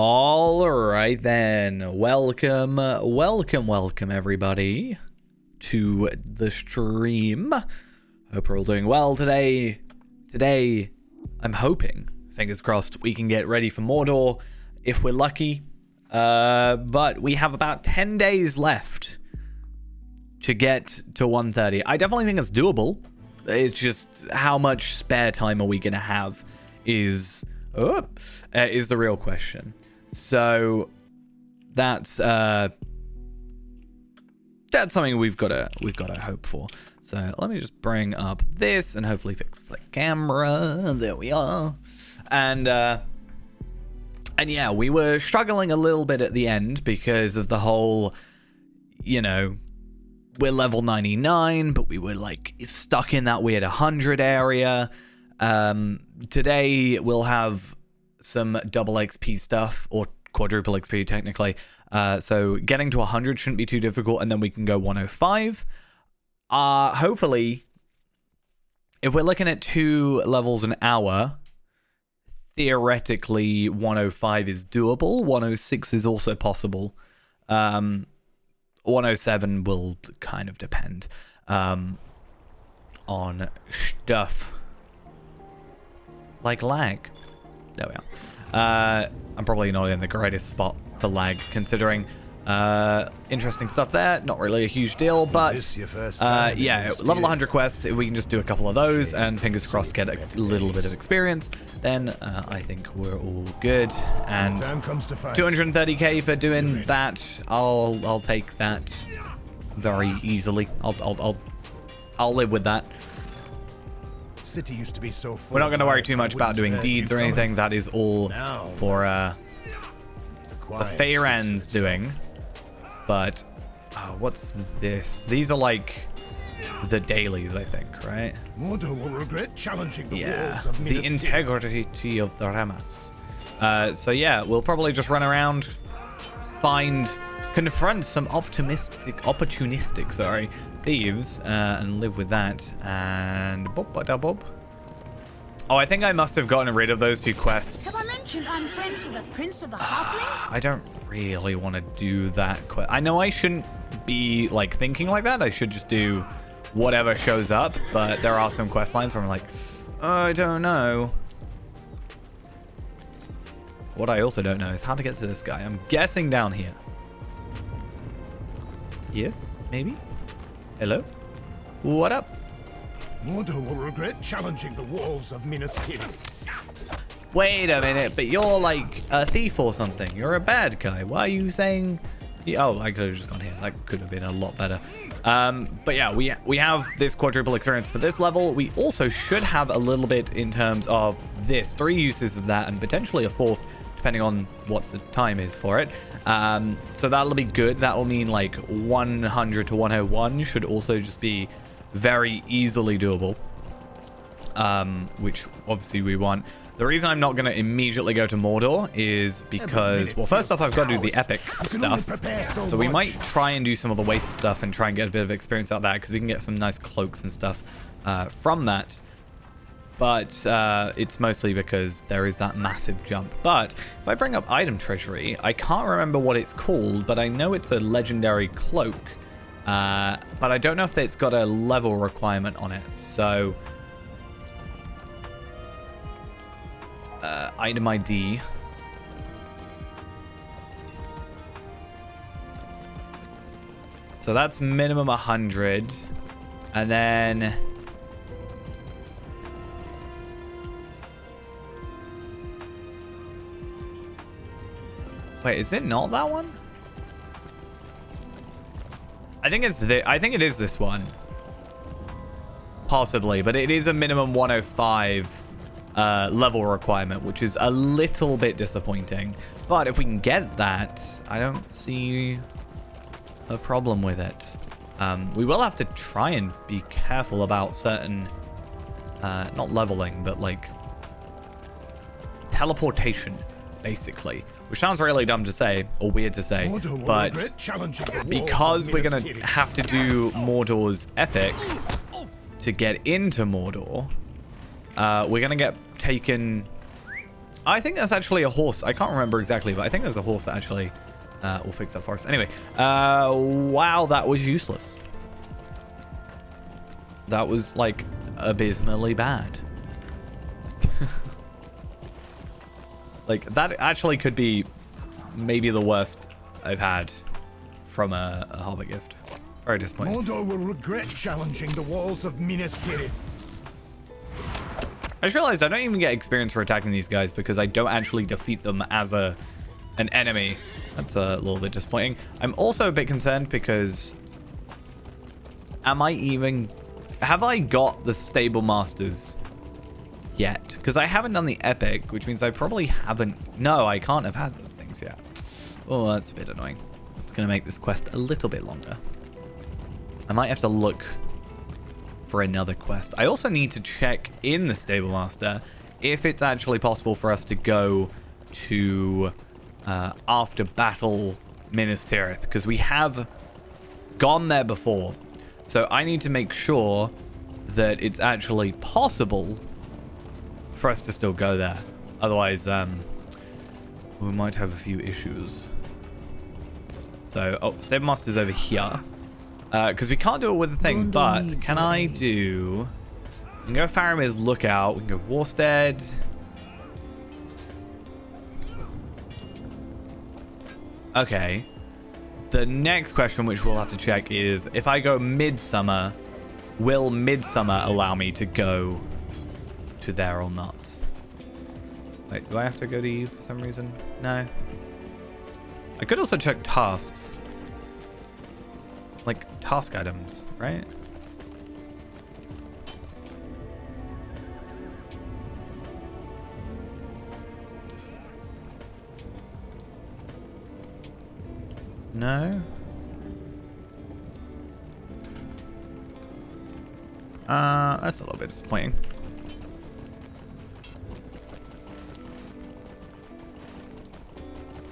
All right then, welcome everybody to the stream. Hope we're all doing well today. Today, I'm hoping, fingers crossed, we can get ready for Mordor if we're lucky. But we have about 10 days left to get to 130. I definitely think it's doable. It's just how much spare time are we gonna have is the real question. So that's something we've got to hope for. So let me just bring up this and hopefully fix the camera. There we are. And yeah, we were struggling a little bit at the end because of the whole, you know, we're level 99, but we were like stuck in that weird 100 area. Today we'll have some double XP stuff, or quadruple XP technically. So getting to 100 shouldn't be too difficult, and then we can go 105. Hopefully, if we're looking at 2 levels an hour, theoretically 105 is doable. 106 is also possible. 107 will kind of depend on stuff like lag. There we are. I'm probably not in the greatest spot for lag, considering interesting stuff there. Not really a huge deal, but yeah, level 100 quest. If we can just do a couple of those and fingers crossed get a little bit of experience, then I think we're all good. And 230k for doing that, I'll take that very easily. I'll live with that. City used to be so full. We're not going to worry too much about doing deeds or anything. That is all for the Faerans doing. But what's this? These are like the dailies, I think, right? Mordor will regret challenging the walls of the integrity of the Ramas. So yeah, we'll probably just run around, confront some opportunistic thieves, and live with that. And bob. Oh, I think I must have gotten rid of those 2 quests. Have I mentioned I'm friends with the Prince of the Halflings? I don't really want to do that quest. I know I shouldn't be like thinking like that. I should just do whatever shows up. But there are some quest lines where I'm like, I don't know. What I also don't know is how to get to this guy. I'm guessing down here. Yes, maybe. Hello? What up? Mordor will regret challenging the walls of Minas Tirith. Wait a minute, but you're like a thief or something. You're a bad guy. Why are you saying... Oh, I could have just gone here. That could have been a lot better. But yeah, we have this quadruple experience for this level. We also should have a little bit in terms of this. 3 uses of that and potentially a 4th, depending on what the time is for it. So that'll be good. That'll mean like 100 to 101 should also just be very easily doable, which obviously we want. The reason I'm not going to immediately go to Mordor is because, well, first off, I've got to do the epic stuff. So we might try and do some of the waste stuff and try and get a bit of experience out of that, because we can get some nice cloaks and stuff from that. But it's mostly because there is that massive jump. But if I bring up item treasury, I can't remember what it's called, but I know it's a legendary cloak. But I don't know if it's got a level requirement on it. So item ID. So that's minimum 100. And then... Wait, is it not that one? I think it is this one. Possibly, but it is a minimum 105 level requirement, which is a little bit disappointing. But if we can get that, I don't see a problem with it. We will have to try and be careful about certain, not leveling, but like teleportation, basically. Which sounds really dumb to say, or weird to say, but because we're going to have to do Mordor's epic to get into Mordor, we're going to get taken I think that's actually a horse. I can't remember exactly, but I think there's a horse that actually will fix that for us. Anyway, wow, that was useless. That was, like, abysmally bad. Like, that actually could be maybe the worst I've had from a Hobbit gift. Very disappointing. Mordor will regret challenging the walls of Minas Tirith. I just realized I don't even get experience for attacking these guys because I don't actually defeat them as an enemy. That's a little bit disappointing. I'm also a bit concerned because have I got the Stable Masters yet? Because I haven't done the Epic, which means I probably haven't. No, I can't have had the things yet. Oh, that's a bit annoying. It's going to make this quest a little bit longer. I might have to look for another quest. I also need to check in the Stable Master if it's actually possible for us to go to after battle Minas Tirith, because we have gone there before. So I need to make sure that it's actually possible for us to still go there. Otherwise, we might have a few issues. So, Stable Master's over here. Because we can't do it with the thing, but can I do... We can go Faramir's Lookout. We can go Warstead. Okay. The next question, which we'll have to check, is if I go Midsummer, will Midsummer allow me to go to there or not? Wait, do I have to go to Eve for some reason? No. I could also check tasks. Like task items, right? No. That's a little bit disappointing.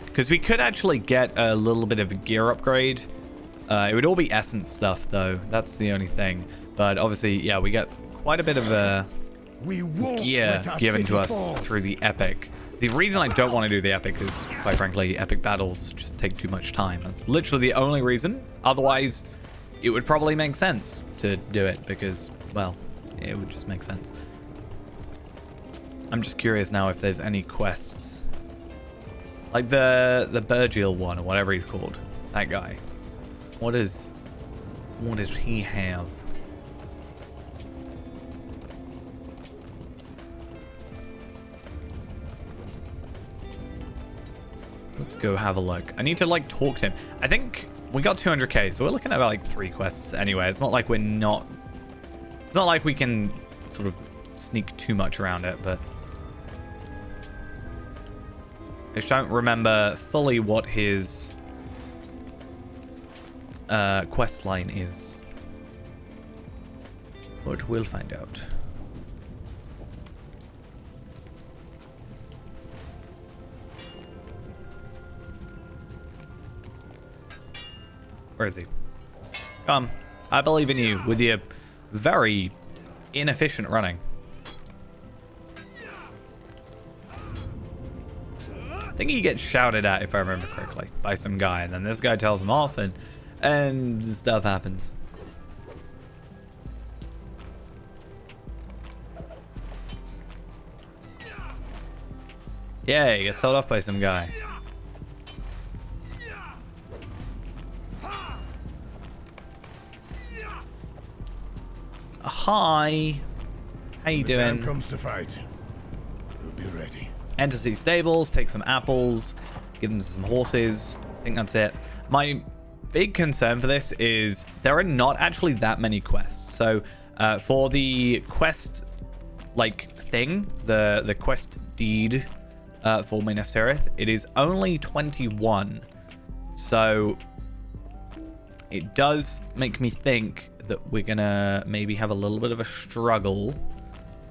Because we could actually get a little bit of a gear upgrade. It would all be essence stuff, though. That's the only thing. But obviously, yeah, we get quite a bit of gear given to us through the epic. The reason I don't want to do the epic is, quite frankly, epic battles just take too much time. That's literally the only reason. Otherwise, it would probably make sense to do it because, well, it would just make sense. I'm just curious now if there's any quests. Like the Burgiel one or whatever he's called. That guy. What does he have? Let's go have a look. I need to like talk to him. I think we got 200k, so we're looking at about like 3 quests anyway. It's not like we're not. It's not like we can sort of sneak too much around it, but I just don't remember fully what his quest line is, but we'll find out. Where is he? Come, I believe in you with your very inefficient running. I think he gets shouted at, if I remember correctly, by some guy, and then this guy tells him off, and stuff happens. Yeah, he gets told off by some guy. Hi. How you doing? When the time comes to fight, we'll be ready. Enter city stables, take some apples, give them some horses. I think that's it. My big concern for this is there are not actually that many quests. So for the quest like thing, the quest deed for Minas Tirith, it is only 21. So it does make me think that we're gonna maybe have a little bit of a struggle.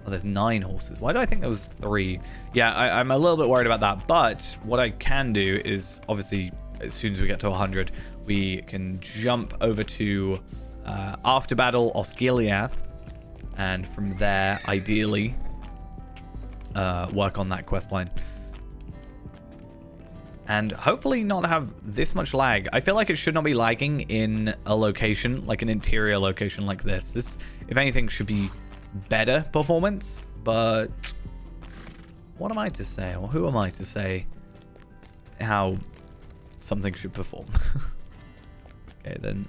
Oh, there's 9 horses. Why do I think there was 3? Yeah, I'm a little bit worried about that. But what I can do is, obviously, as soon as we get to 100, we can jump over to after battle Osgiliath, and from there, ideally, work on that quest line. and hopefully not have this much lag. I feel like it should not be lagging in a location, like an interior location like this. This, if anything, should be better performance, but what am I to say, or who am I to say how something should perform? Okay, then.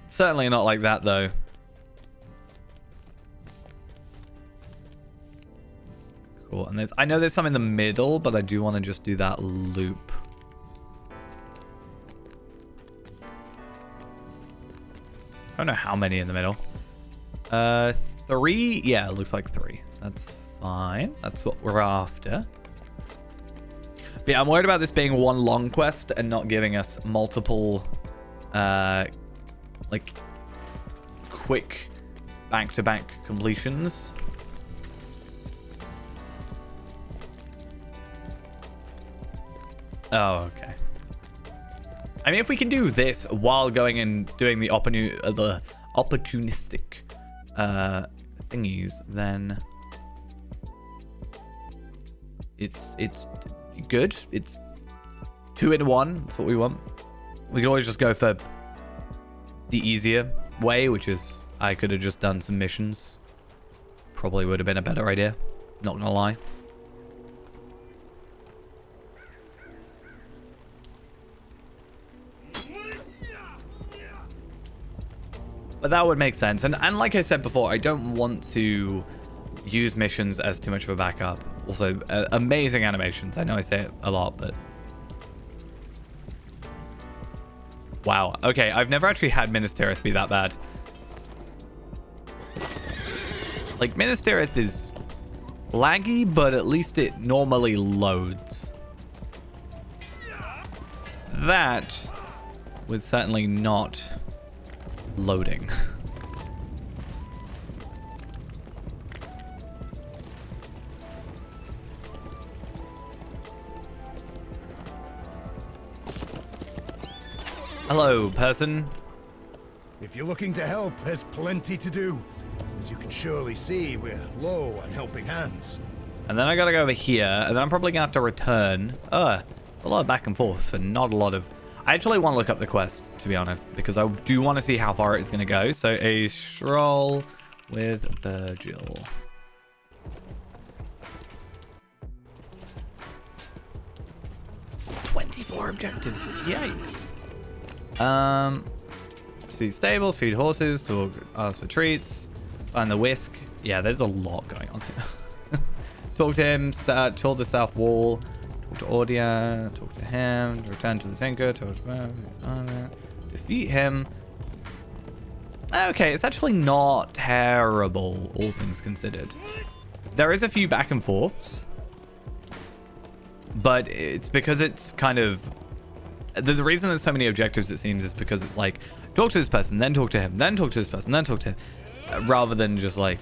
Certainly not like that, though. Cool, and I know there's some in the middle, but I do want to just do that loop. I don't know how many in the middle. 3? Yeah, it looks like 3. That's fine. That's what we're after. But yeah, I'm worried about this being one long quest and not giving us multiple, like, quick back-to-back completions. Oh, okay. I mean, if we can do this while going and doing the opportunistic thingies, then it's good. It's 2 in 1. That's what we want. We can always just go for the easier way, which is I could have just done some missions. Probably would have been a better idea. Not gonna lie. But that would make sense. And like I said before, I don't want to use missions as too much of a backup. Also, amazing animations. I know I say it a lot, but... Wow. Okay, I've never actually had Minas Tirith be that bad. Like, Minas Tirith is laggy, but at least it normally loads. That was certainly not loading. Hello, person. If you're looking to help, there's plenty to do. As you can surely see, we're low on helping hands. And then I gotta go over here, and then I'm probably gonna have to return. A lot of back and forth for not a lot of... I actually want to look up the quest, to be honest, because I do want to see how far it's gonna go. So, a stroll with Virgil. It's 24 objectives. Yikes. See stables, feed horses, talk, ask for treats, find the whisk. Yeah, there's a lot going on here. Talk to him, tour the south wall, talk to Audia, talk to him, return to the Tinker, talk to defeat him. Okay, it's actually not terrible, all things considered. There is a few back and forths, but it's because it's kind of... There's a reason there's so many objectives, it seems, is because it's like, talk to this person, then talk to him, then talk to this person, then talk to him. Rather than just like,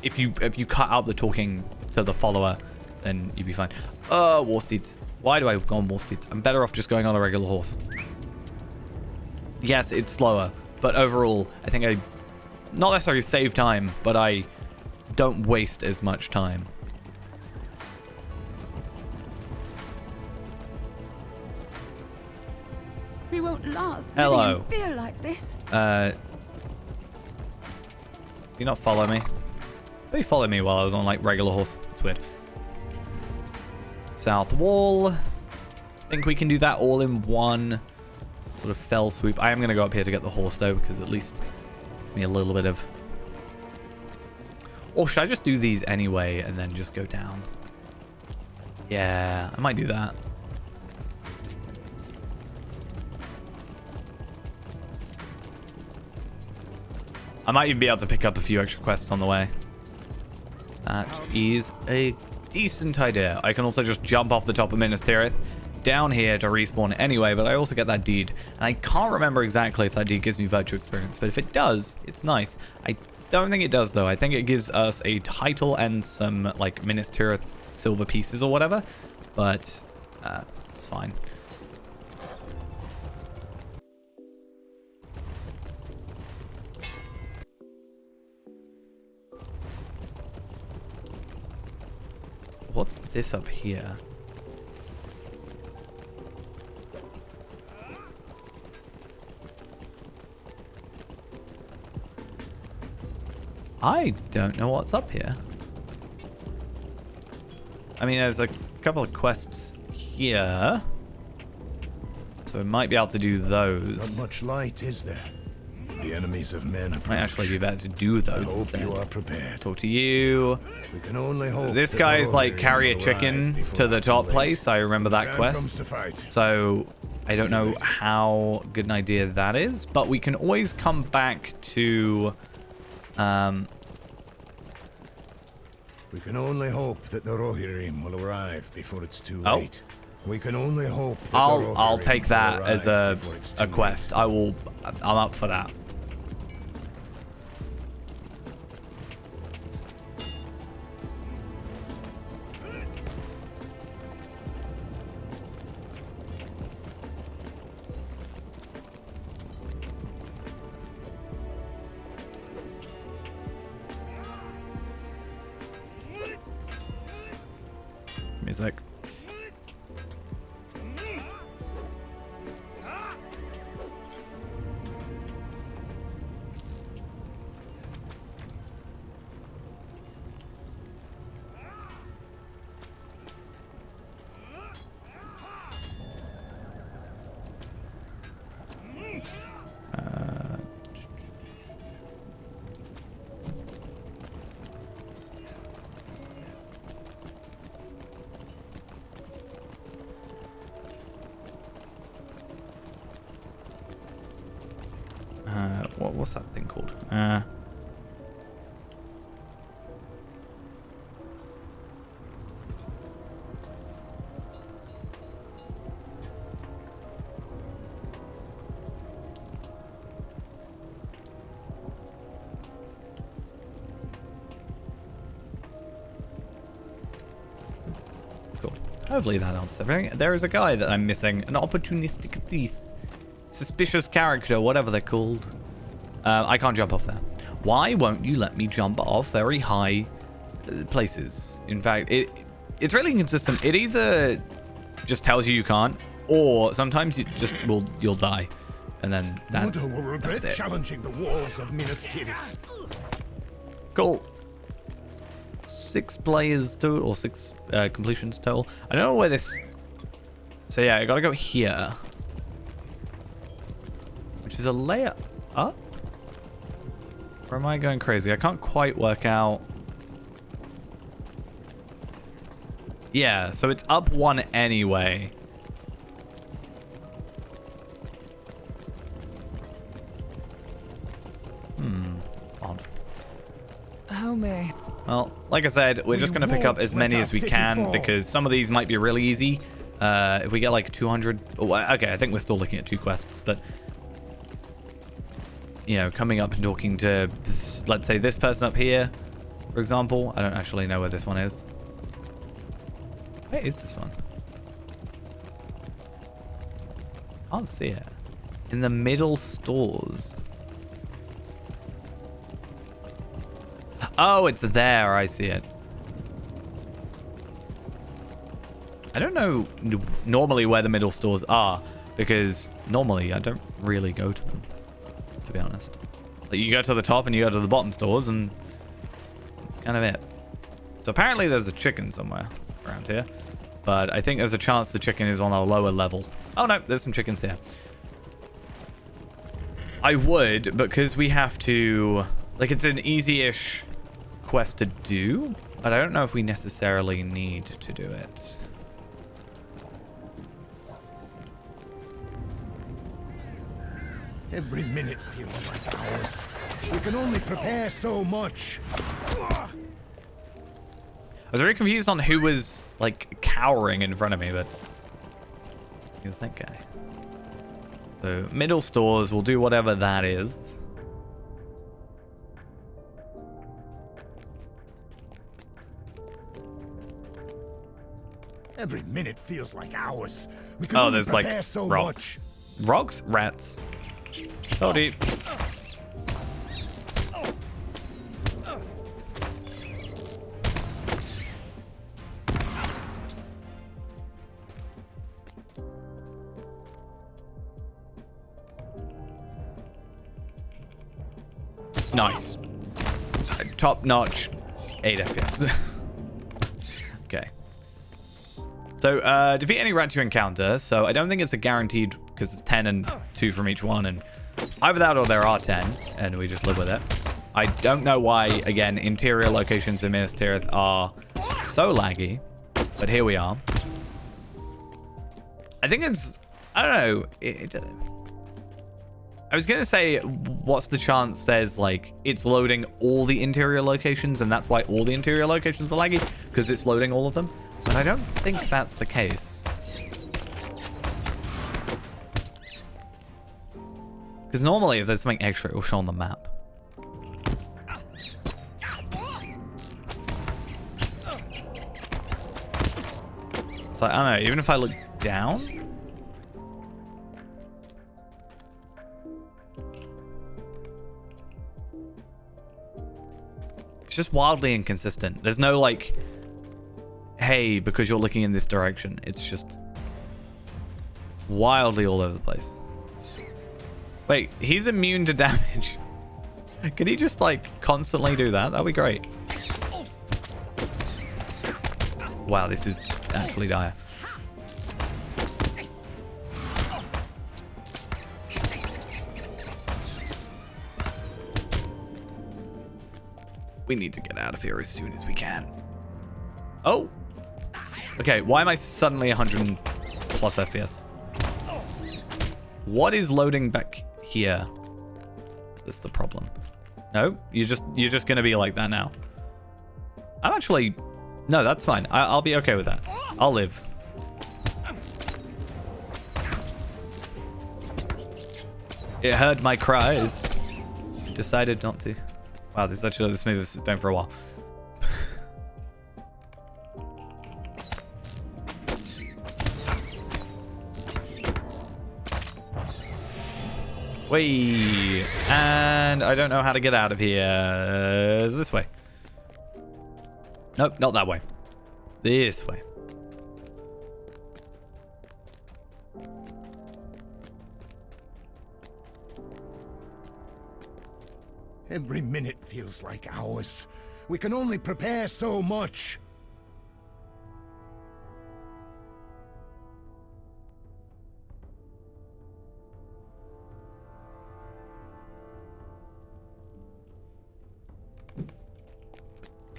if you cut out the talking to the follower, then you'd be fine. War steeds. Why do I go on war steeds? I'm better off just going on a regular horse. Yes, it's slower, but overall, I think I not necessarily save time, but I don't waste as much time. We won't last. Hello. Living in fear like this. Do you not follow me? They follow me while I was on like regular horse. It's weird. South wall. I think we can do that all in one sort of fell swoop. I am going to go up here to get the horse though, because at least it's me a little bit of... Or should I just do these anyway and then just go down? Yeah, I might do that. I might even be able to pick up a few extra quests on the way. That is a decent idea. I can also just jump off the top of Minas Tirith down here to respawn anyway, but I also get that deed. And I can't remember exactly if that deed gives me virtual experience, but if it does, it's nice. I don't think it does, though. I think it gives us a title and some, like, Minas Tirith silver pieces or whatever, but it's fine. What's this up here? I don't know what's up here. I mean, there's a couple of quests here. So we might be able to do those. Not much light, is there? The enemies of men approach. Might actually be better to do those I hope instead. you are prepared. Talk to you. We can only hope This that guy's the like Rohirrim carry a will chicken arrive before to the it's too top late. place. I remember that Time quest. comes to fight. So I don't know how good an idea that is, but we can always come back to We can only hope that the Rohirrim will arrive before it's too Oh. late. We can only hope that the I'll Rohirrim take that will as arrive before it's too a quest. I'm up for that. Music. What's that thing called? Cool. Hopefully that answers everything. There is a guy that I'm missing. An opportunistic thief. Suspicious character, whatever they're called. I can't jump off there. Why won't you let me jump off very high places? In fact, it's really inconsistent. It either just tells you can't, or sometimes you'll die, and then that's Mordor will regret it. challenging the walls of Minas Tirith. Cool. 6 players total, or 6 completions total. I don't know where this. So yeah, I gotta go here, which is a layer up. Or am I going crazy? I can't quite work out. Yeah, so it's up 1 anyway. That's odd. Oh, me. Well, like I said, we're just going to pick up as many as we can because some of these might be really easy. If we get like 200... Oh, okay, I think we're still looking at 2 quests, but... You know, coming up and talking to, let's say, this person up here, for example. I don't actually know where this one is. Where is this one? Can't see it. In the middle stores. Oh, it's there. I see it. I don't know normally where the middle stores are because normally I don't really go to them. To be honest, like you go to the top and you go to the bottom stores and that's kind of it. So apparently there's a chicken somewhere around here, but I think there's a chance the chicken is on a lower level. Oh no, there's some chickens here. I would, because we have to, like, it's an easy-ish quest to do, but I don't know if we necessarily need to do it. Every minute feels like hours. We can only prepare so much. I was very confused on who was, like, cowering in front of me, but it was that guy. So, middle stores, we'll do whatever that is. Every minute feels like hours. We can Oh, only there's, like, prepare so rocks. much. Rocks? Rats. So deep. Nice. top-notch 8 FPS. Okay. So, defeat any rats you encounter. So, I don't think it's a guaranteed, because it's 10 and 2 from each one. And either that or there are 10, and we just live with it. I don't know why, again, interior locations in Minas Tirith are so laggy. But here we are. I think it's... I don't know. I was going to say, what's the chance there's, like, it's loading all the interior locations, and that's why all the interior locations are laggy? Because it's loading all of them? But I don't think that's the case. Because normally, if there's something extra, it will show on the map. So, I don't know, even if I look down... It's just wildly inconsistent. There's no, like, hey, because you're looking in this direction. It's just wildly all over the place. Wait, he's immune to damage. Can he just, like, constantly do that? That'd be great. Wow, this is actually dire. We need to get out of here as soon as we can. Oh! Okay, why am I suddenly 100 plus FPS? What is loading back here? That's the problem. No, you're just gonna be like that now. I'm actually... No, that's fine. I'll be okay with that. I'll live. It heard my cries. Decided not to. Wow, this is actually the smoothest it's been for a while. Whee! And I don't know how to get out of here. This way. Nope, not that way. This way. Every minute feels like hours. We can only prepare so much.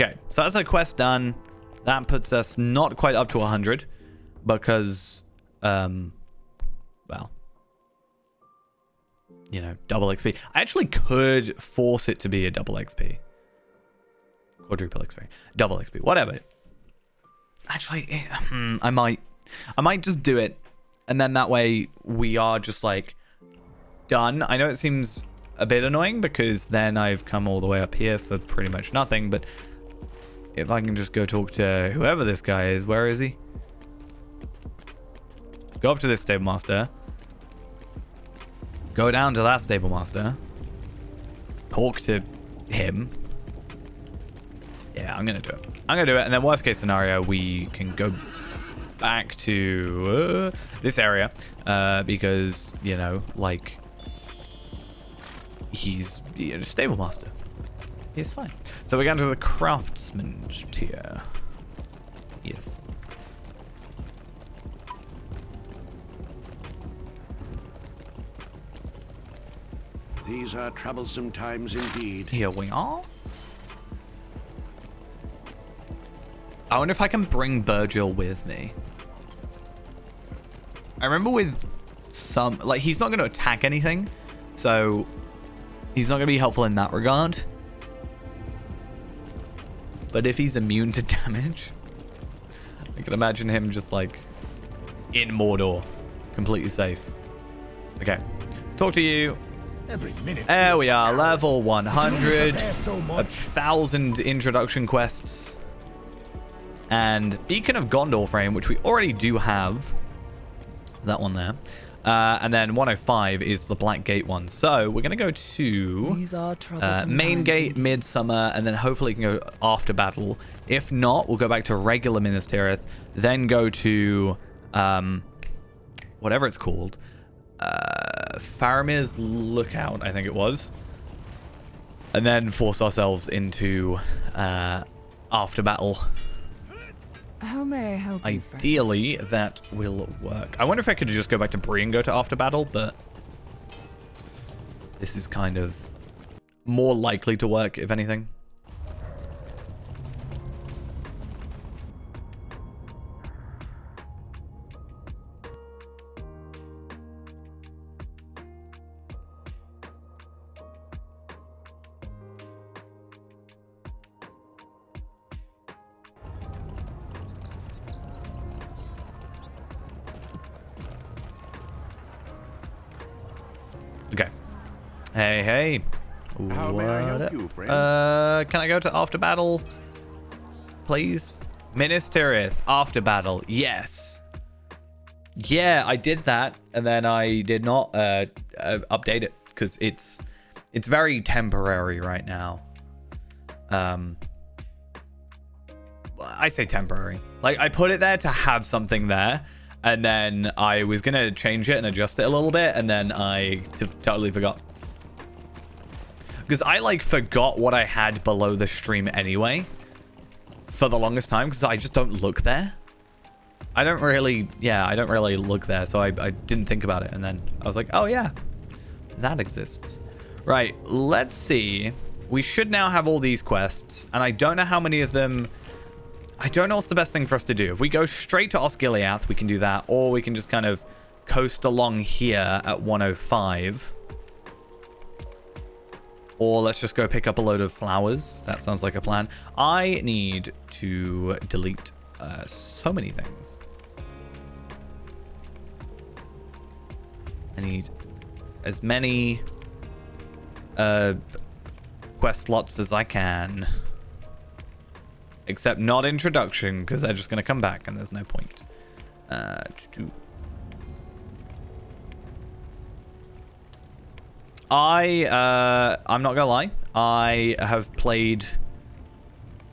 Okay, so that's a quest done. That puts us not quite up to 100 because, well, you know, double XP. I actually could force it to be a double XP. Quadruple XP. Double XP. Whatever. Actually, I might just do it. And then that way we are just like done. I know it seems a bit annoying because then I've come all the way up here for pretty much nothing, but if I can just go talk to whoever this guy is, where is he? Go up to this stable master. Go down to that stable master. Talk to him. Yeah, I'm gonna do it. I'm gonna do it, and then worst case scenario, we can go back to this area because, you know, like, he's a stable master. He's fine. So we're going to the craftsman's tier. Yes. These are troublesome times indeed. Here we are. I wonder if I can bring Virgil with me. I remember with some... Like, he's not going to attack anything. So, he's not going to be helpful in that regard. But if he's immune to damage, I can imagine him just like in Mordor, completely safe. Okay, talk to you. Every minute. There we are, hours. level 100, So 1,000 introduction quests, and Beacon of Gondor frame, which we already do have. That one there. And then 105 is the Black Gate one. So we're going to go to These are troublesome main times gate, indeed. Midsummer, and then hopefully we can go after battle. If not, we'll go back to regular Minas Tirith, then go to whatever it's called. Faramir's Lookout, I think it was. and then force ourselves into after battle. How may I help you, friend? Ideally, that will work. I wonder if I could just go back to Bree and go to after battle, but this is kind of more likely to work, if anything. Okay. Hey, hey. How may I help What you, friend? Can I go to after battle, please? Minas Tirith, after battle. Yes. Yeah, I did that, and then I did not update it because it's very temporary right now. I say temporary. Like, I put it there to have something there, and then I was gonna change it and adjust it a little bit, and then I totally forgot. Because I, like, forgot what I had below the stream anyway for the longest time, because I just don't look there. I don't really look there, so I didn't think about it, and then I was like, oh yeah, that exists. Right, let's see. We should now have all these quests, and I don't know how many of them... I don't know what's the best thing for us to do. If we go straight to Osgiliath, we can do that, or we can just kind of coast along here at 105. Or let's just go pick up a load of flowers. That sounds like a plan. I need to delete so many things. I need as many quest slots as I can. Except not introduction, because they're just going to come back and there's no point. I'm not gonna lie, I have played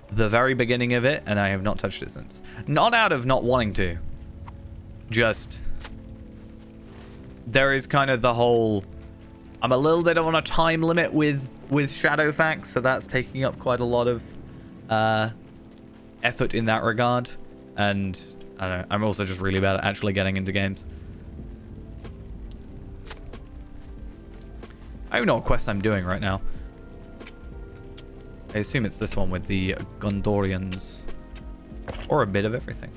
the very beginning of it and I have not touched it since. Not out of not wanting to, just there is kind of the whole, I'm a little bit on a time limit with Shadowfax, so that's taking up quite a lot of effort in that regard, and I don't know, I'm also just really bad at actually getting into games. I don't know what quest I'm doing right now. I assume it's this one with the Gondorians. Or a bit of everything.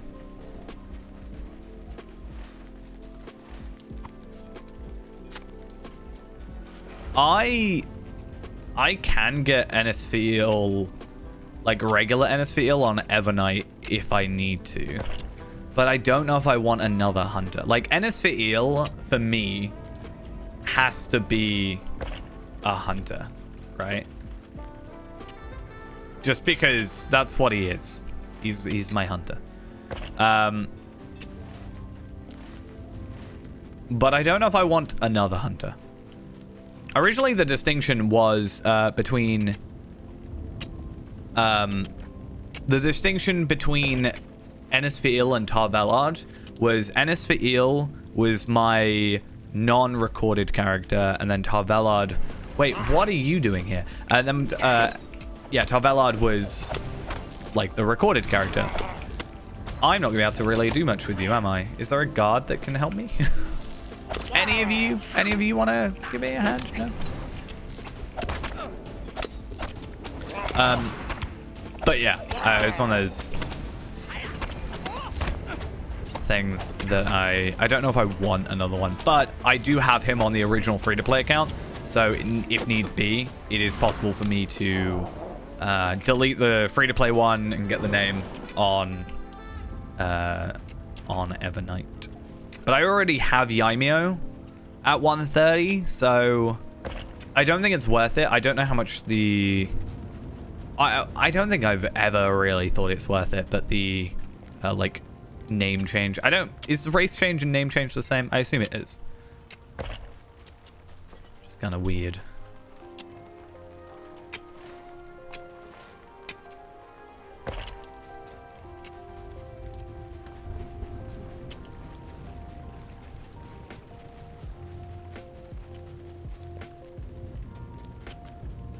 I can get Enisfiel, like regular Enisfiel on Evernight if I need to. But I don't know if I want another hunter. Like, Enisfiel, for me, has to be a hunter, right? Just because that's what he is. He's my hunter. But I don't know if I want another hunter. Originally, the distinction was between Enisfiel and Tar-Valard was Enisfiel was my non-recorded character, and then Tar-Valard... Wait, what are you doing here? And then, yeah, Tar-Valard was, like, the recorded character. I'm not going to be able to really do much with you, am I? Is there a guard that can help me? Any of you want to give me a hand? No? But yeah, it's one of those things that I don't know if I want another one, but I do have him on the original free-to-play account, so if needs be, it is possible for me to delete the free-to-play one and get the name on Evernight. But I already have Yaimio at 130, so I don't think it's worth it. I don't know how much the... I don't think I've ever really thought it's worth it, but the, like, name change. I don't... Is the race change and name change the same? I assume it is. Just kind of weird.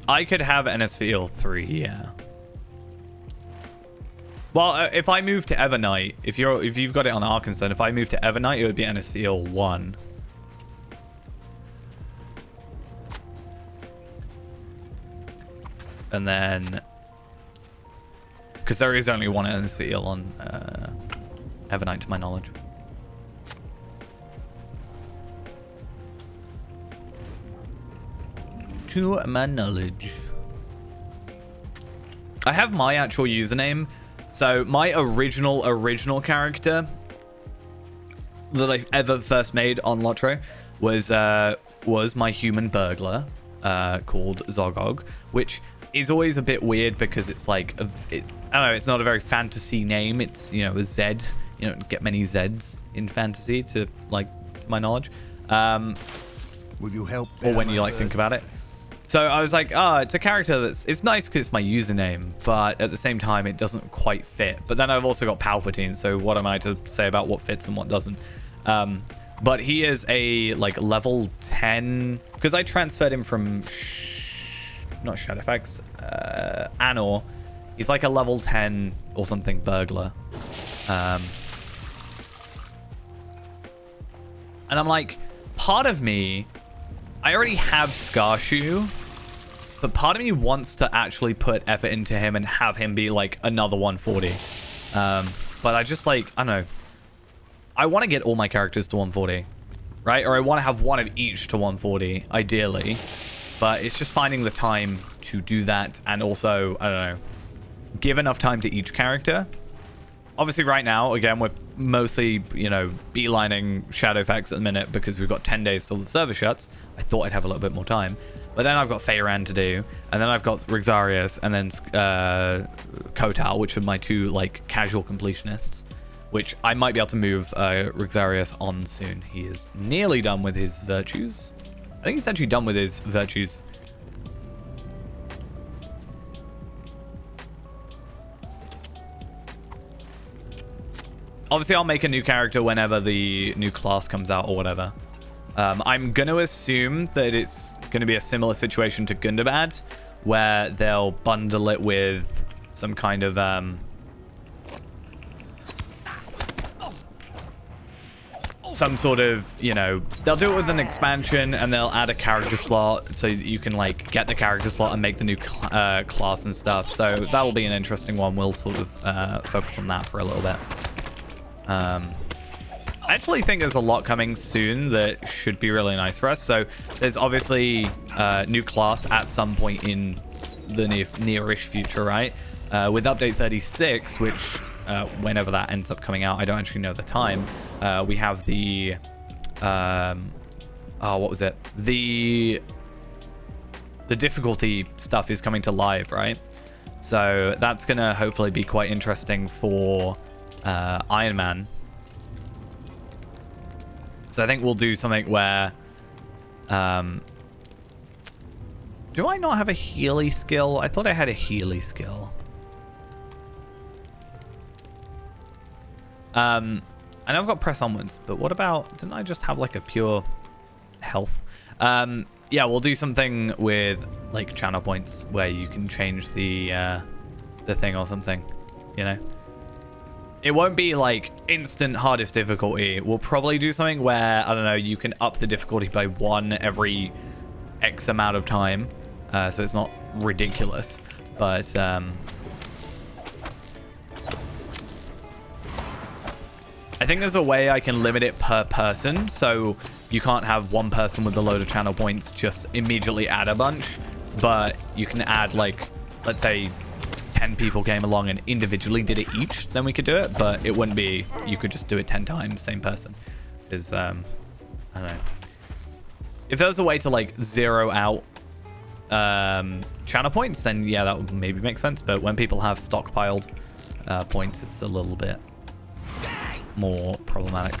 I could have NSVL 3, yeah. Well, if I move to Evernight, if you've got it on Arkansas, if I move to Evernight, it would be NSVL 1. And then, because there is only one NSVL on Evernight, to my knowledge. To my knowledge. I have my actual username. So my original character that I ever first made on Lotro was my human burglar called Zogog, which is always a bit weird because it's like I don't know, it's not a very fantasy name. It's, you know, a Z. You don't get many Zs in fantasy, to my knowledge. Will you help? Or when you think about it. So I was like, it's a character it's nice because it's my username, but at the same time, it doesn't quite fit. But then I've also got Palpatine, so what am I to say about what fits and what doesn't? But he is a, level 10, because I transferred him from, not Shadowfax, Anor. He's like a level 10 or something burglar. And I'm like, part of me, I already have Scarshoe, but part of me wants to actually put effort into him and have him be another 140. But I just I don't know. I want to get all my characters to 140, right? Or I want to have one of each to 140, ideally. But it's just finding the time to do that, and also, I don't know, give enough time to each character. Obviously, right now, again, we're mostly, beelining Shadowfax at the minute because we've got 10 days till the server shuts. I thought I'd have a little bit more time. But then I've got Feyran to do, and then I've got Rixarius, and then Kotal, which are my two, casual completionists, which I might be able to move Rixarius on soon. He is nearly done with his virtues. I think he's actually done with his virtues. Obviously, I'll make a new character whenever the new class comes out or whatever. I'm going to assume that it's going to be a similar situation to Gundabad, where they'll bundle it with some kind of... some sort of, they'll do it with an expansion and they'll add a character slot so you can, get the character slot and make the new class and stuff. So that'll be an interesting one. We'll sort of focus on that for a little bit. I actually think there's a lot coming soon that should be really nice for us. So there's obviously a new class at some point in the nearish future, right? With update 36, which whenever that ends up coming out, I don't actually know the time. We have the what was it? The difficulty stuff is coming to live, right? So that's gonna hopefully be quite interesting for Iron Man. So I think we'll do something where do I not have a Healy skill? I thought I had a Healy skill. I know I've got press onwards, but what about, didn't I just have a pure health? Yeah, we'll do something with channel points where you can change the thing or something, It won't be instant hardest difficulty. We'll probably do something where, I don't know, you can up the difficulty by 1 every X amount of time. So it's not ridiculous. But, I think there's a way I can limit it per person. So you can't have one person with a load of channel points just immediately add a bunch. But you can add, let's say 10 people came along and individually did it each, then we could do it. But it wouldn't be, you could just do it 10 times, same person. Because, I don't know. If there was a way to, zero out channel points, then yeah, that would maybe make sense. But when people have stockpiled points, it's a little bit more problematic.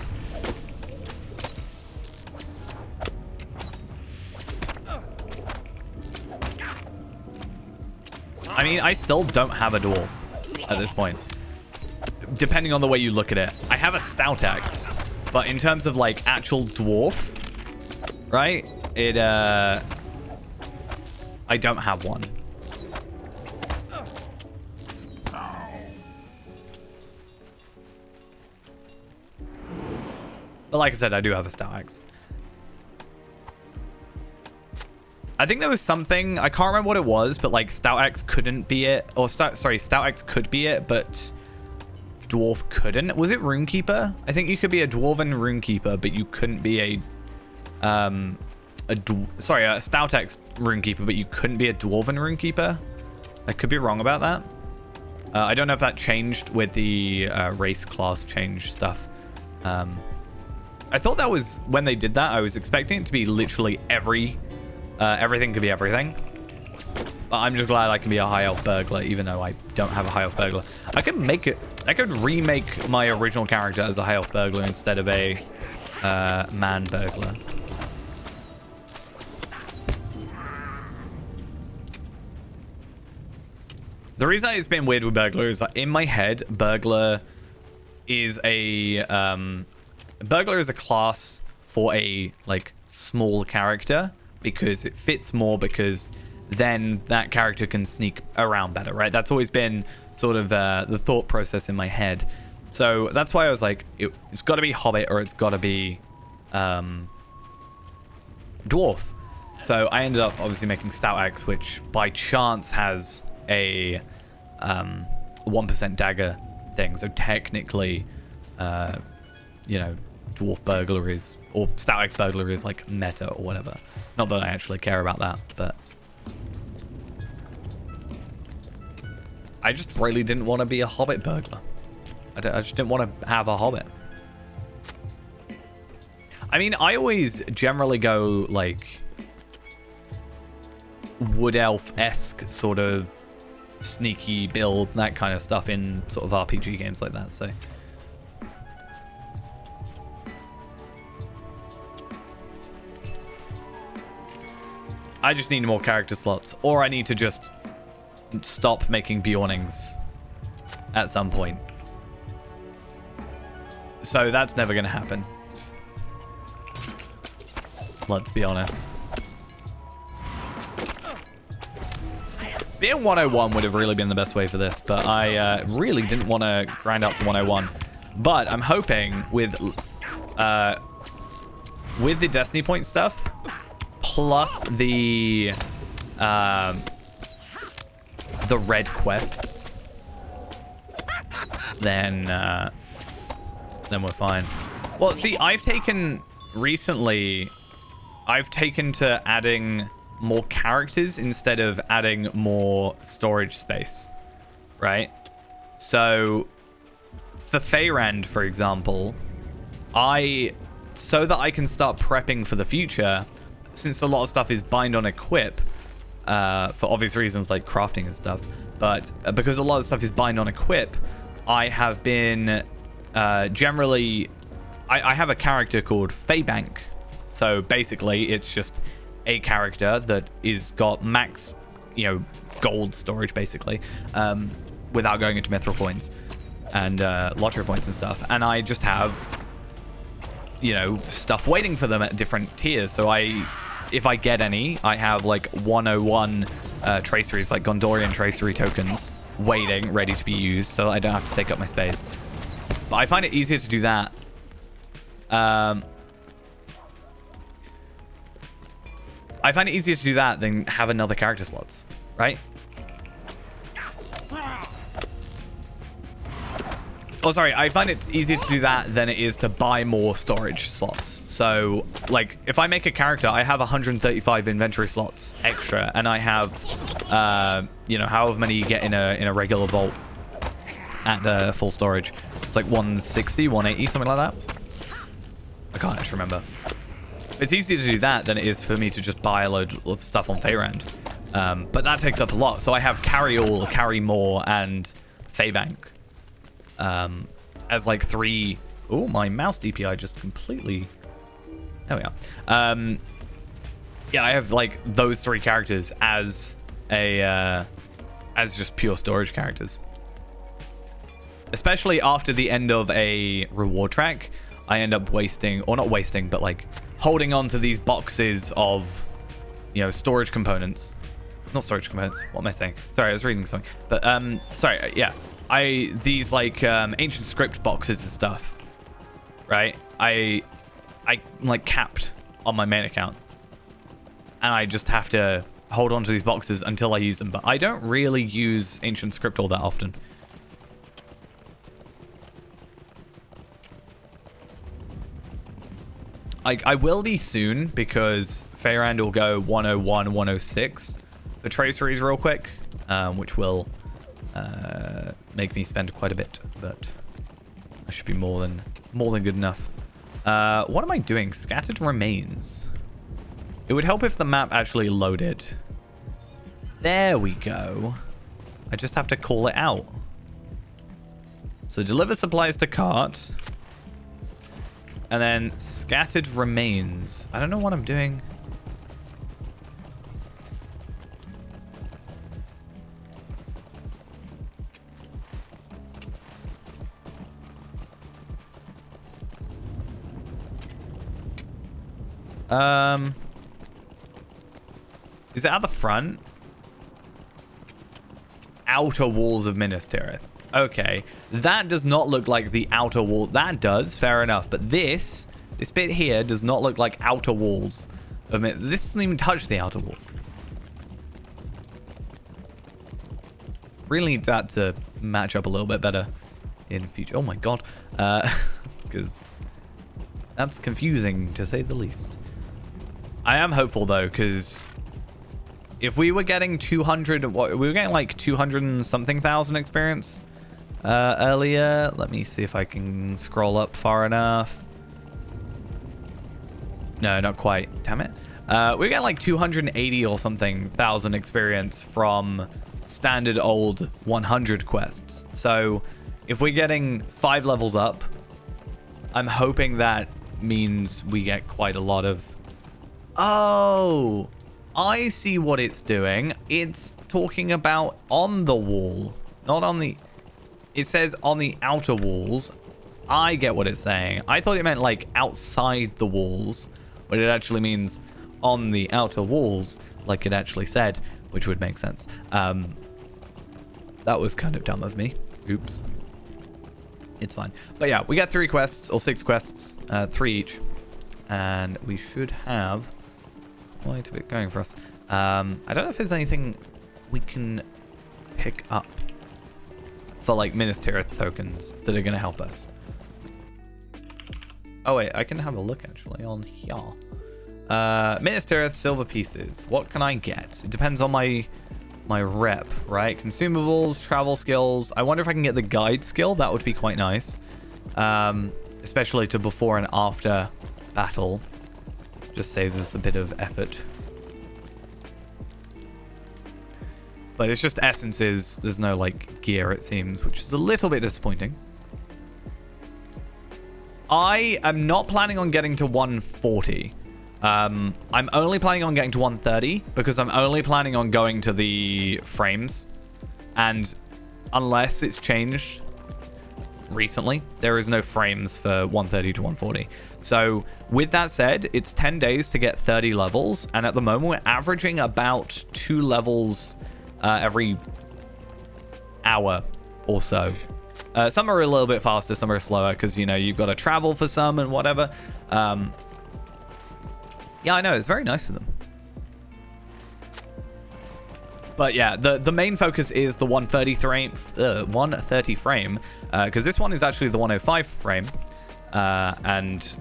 I mean, I still don't have a dwarf at this point, depending on the way you look at it. I have a stout axe, but in terms of actual dwarf, right? It I don't have one. But like I said, I do have a stout axe. I think there was something, I can't remember what it was, but like stout axe couldn't be it, or stout axe could be it, but dwarf couldn't. Was it runekeeper? I think you could be a dwarven runekeeper, but you couldn't be a stout axe runekeeper, but you couldn't be a dwarven runekeeper. I could be wrong about that. I don't know if that changed with the race class change stuff. I thought that was when they did that. I was expecting it to be literally everything could be everything. But I'm just glad I can be a high elf burglar, even though I don't have a high elf burglar. I could make it. I could remake my original character as a high elf burglar instead of a man burglar. The reason it's been weird with burglar is that in my head, burglar is a class for a like small character because it fits more, because then that character can sneak around better, right? That's always been sort of the thought process in my head. So that's why I was like, it's got to be hobbit or it's got to be dwarf. So I ended up obviously making stout axe, which by chance has a 1% dagger thing. So technically, you know, dwarf burglar is, or stout axe burglar is like meta or whatever. Not that I actually care about that, but I just really didn't want to be a hobbit burglar. I just didn't want to have a hobbit. I mean, I always generally go like wood elf-esque sort of sneaky build, that kind of stuff in sort of RPG games like that, so I just need more character slots, or I need to just stop making Bjornings at some point. So that's never going to happen. Let's be honest. Being 101 would have really been the best way for this, but I really didn't want to grind up to 101. But I'm hoping with the Destiny Point stuff, plus the red quests, then we're fine. Well, see, I've taken to adding more characters instead of adding more storage space, right? So for Feyrand, for example, so that I can start prepping for the future, since a lot of stuff is bind on equip, for obvious reasons like crafting and stuff, but because a lot of stuff is bind on equip, I have been generally, I have a character called Feybank. So basically it's just a character that is got max, you know, gold storage basically, without going into mithril points and lottery points and stuff, and I just have, you know, stuff waiting for them at different tiers. So if I get any, I have like 101 traceries, like Gondorian tracery tokens waiting, ready to be used, so I don't have to take up my space. But I find it easier to do that. I find it easier to do that than have another character slots, right? Oh, sorry. I find it easier to do that than it is to buy more storage slots. So, like, if I make a character, I have 135 inventory slots extra, and I have, you know, however many you get in a regular vault at full storage. It's like 160, 180, something like that. I can't actually remember. It's easier to do that than it is for me to just buy a load of stuff on Feyrand. But that takes up a lot. So I have Carry All, Carry More, and Feybank. As like three... Oh, my mouse DPI just completely... There we are. Yeah, I have like those three characters as just pure storage characters. Especially after the end of a reward track, I end up wasting, or not wasting, but like holding on to these boxes of, you know, storage components not storage components. What am I saying? Sorry, I was reading something. But sorry, yeah. These like ancient script boxes and stuff, right? I like capped on my main account, and I just have to hold on to these boxes until I use them. But I don't really use ancient script all that often. I will be soon, because Fairand will go 101, 106 for traceries real quick, which will make me spend quite a bit, but I should be more than good enough. What am I doing? Scattered remains. It would help if the map actually loaded. There we go. I just have to call it out. So deliver supplies to cart. And then scattered remains. I don't know what I'm doing. Is it at the front? Outer walls of Minas Tirith. Okay, that does not look like the outer wall. That does, fair enough. But this bit here does not look like outer walls of Minas. This doesn't even touch the outer walls. Really need that to match up a little bit better in future. Oh my god, because that's confusing to say the least. I am hopeful though, because if we were getting 200, we were getting like 200 and something thousand experience earlier. Let me see if I can scroll up far enough. No, not quite. Damn it. We're getting like 280 or something thousand experience from standard old 100 quests. So if we're getting 5 levels up, I'm hoping that means we get quite a lot of... Oh, I see what it's doing. It's talking about on the wall, not on the... It says on the outer walls. I get what it's saying. I thought it meant like outside the walls, but it actually means on the outer walls, like it actually said, which would make sense. That was kind of dumb of me. Oops. It's fine. But yeah, we got 3 quests, or 6 quests, 3 each. And we should have quite a bit going for us. I don't know if there's anything we can pick up for like Minas Tirith tokens that are going to help us. Oh wait, I can have a look actually on here. Minas Tirith silver pieces. What can I get? It depends on my rep, right? Consumables, travel skills. I wonder if I can get the guide skill. That would be quite nice. Especially to before and after battle. Just saves us a bit of effort. But it's just essences. There's no like gear, it seems, which is a little bit disappointing. I am not planning on getting to 140. I'm only planning on getting to 130 because I'm only planning on going to the frames. And unless it's changed recently, there is no frames for 130 to 140. So with that said, it's 10 days to get 30 levels. And at the moment, we're averaging about 2 levels every hour or so. Some are a little bit faster, some are slower because, you know, you've got to travel for some and whatever. Yeah, I know. It's very nice of them. But yeah, the main focus is the 130 frame, because this one is actually the 105 frame. And,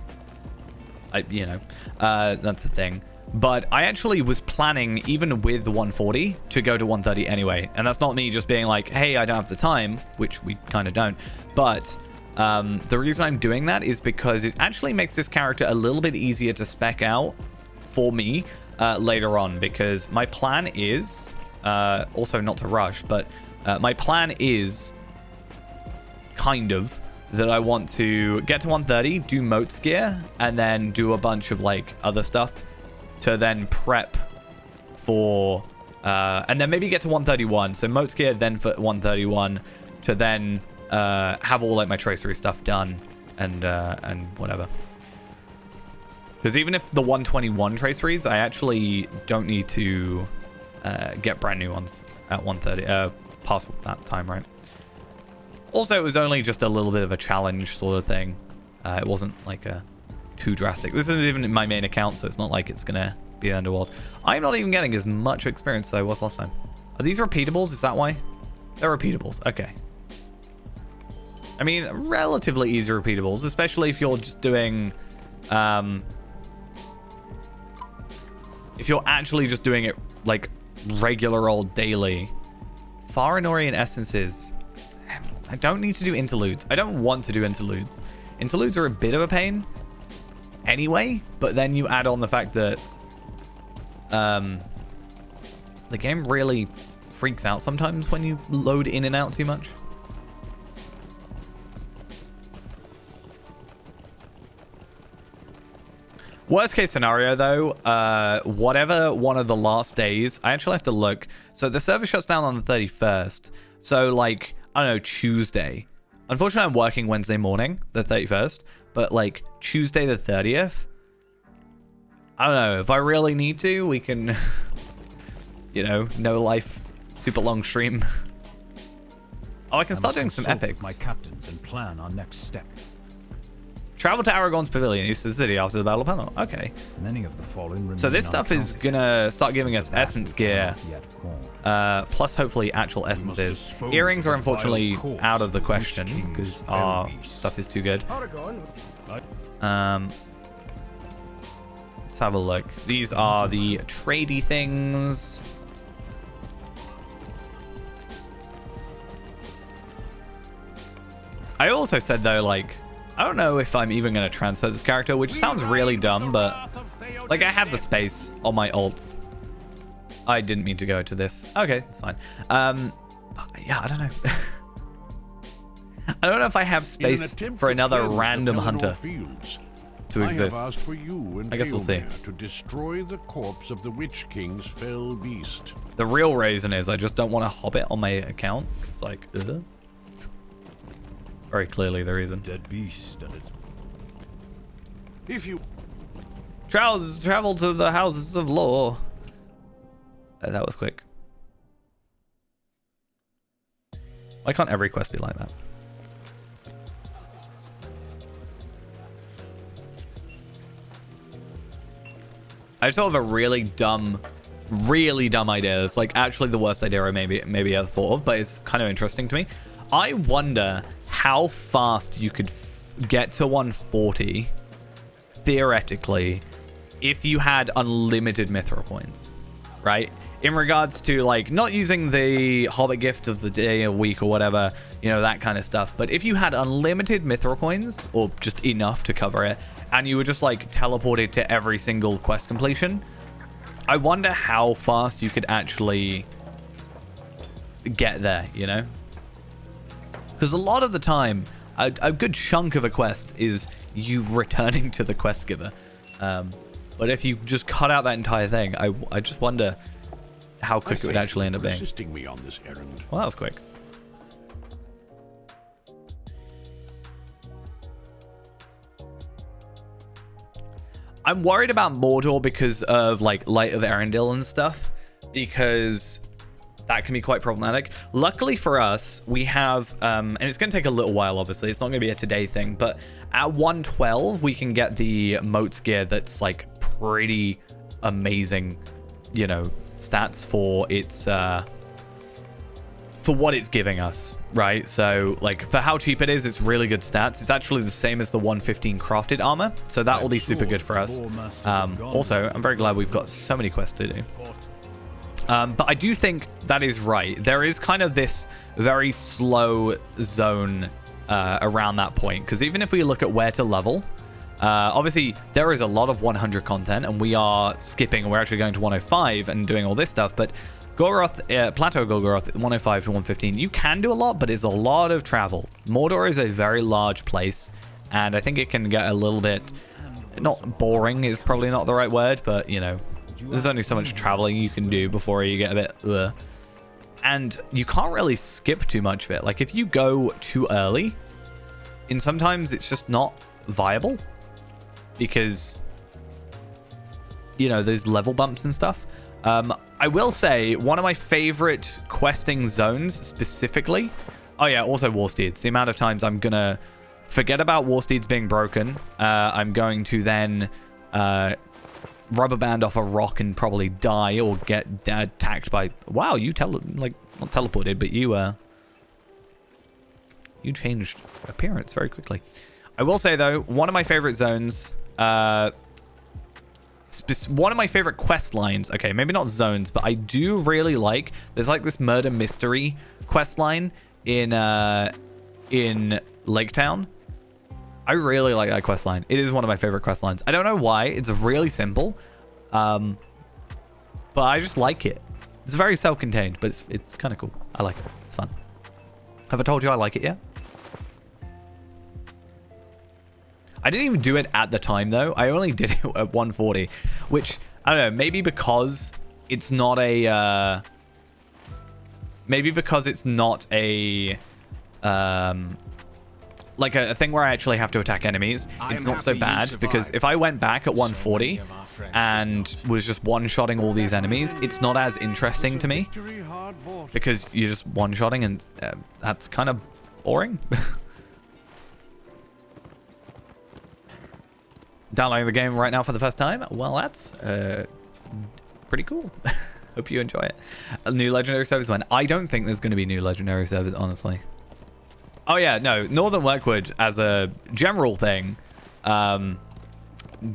you know, that's the thing. But I actually was planning, even with the 140, to go to 130 anyway. And that's not me just being like, hey, I don't have the time, which we kind of don't. But the reason I'm doing that is because it actually makes this character a little bit easier to spec out for me later on. Because my plan is, also not to rush, but my plan is kind of that I want to get to 130, do Moat's gear, and then do a bunch of like other stuff to then prep for, and then maybe get to 131. So Moat's gear, then for 131 to then have all like my tracery stuff done and whatever. Because even if the 121 traceries, I actually don't need to get brand new ones at 1:30, past that time, right? Also, it was only just a little bit of a challenge sort of thing. It wasn't like too drastic. This isn't even my main account, so it's not like it's gonna be underworld. I'm not even getting as much experience as I was last time. Are these repeatables? Is that why? They're repeatables. Okay. I mean, relatively easy repeatables, especially if you're just doing, if you're actually just doing it like regular old daily. Farinorian essences. I don't need to do interludes. I don't want to do interludes. Interludes are a bit of a pain anyway, but then you add on the fact that the game really freaks out sometimes when you load in and out too much. Worst case scenario, though, whatever one of the last days, I actually have to look. So the server shuts down on the 31st. So, like, I don't know, Tuesday. Unfortunately, I'm working Wednesday morning, the 31st. But, like, Tuesday the 30th, I don't know. If I really need to, we can, you know, no life, super long stream. Oh, I can start doing some epics. My captains and plan our next step. Travel to Aragorn's Pavilion, east of the city after the Battle of Pelennor. Okay. Many of the fallen so this stuff is gonna start giving us essence gear. Plus hopefully actual essences. Earrings are unfortunately out of the question because our stuff is too good. Let's have a look. These are the tradey things. I also said though, like, I don't know if I'm even going to transfer this character, which sounds really dumb, but like I have the space on my alt. I didn't mean to go to this. Okay, it's fine. Yeah, I don't know. I don't know if I have space for another random hunter to exist. I guess we'll see. To destroy the corpse of the Witch King's fell beast. The real reason is I just don't want a hobbit on my account. It's like, very clearly the reason. Dead beast and its... If you travel to the houses of law. That was quick. Why can't every quest be like that? I just thought of a really dumb idea. It's like actually the worst idea I maybe ever thought of, but it's kind of interesting to me. I wonder how fast you could get to 140 theoretically if you had unlimited mithril coins, right? In regards to like not using the Hobbit gift of the day, a week, or whatever, you know, that kind of stuff. But if you had unlimited mithril coins or just enough to cover it, and you were just like teleported to every single quest completion, I wonder how fast you could actually get there, you know? Because a lot of the time, a good chunk of a quest is you returning to the quest giver. But if you just cut out that entire thing, I just wonder how quick it would actually end up being. Assisting me on this errand. Well, that was quick. I'm worried about Mordor because of like Light of Erendil and stuff, because that can be quite problematic. Luckily for us, we have, and it's going to take a little while, obviously. It's not going to be a today thing, but at 112, we can get the moats gear that's like pretty amazing, you know, stats for its, for what it's giving us, right? So like for how cheap it is, it's really good stats. It's actually the same as the 115 crafted armor, so that will be super good for us. Also, I'm very glad we've got so many quests to do. But I do think that is right. There is kind of this very slow zone around that point, because even if we look at where to level, obviously there is a lot of 100 content, and we are skipping. We're actually going to 105 and doing all this stuff, but Golgoroth, Plateau Golgoroth, 105 to 115, you can do a lot, but it's a lot of travel. Mordor is a very large place, and I think it can get a little bit, not boring is probably not the right word, but you know, there's only so much traveling you can do before you get a bit ugh. And you can't really skip too much of it. Like if you go too early, and sometimes it's just not viable because, you know, there's level bumps and stuff. I will say one of my favorite questing zones specifically. Oh yeah, also war steeds. The amount of times I'm gonna forget about war steeds being broken. I'm going to then rubber band off a rock and probably die or get attacked by. Wow, you not teleported, but you changed appearance very quickly. I will say though, one of my favorite zones. One of my favorite quest lines. Okay, maybe not zones, but I do really like. There's like this murder mystery quest line in Lake Town. I really like that quest line. It is one of my favorite quest lines. I don't know why. It's really simple, but I just like it. It's very self-contained, but it's kind of cool. I like it. It's fun. Have I told you I like it yet? I didn't even do it at the time though. I only did it at 140, which I don't know. Maybe because it's not a. Like a thing where I actually have to attack enemies. It's not so bad because if I went back at 140 and was just one-shotting all these enemies, it's not as interesting to me because you're just one-shotting and that's kind of boring. Downloading the game right now for the first time. Well, that's pretty cool. Hope you enjoy it. A new legendary servers when I don't think there's going to be new legendary servers, honestly. Oh yeah, no, Northern Workwood as a general thing,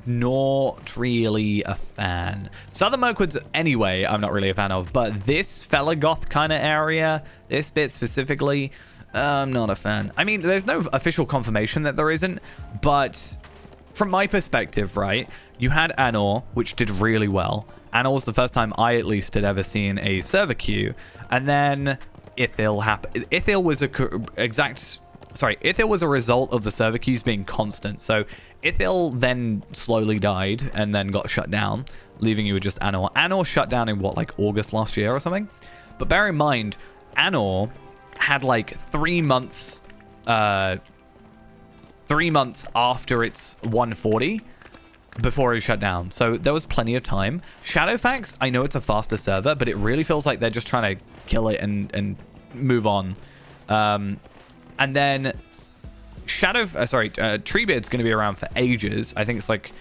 not really a fan. Southern Mirkwoods anyway, I'm not really a fan of, but this Felagoth kind of area, this bit specifically, I'm not a fan. I mean, there's no official confirmation that there isn't, but from my perspective, right, you had Anor, which did really well. Anor was the first time I at least had ever seen a server queue, and then Ithil happened. Ithil was Ithil was a result of the server queues being constant. So Ithil then slowly died and then got shut down, leaving you with just Anor. Anor shut down in what, like August last year or something? But bear in mind, Anor had like 3 months 3 months after its 140 before it shut down. So there was plenty of time. Shadowfax, I know it's a faster server, but it really feels like they're just trying to kill it and move on. And then Treebeard's going to be around for ages. I think it's like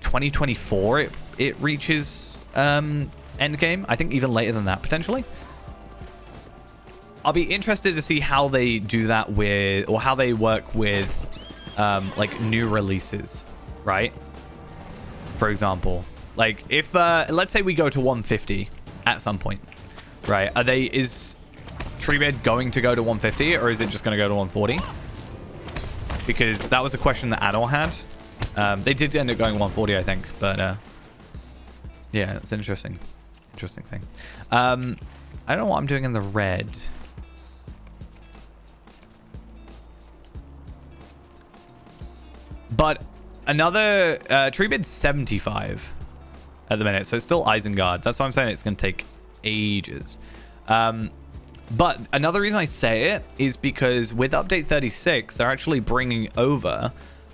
2024 it reaches endgame. I think even later than that, potentially. I'll be interested to see how they do that with, or how they work with like new releases, right? For example, like if let's say we go to 150 at some point, right? Is Treebeard going to go to 150 or is it just going to go to 140? Because that was a question that Anor had. They did end up going 140, I think, but yeah, it's an interesting thing. I don't know what I'm doing in the red. But another Treebeard's 75 at the minute, so it's still Isengard. That's why I'm saying it's going to take ages. But another reason I say it is because with update 36, they're actually bringing over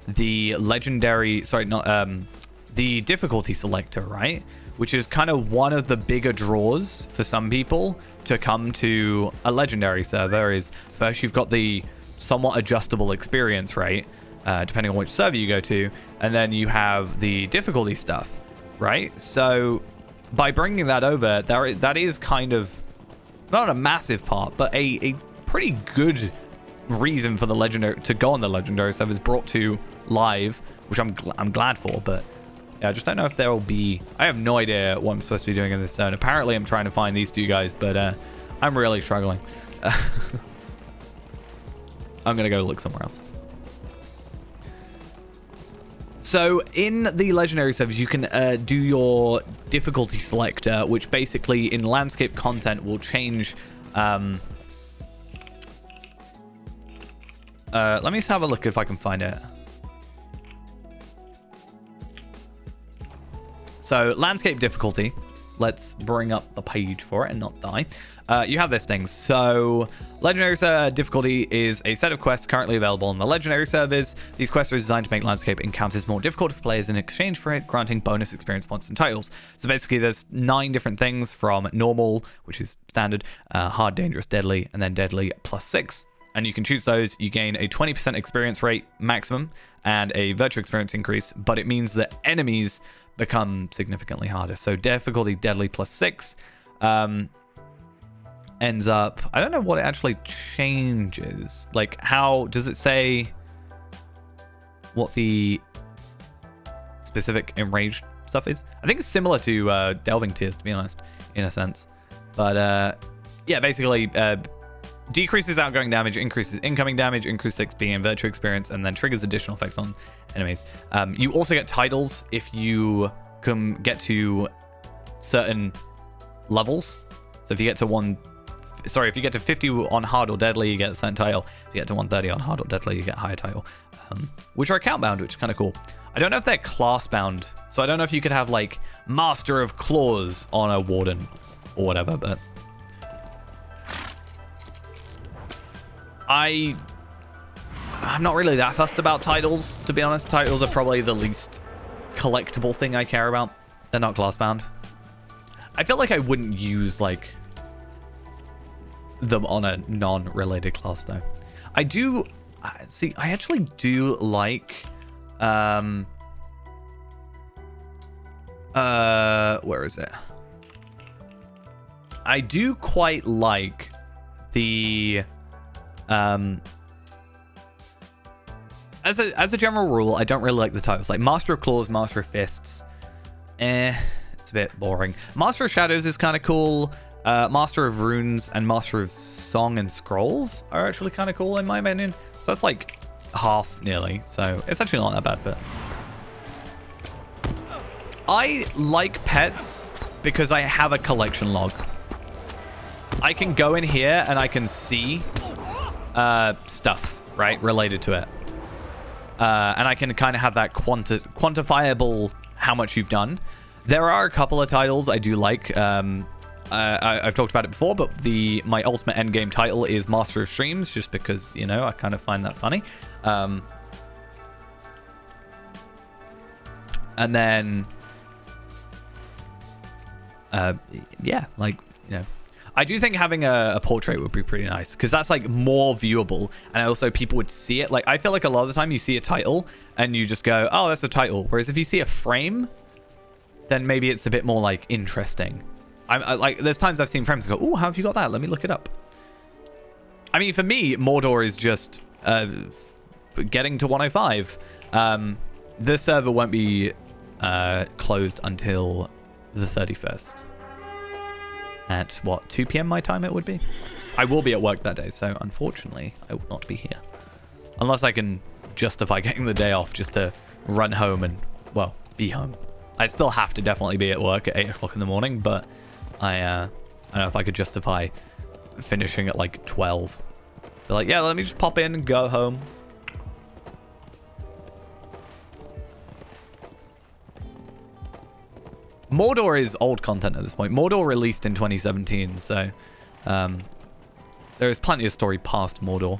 the legendary, the difficulty selector, right? Which is kind of one of the bigger draws for some people to come to a legendary server. Is first you've got the somewhat adjustable experience rate, depending on which server you go to, and then you have the difficulty stuff, right? So by bringing that over, that is kind of not a massive part, but a pretty good reason for the legendary to go on the legendary servers brought to live, which I'm glad for. But yeah, I just don't know if there will be. I have no idea what I'm supposed to be doing in this zone. Apparently, I'm trying to find these two guys, but I'm really struggling. I'm gonna go look somewhere else. So in the legendary servers, you can do your difficulty selector, which basically in landscape content will change. Let me just have a look if I can find it. So landscape difficulty let's bring up the page for it and not die. You have this thing. So Legendary difficulty is a set of quests currently available on the Legendary servers. These quests are designed to make landscape encounters more difficult for players in exchange for it, granting bonus experience points and titles. So basically there's 9 different things from normal, which is standard, hard, dangerous, deadly, and then deadly +6. And you can choose those. You gain a 20% experience rate maximum and a virtual experience increase, but it means that enemies become significantly harder. So difficulty deadly +6 ends up, I don't know what it actually changes. Like, how does it say what the specific enraged stuff is? I think it's similar to delving tears, to be honest, in a sense. But yeah, basically decreases outgoing damage, increases incoming damage, increases XP and virtual experience, and then triggers additional effects on enemies. You also get titles if you can get to certain levels. So if you get to if you get to 50 on hard or deadly, you get a certain title. If you get to 130 on hard or deadly, you get a higher title, which are account bound, which is kind of cool. I don't know if they're class bound, so I don't know if you could have like Master of Claws on a Warden or whatever, but I'm not really that fussed about titles, to be honest. Titles are probably the least collectible thing I care about. They're not class bound. I feel like I wouldn't use like them on a non-related class though. I do see, I actually do like where is it? I do quite like the as a general rule, I don't really like the titles. Like Master of Claws, Master of Fists, it's a bit boring. Master of Shadows is kind of cool. Master of Runes and Master of Song and Scrolls are actually kind of cool in my opinion. So that's like half nearly. So it's actually not that bad, but I like pets because I have a collection log. I can go in here and I can see stuff, right, related to it. And I can kind of have that quantifiable how much you've done. There are a couple of titles I do like. I've talked about it before, but my ultimate endgame title is Master of Streams, just because, you know, I kind of find that funny. And then, yeah, like, you know, I do think having a portrait would be pretty nice, because that's like more viewable, and also people would see it. Like, I feel like a lot of the time you see a title and you just go, oh, that's a title. Whereas if you see a frame, then maybe it's a bit more like interesting. I like, there's times I've seen frames and go, oh, how have you got that? Let me look it up. I mean, for me, Mordor is just getting to 105. This server won't be closed until the 31st. At what, 2 p.m. my time it would be? I will be at work that day, so unfortunately I will not be here. Unless I can justify getting the day off just to run home and, well, be home. I still have to definitely be at work at 8 o'clock in the morning, but I don't know if I could justify finishing at like 12. They're like, yeah, let me just pop in and go home. Mordor is old content at this point. Mordor released in 2017, so there is plenty of story past Mordor.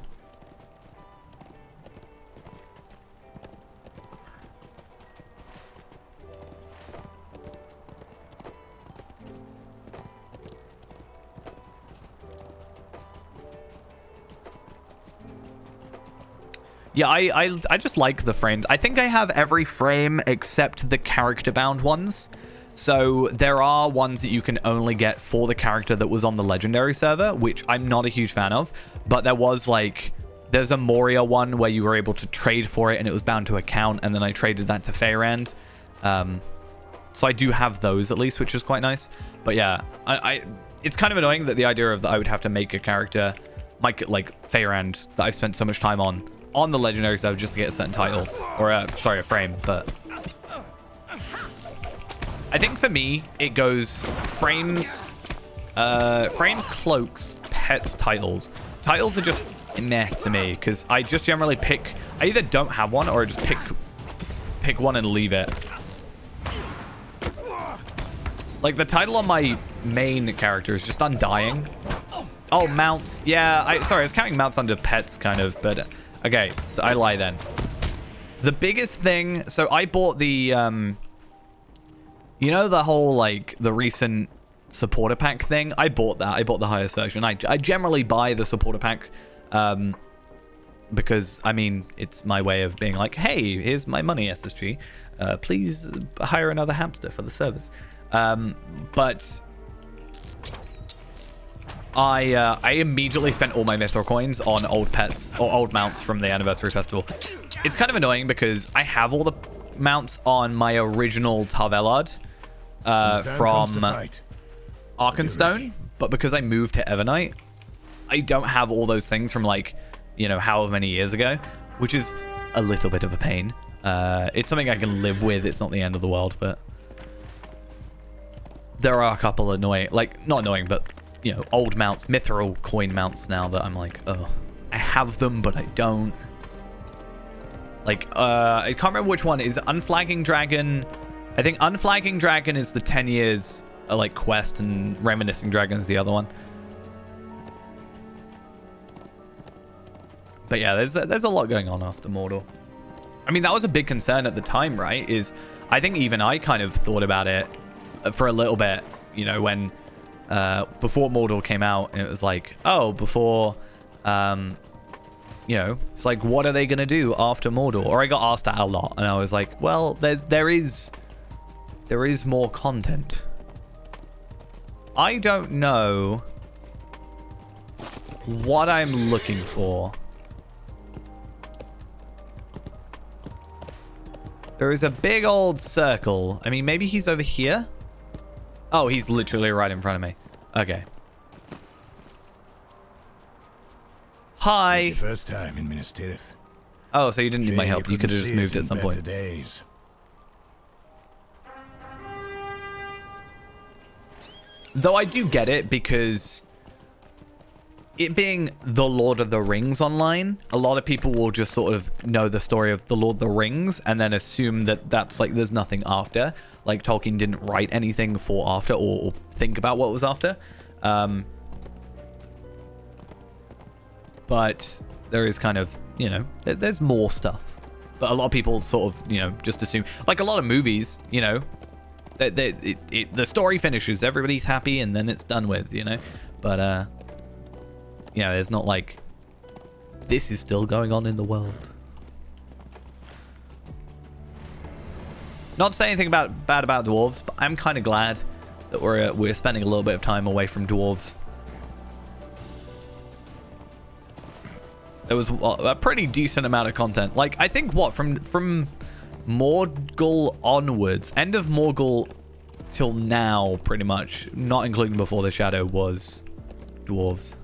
Yeah, I just like the frames. I think I have every frame except the character bound ones. So there are ones that you can only get for the character that was on the Legendary server, which I'm not a huge fan of. But there was like, there's a Moria one where you were able to trade for it and it was bound to a count, and then I traded that to Feyrand. So I do have those at least, which is quite nice. But yeah, it's kind of annoying that the idea of that I would have to make a character, like Feyrand, that I've spent so much time on the Legendary server just to get a certain title, or sorry, a frame. But I think for me it goes frames, cloaks, pets, titles. Titles are just meh to me, because I just generally pick, I either don't have one or I just pick one and leave it. Like, the title on my main character is just Undying. Oh, mounts. Yeah, sorry, I was counting mounts under pets, kind of, but... Okay, so I lie then. The biggest thing... So I bought the... You know the whole, like, the recent supporter pack thing? I bought that. I bought the highest version. I generally buy the supporter pack because, I mean, it's my way of being like, hey, here's my money, SSG. Please hire another hamster for the service. But I immediately spent all my Mithril coins on old pets or old mounts from the anniversary festival. It's kind of annoying because I have all the mounts on my original Tarvelard from Arkenstone, but because I moved to Evernight, I don't have all those things from, like, you know, however many years ago, which is a little bit of a pain. It's something I can live with. It's not the end of the world, but there are a couple annoying, like, not annoying, but, you know, old mounts, Mithril coin mounts now that I'm like, oh, I have them, but I don't. Like, I can't remember which one. Is it Unflagging Dragon? I think Unflagging Dragon is the 10 years, like, quest, and Reminiscing Dragon is the other one. But yeah, there's a lot going on after Mordor. I mean, that was a big concern at the time, right? I think even I kind of thought about it for a little bit, you know, when before Mordor came out, and it was like, oh, before you know, it's like, what are they gonna do after Mordor? Or I got asked that a lot, and I was like, well, there is more content. I don't know what I'm looking for. There is a big old circle. I mean, maybe he's over here? Oh, he's literally right in front of me. Okay. Hi. It's your first time in Minas Tirith. Oh, so you didn't need my help. You could have just moved at some point. Days. Though I do get it, because it being the Lord of the Rings online, a lot of people will just sort of know the story of the Lord of the Rings and then assume that that's like there's nothing after. Like Tolkien didn't write anything for after or think about what was after. But there is kind of, you know, there's more stuff. But a lot of people sort of, you know, just assume, like a lot of movies, you know, the story finishes, everybody's happy, and then it's done with, you know. But you know, there's not like this is still going on in the world. Not to say anything bad about dwarves, but I'm kind of glad that we're spending a little bit of time away from dwarves. There was a pretty decent amount of content. Like, I think what from Morgul onwards, end of Morgul till now, pretty much, not including Before the Shadow, was dwarves.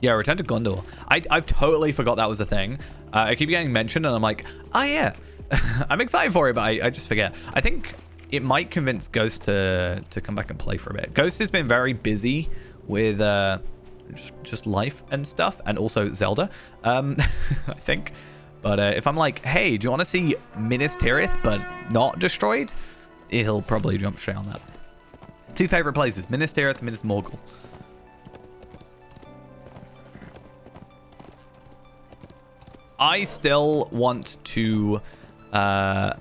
Yeah, Return to Gondor. I've totally forgot that was a thing. I keep getting mentioned, and I'm like, oh yeah, I'm excited for it, but I just forget. I think it might convince Ghost to come back and play for a bit. Ghost has been very busy with just life and stuff, and also Zelda, I think. But if I'm like, hey, do you want to see Minas Tirith but not destroyed? He'll probably jump straight on that. Two favorite places: Minas Tirith, Minas Morgul. I still want to have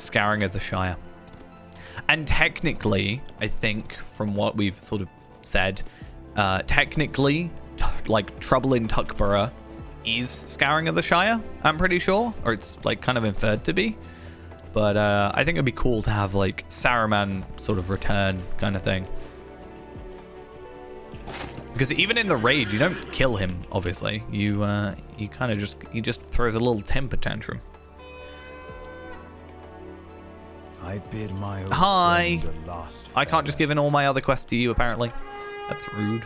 Scouring of the Shire. And technically, I think, from what we've sort of said, technically, like, Trouble in Tuckborough is Scouring of the Shire, I'm pretty sure. Or it's, like, kind of inferred to be. But I think it'd be cool to have, like, Saruman sort of return kind of thing. Because even in the raid, you don't kill him, obviously. You kind of just... He just throws a little temper tantrum. I bid my old Hi! friend a last I can't just give in all my other quests to you, apparently. That's rude.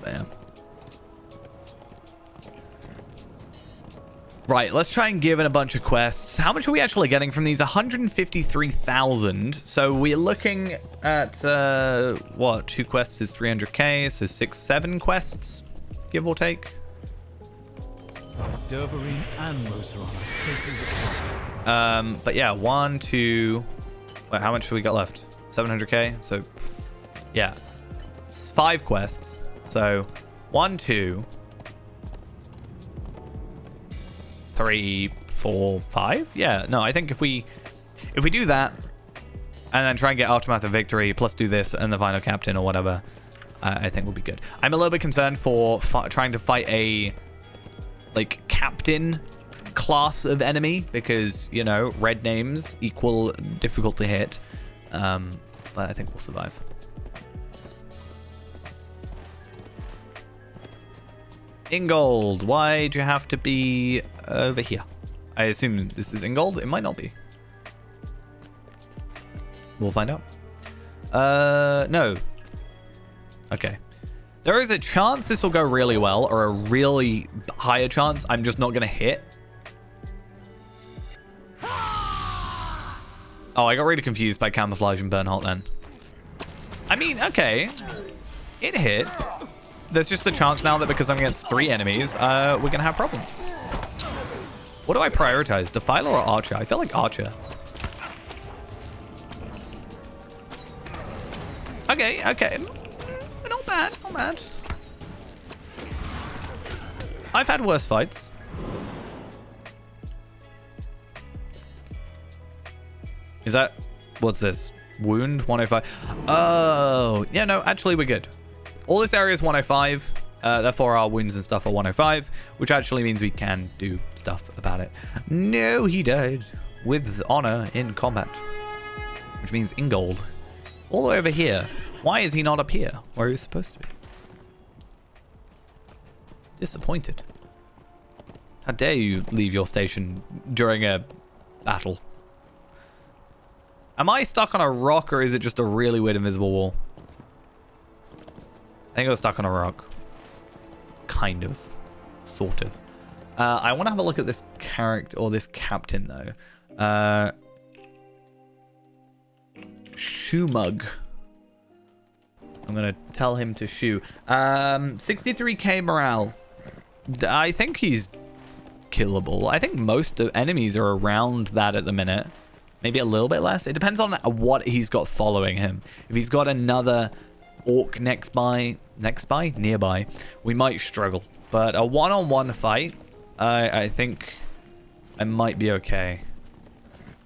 Bam. Right, let's try and give it a bunch of quests. How much are we actually getting from these? 153,000. So we're looking at, what? 2 quests is 300k, so 7 quests, give or take. Both Derverine and Moseron are safely returned. But yeah, 1, 2... Wait, how much have we got left? 700k? So, yeah. 5 quests. So, 1, 2... 3, 4, 5? Yeah, no, I think if we do that and then try and get Aftermath of Victory plus do this and the Final Captain or whatever, I think we'll be good. I'm a little bit concerned for trying to fight a like captain class of enemy because, you know, red names equal difficult to hit. But I think we'll survive. Ingold, why'd you have to be over here? I assume this is Ingold. It might not be. We'll find out. No. Okay. There is a chance this will go really well, or a really higher chance I'm just not going to hit. Oh, I got really confused by Camouflage and Burn Halt then. I mean, okay. It hit. There's just a chance now that because I'm against 3 enemies, we're going to have problems. What do I prioritize? Defiler or Archer? I feel like Archer. Okay, okay. Not bad, not bad. I've had worse fights. Is that... What's this? Wound? 105? Oh, yeah, no, actually we're good. All this area is 105, therefore our wounds and stuff are 105, which actually means we can do stuff about it. No, he died with honor in combat, which means Ingold. All the way over here. Why is he not up here, where he was supposed to be? Disappointed. How dare you leave your station during a battle? Am I stuck on a rock, or is it just a really weird invisible wall? I think I was stuck on a rock. Kind of. Sort of. I want to have a look at this character, or this captain, though. Shoemug. I'm going to tell him to shoe. 63k morale. I think he's killable. I think most of enemies are around that at the minute. Maybe a little bit less. It depends on what he's got following him. If he's got another... orc nearby, we might struggle. But a one-on-one fight, I think I might be okay.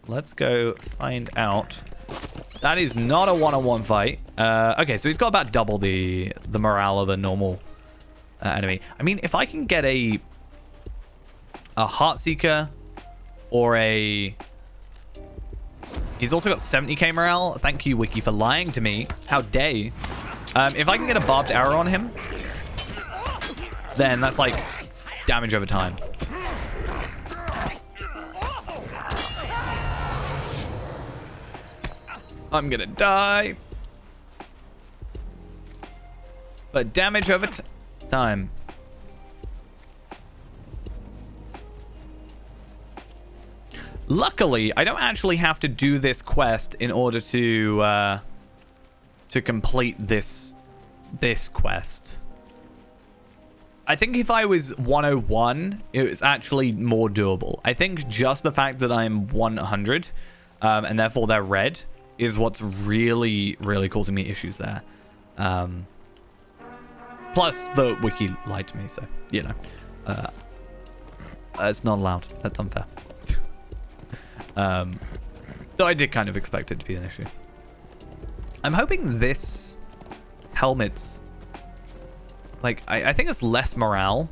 Let's go find out. That is not a one-on-one fight. Okay, so he's got about double the morale of a normal enemy. I mean, if I can get a Heartseeker or a... He's also got 70k morale. Thank you, Wiki, for lying to me. How dare you? If I can get a barbed arrow on him, then that's like damage over time. I'm gonna die. But damage over time. Luckily, I don't actually have to do this quest in order to complete this quest. I think if I was 101, it was actually more doable. I think just the fact that I'm 100, and therefore they're red, is what's really, really causing me issues there. Plus, the wiki lied to me, so, you know. It's not allowed. That's unfair. Though I did kind of expect it to be an issue. I'm hoping this helmet's... Like, I think it's less morale,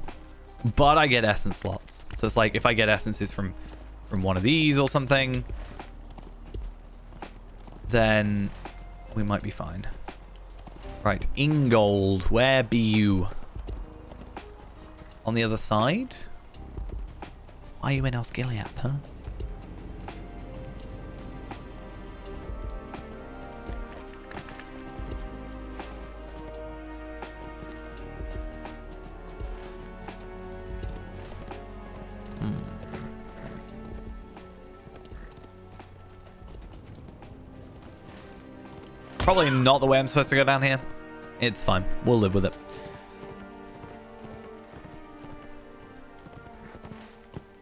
but I get essence slots. So it's like, if I get essences from one of these or something, then we might be fine. Right, Ingold, where be you? On the other side? Why are you in Osgiliath, huh? Probably not the way I'm supposed to go down here. It's fine. We'll live with it.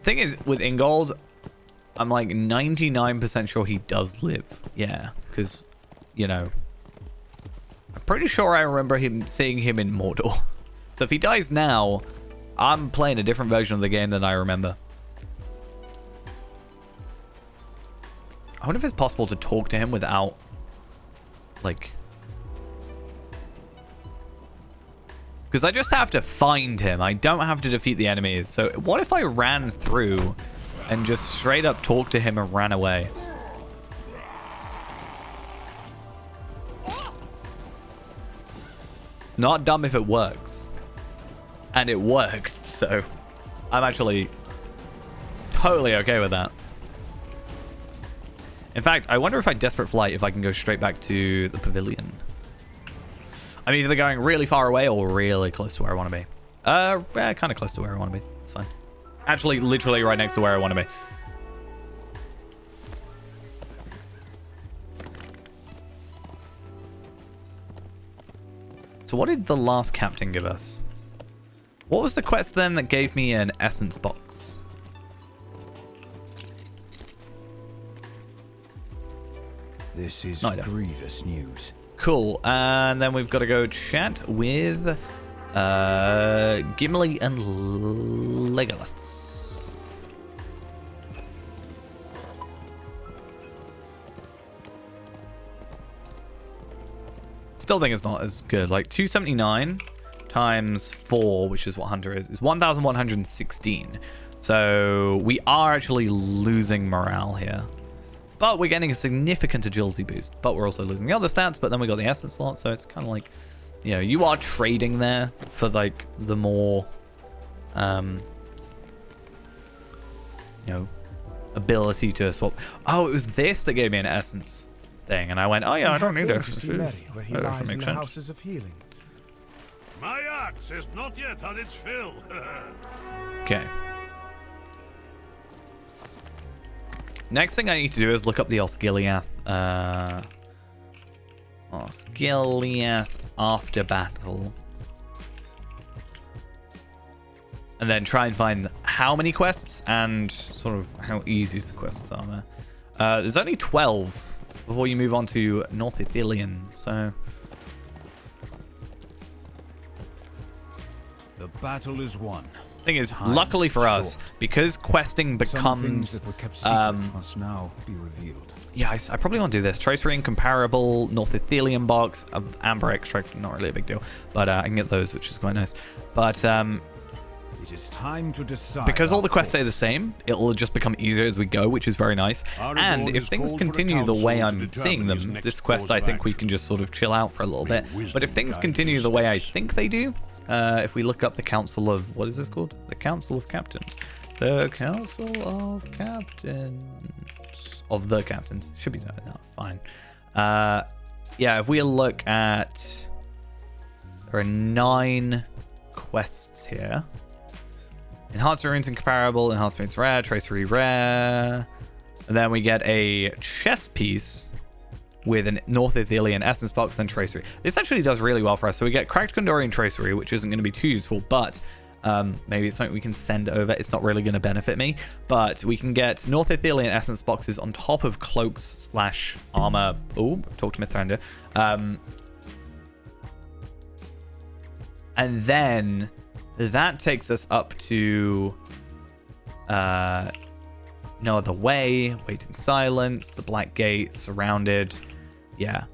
Thing is, with Ingold, I'm like 99% sure he does live. Yeah, because, you know, I'm pretty sure I remember seeing him in Mordor. So if he dies now, I'm playing a different version of the game than I remember. I wonder if it's possible to talk to him without, like... Because I just have to find him. I don't have to defeat the enemies. So what if I ran through and just straight up talked to him and ran away? It's not dumb if it works. And it worked, so I'm actually totally okay with that. In fact, I wonder if I Desperate Flight if I can go straight back to the pavilion. I'm either going really far away or really close to where I want to be. Yeah, kind of close to where I want to be. It's fine. Actually, literally right next to where I want to be. So what did the last captain give us? What was the quest then that gave me an essence box? This is grievous news. Cool. And then we've got to go chat with Gimli and Legolas. Still think it's not as good. Like 279 times 4, which is what Hunter is 1,116. So we are actually losing morale here. But we're getting a significant agility boost. But we're also losing the other stats. But then we got the essence slot. So it's kind of like, you know, you are trading there for like the more, you know, ability to swap. Oh, it was this that gave me an essence thing. And I went, oh yeah, I don't need it. Where he lies in the houses of healing. My axe is not yet on its fill. Okay. Next thing I need to do is look up the Osgiliath. Osgiliath after battle. And then try and find how many quests and sort of how easy the quests are there. There's only 12 before you move on to North Ithilien, so... The battle is won. Thing is, luckily for us, because questing becomes must now be revealed. Yeah, I probably want to do this. Tracery Incomparable, North Ithilien box, Amber Extract, not really a big deal, but I can get those, which is quite nice. But it is time to decide. Because all the quests stay the same, it'll just become easier as we go, which is very nice. And if things continue the way I'm seeing them, this quest I think we can just sort of chill out for a little bit. But if things continue the way I think they do, if we look up the Council of... What is this called? The Council of Captains. The Council of Captains. Of the Captains. Should be done. No, fine. Yeah, if we look at... There are 9 quests here. Enhanced Runes Incomparable, Enhanced Runes Rare, Tracery Rare. And then we get a chest piece with a North Ithilien Essence Box and Tracery. This actually does really well for us. So we get Cracked Gondorian Tracery, which isn't going to be too useful, but maybe it's something we can send over. It's not really going to benefit me, but we can get North Ithilien Essence Boxes on top of cloaks / armor. Oh, talk to Mithrander. And then that takes us up to No Other Way, Waiting Silence, the Black Gate, Surrounded. Yeah.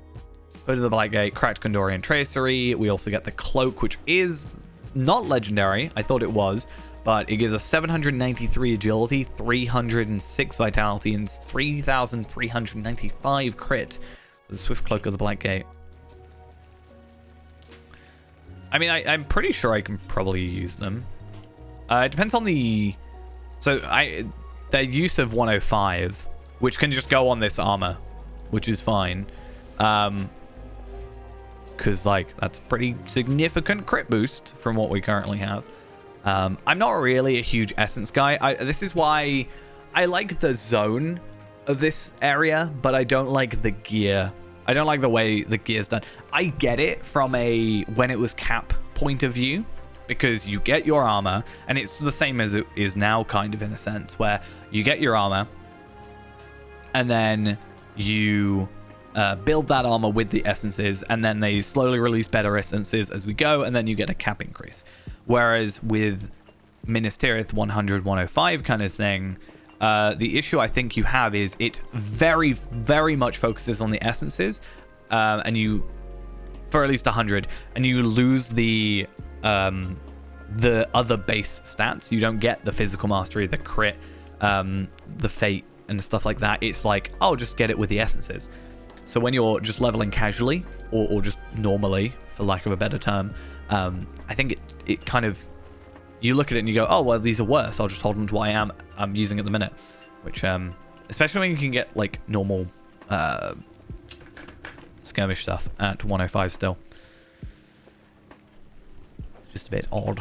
Go to the Black Gate, Cracked Gondorian Tracery. We also get the Cloak, which is not legendary. I thought it was, but it gives us 793 agility, 306 vitality, and 3,395 crit. The Swift Cloak of the Black Gate. I mean, I'm pretty sure I can probably use them. It depends on the... So, their use of 105, which can just go on this armor, which is fine. Because, like, that's pretty significant crit boost from what we currently have. I'm not really a huge essence guy. This is why I like the zone of this area, but I don't like the gear I don't like the way the gear's done. I get it from a when it was cap point of view, because you get your armor, and it's the same as it is now, kind of, in a sense, where you get your armor, and then you build that armor with the essences, and then they slowly release better essences as we go, and then you get a cap increase. Whereas with Minas Tirith 100, 105 kind of thing, the issue I think you have is it very, very much focuses on the essences, and you, for at least 100, and you lose the other base stats. You don't get the physical mastery, the crit, the fate, and stuff like that. It's like, oh, just get it with the essences. So when you're just leveling casually, or just normally, for lack of a better term, I think it kind of, you look at it and you go, oh, well, these are worse. I'll just hold on to what I'm using at the minute. Which, especially when you can get, like, normal skirmish stuff at 105 still. Just a bit odd.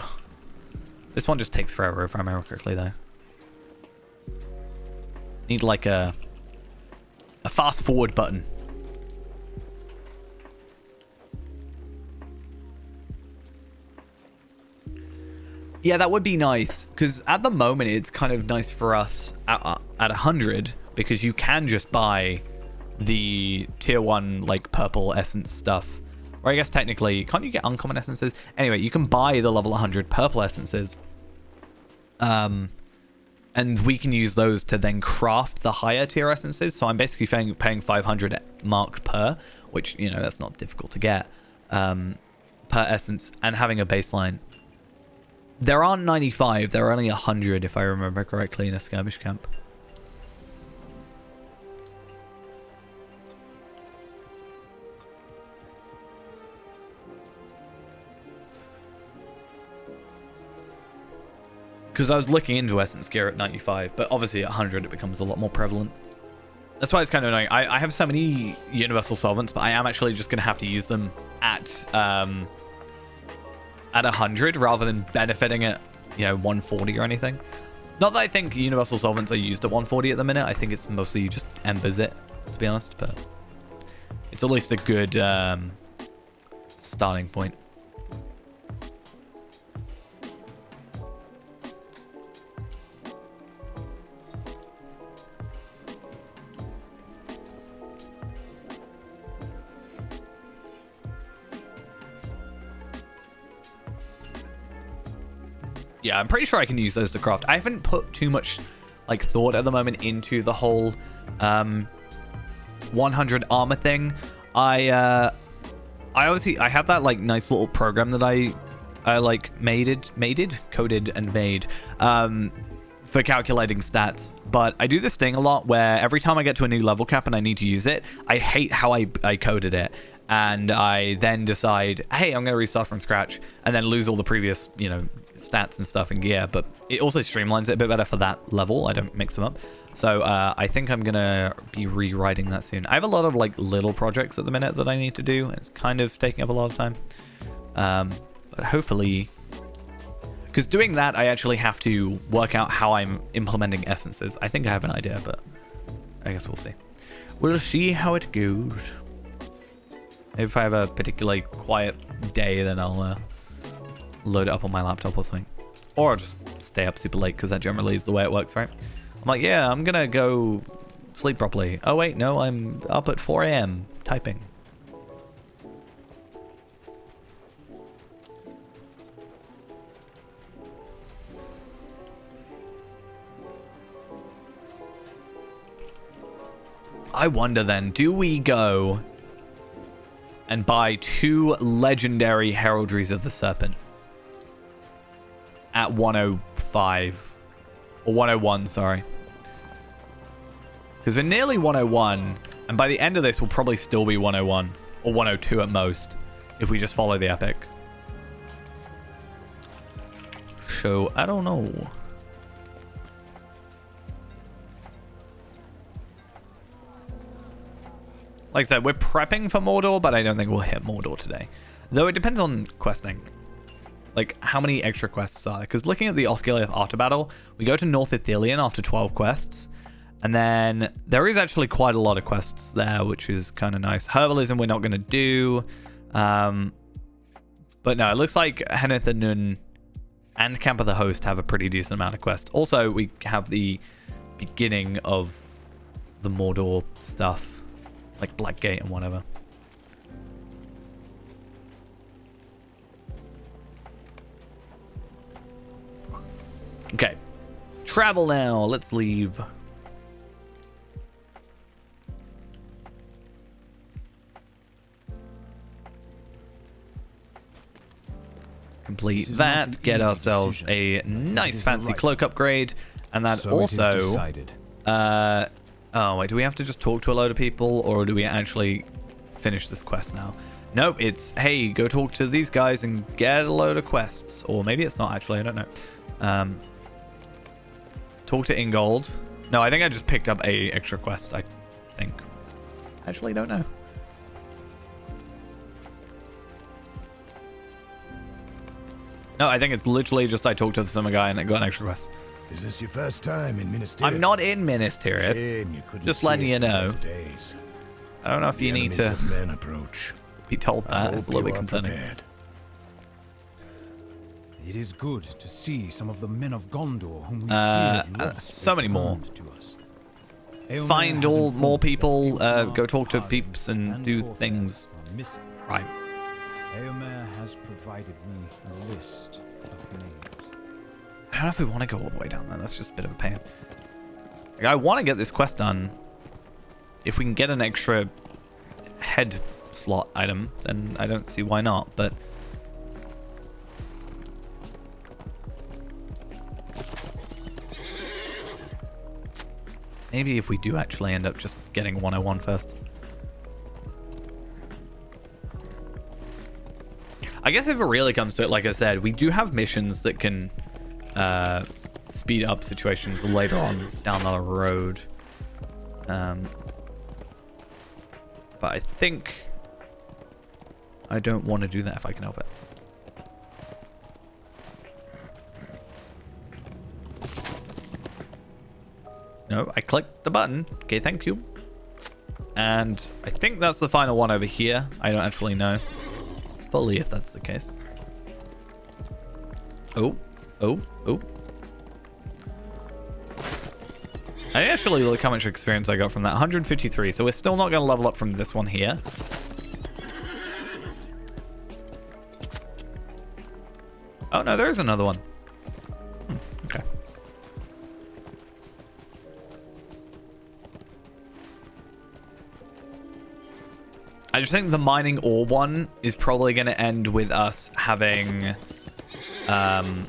This one just takes forever, if I remember correctly, though. Need, like, a fast forward button. Yeah, that would be nice, because at the moment it's kind of nice for us at 100, because you can just buy the tier 1 like purple essence stuff. Or I guess technically, can't you get uncommon essences? Anyway, you can buy the level 100 purple essences. And we can use those to then craft the higher tier essences. So I'm basically paying 500 marks per, which, you know, that's not difficult to get, per essence, and having a baseline. There aren't 95, there are only 100 if I remember correctly in a skirmish camp. Because I was looking into essence gear at 95, but obviously at 100 it becomes a lot more prevalent. That's why it's kind of annoying. I have so many universal solvents, but I am actually just going to have to use them at 100 rather than benefiting at, you know, 140 or anything. Not that I think universal solvents are used at 140 at the minute. I think it's mostly just embers it, to be honest, but it's at least a good starting point. Yeah, I'm pretty sure I can use those to craft. I haven't put too much like thought at the moment into the whole 100 armor thing. I obviously I have that like nice little program that I like coded and made for calculating stats. But I do this thing a lot where every time I get to a new level cap and I need to use it, I hate how I coded it. And I then decide, hey, I'm going to restart from scratch, and then lose all the previous, you know, stats and stuff and gear. But it also streamlines it a bit better for that level. I don't mix them up. So I think I'm going to be rewriting that soon. I have a lot of like little projects at the minute that I need to do. It's kind of taking up a lot of time. But hopefully, because doing that, I actually have to work out how I'm implementing essences. I think I have an idea, but I guess we'll see. We'll see how it goes. If I have a particularly quiet day, then I'll load it up on my laptop or something. Or I'll just stay up super late, because that generally is the way it works, right? I'm like, yeah, I'm going to go sleep properly. Oh, wait, no, I'm up at 4 a.m. typing. I wonder then, do we go and buy 2 legendary heraldries of the serpent at 105 or 101, sorry, because we're nearly 101, and by the end of this we'll probably still be 101 or 102 at most if we just follow the epic. So I don't know. Like I said, we're prepping for Mordor, but I don't think we'll hit Mordor today. Though it depends on questing. Like, how many extra quests are there? Because looking at the Osgiliath After Battle, we go to North Ithilien after 12 quests. And then there is actually quite a lot of quests there, which is kind of nice. Herbalism we're not going to do. But no, it looks like Henneth and Nun and Camp of the Host have a pretty decent amount of quests. Also, we have the beginning of the Mordor stuff, like Blackgate and whatever. Okay, travel now. Let's leave. Complete that, get ourselves a nice fancy cloak upgrade, and that also... oh, wait, do we have to just talk to a load of people, or do we actually finish this quest now? Nope, it's, hey, go talk to these guys and get a load of quests. Or maybe it's not, actually, I don't know. Talk to Ingold. No, I think I just picked up a extra quest, I think. Actually, don't know. No, I think it's literally just I talked to the summer guy and I got an extra quest. Is this your first time in Minas Tirith? I'm not in Minas Tirith. Just letting you know. I don't know if you need to be told that. It's a little bit concerning. It is good to see some of the men of Gondor whom we feared lost so many more. to us. Find all more people, go talk to peeps and do things. Right. Eomer has provided me a list of names. I don't know if we want to go all the way down there. That's just a bit of a pain. Like, I want to get this quest done. If we can get an extra head slot item, then I don't see why not, but... maybe if we do actually end up just getting 101 first. I guess if it really comes to it, like I said, we do have missions that can speed up situations later on down the road. But I think I don't want to do that if I can help it. No, I clicked the button. Okay, thank you. And I think that's the final one over here. I don't actually know fully if that's the case. Oh. I actually look how much experience I got from that. 153. So we're still not going to level up from this one here. Oh, no, there is another one. Okay. I just think the mining ore one is probably going to end with us having... yeah,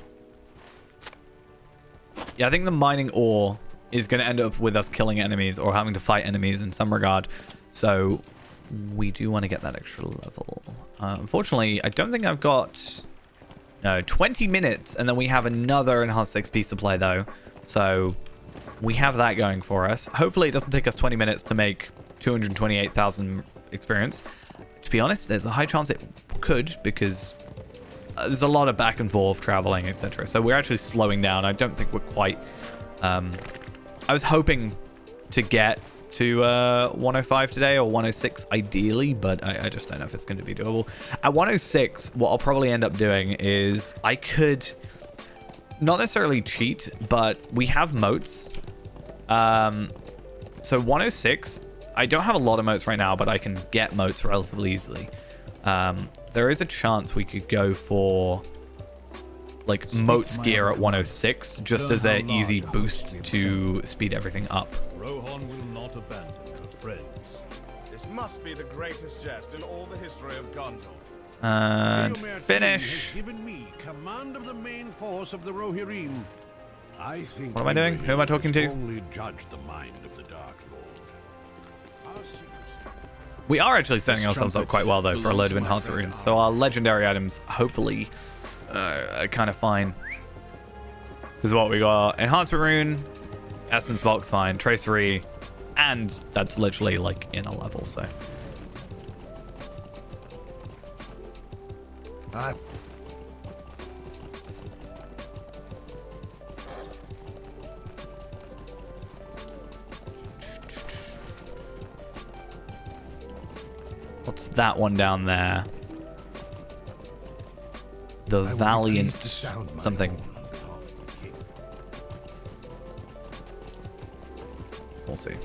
I think the mining ore is going to end up with us killing enemies or having to fight enemies in some regard. So we do want to get that extra level. Unfortunately, I don't think I've got... no, 20 minutes, and then we have another enhanced XP supply, though. So we have that going for us. Hopefully, it doesn't take us 20 minutes to make 228,000 experience. To be honest, there's a high chance it could, because there's a lot of back and forth traveling, etc. So we're actually slowing down. I don't think we're quite... I was hoping to get to 105 today, or 106 ideally, but I just don't know if it's going to be doable. At 106, what I'll probably end up doing is I could not necessarily cheat, but we have moats. So 106, I don't have a lot of moats right now, but I can get moats relatively easily. There is a chance we could go for like moats gear at 106 just as an easy boost to speed everything up. Rohan will not abandon her friends. This must be the greatest jest in all the history of Gondor. And Eomer finish. has given me command of the main force of the Rohirrim. I think What am I doing? Who am I talking to? Only judge the mind of the Dark Lord. Our secrets- We are actually setting ourselves up quite well, though, for a load of enhancer runes. So our legendary items, hopefully, are kind of fine. Because what we got, enhancer rune, essence box, fine, tracery, and that's literally like in a level, so. that one down there. The I will be Valiant pleased to sound my something. horn on behalf of the king. We'll see.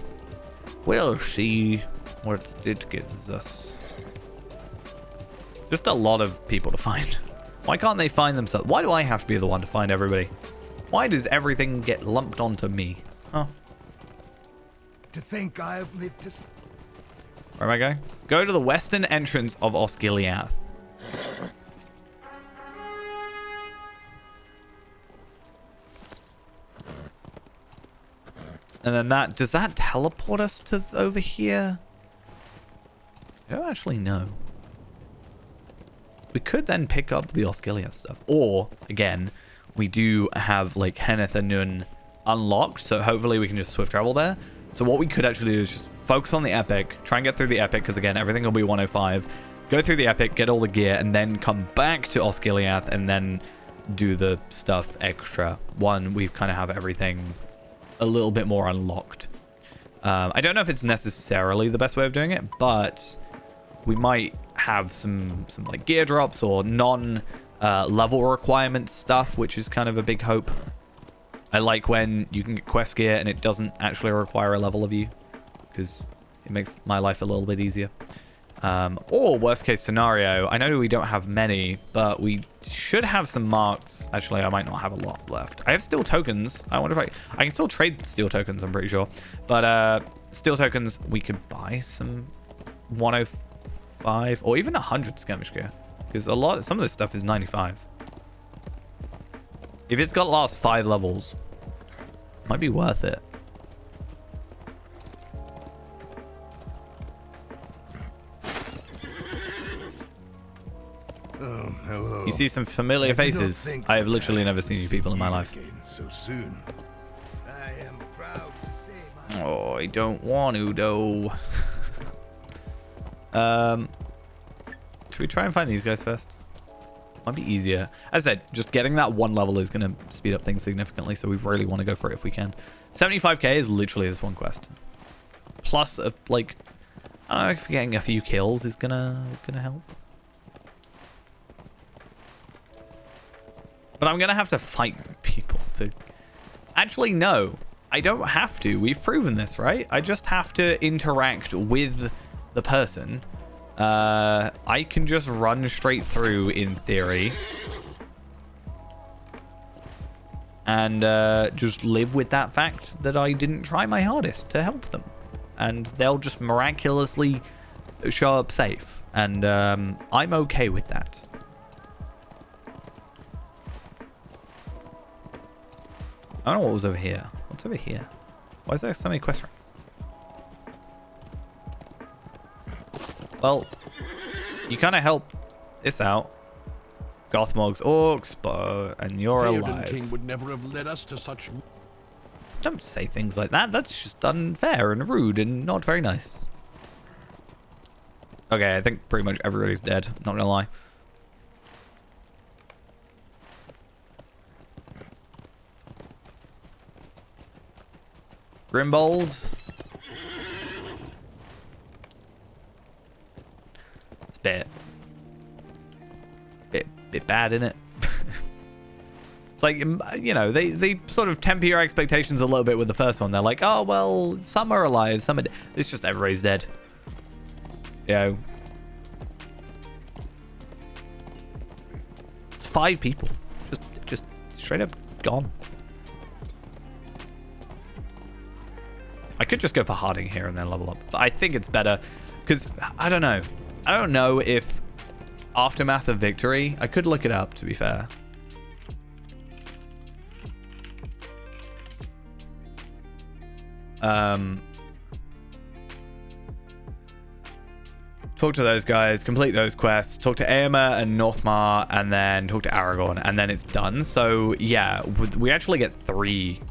We'll see what it gives us. Just a lot of people to find. Why can't they find themselves? Why do I have to be the one to find everybody? Why does everything get lumped onto me? Oh. To think I have lived to... Where am I going? Go to the western entrance of Osgiliath. And then that... Does that teleport us to over here? I don't actually know. We could then pick up the Osgiliath stuff. Or, again, we do have, like, Henneth and Nun unlocked. So hopefully we can just swift travel there. So what we could actually do is just focus on the epic. Try and get through the epic. Because, again, everything will be 105. Go through the epic. Get all the gear. And then come back to Osgiliath. And then do the stuff extra. One, we kind of have everything a little bit more unlocked. I don't know if it's necessarily the best way of doing it, but we might have some like gear drops or level requirement stuff, which is kind of a big hope. I like when you can get quest gear and it doesn't actually require a level of you, because it makes my life a little bit easier. Or worst case scenario, I know we don't have many, but we should have some marks. Actually, I might not have a lot left. I have steel tokens. I wonder if I can still trade steel tokens, I'm pretty sure. But steel tokens, we could buy some 105 or even 100 skirmish gear, because some of this stuff is 95. If it's got last 5 levels, might be worth it. Oh, hello. You see some familiar faces. I have literally never seen you people in my life. So soon. I am proud to say my... Oh, I don't want to, though. Should we try and find these guys first? Might be easier. As I said, just getting that one level is going to speed up things significantly, so we really want to go for it if we can. 75k is literally this one quest. Plus, like, I don't know if getting a few kills is gonna help. But I'm gonna have to fight people to... Actually, no. I don't have to. We've proven this, right? I just have to interact with the person. I can just run straight through, in theory. And just live with that fact that I didn't try my hardest to help them. And they'll just miraculously show up safe. And I'm okay with that. I don't know what was over here. What's over here? Why is there so many quest ranks? Well, you kind of help this out. Gothmog's orcs, and you're Theoden alive. King would never have led us to such... Don't say things like that. That's just unfair and rude and not very nice. Okay, I think pretty much everybody's dead. Not gonna lie. Grimbold. It's a bit bad, isn't it? It's like, you know, they sort of temper your expectations a little bit with the first one. They're like, oh, well, some are alive, some are dead. It's just everybody's dead. You know. It's 5 people. Just straight up gone. I could just go for Harding here and then level up. But I think it's better because, I don't know. I don't know if Aftermath of Victory... I could look it up, to be fair. Talk to those guys, complete those quests, talk to Aemma and Northmar, and then talk to Aragorn, and then it's done. So, yeah, we actually get 3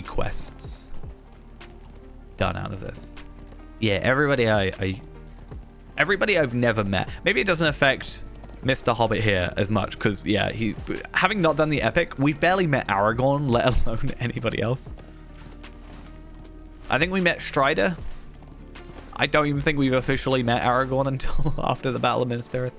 quests done out of this. Yeah, everybody everybody I've never met. Maybe it doesn't affect Mr. Hobbit here as much because, yeah, having not done the epic, we've barely met Aragorn, let alone anybody else. I think we met Strider I don't even think we've officially met Aragorn until after the Battle of Minas Tirith.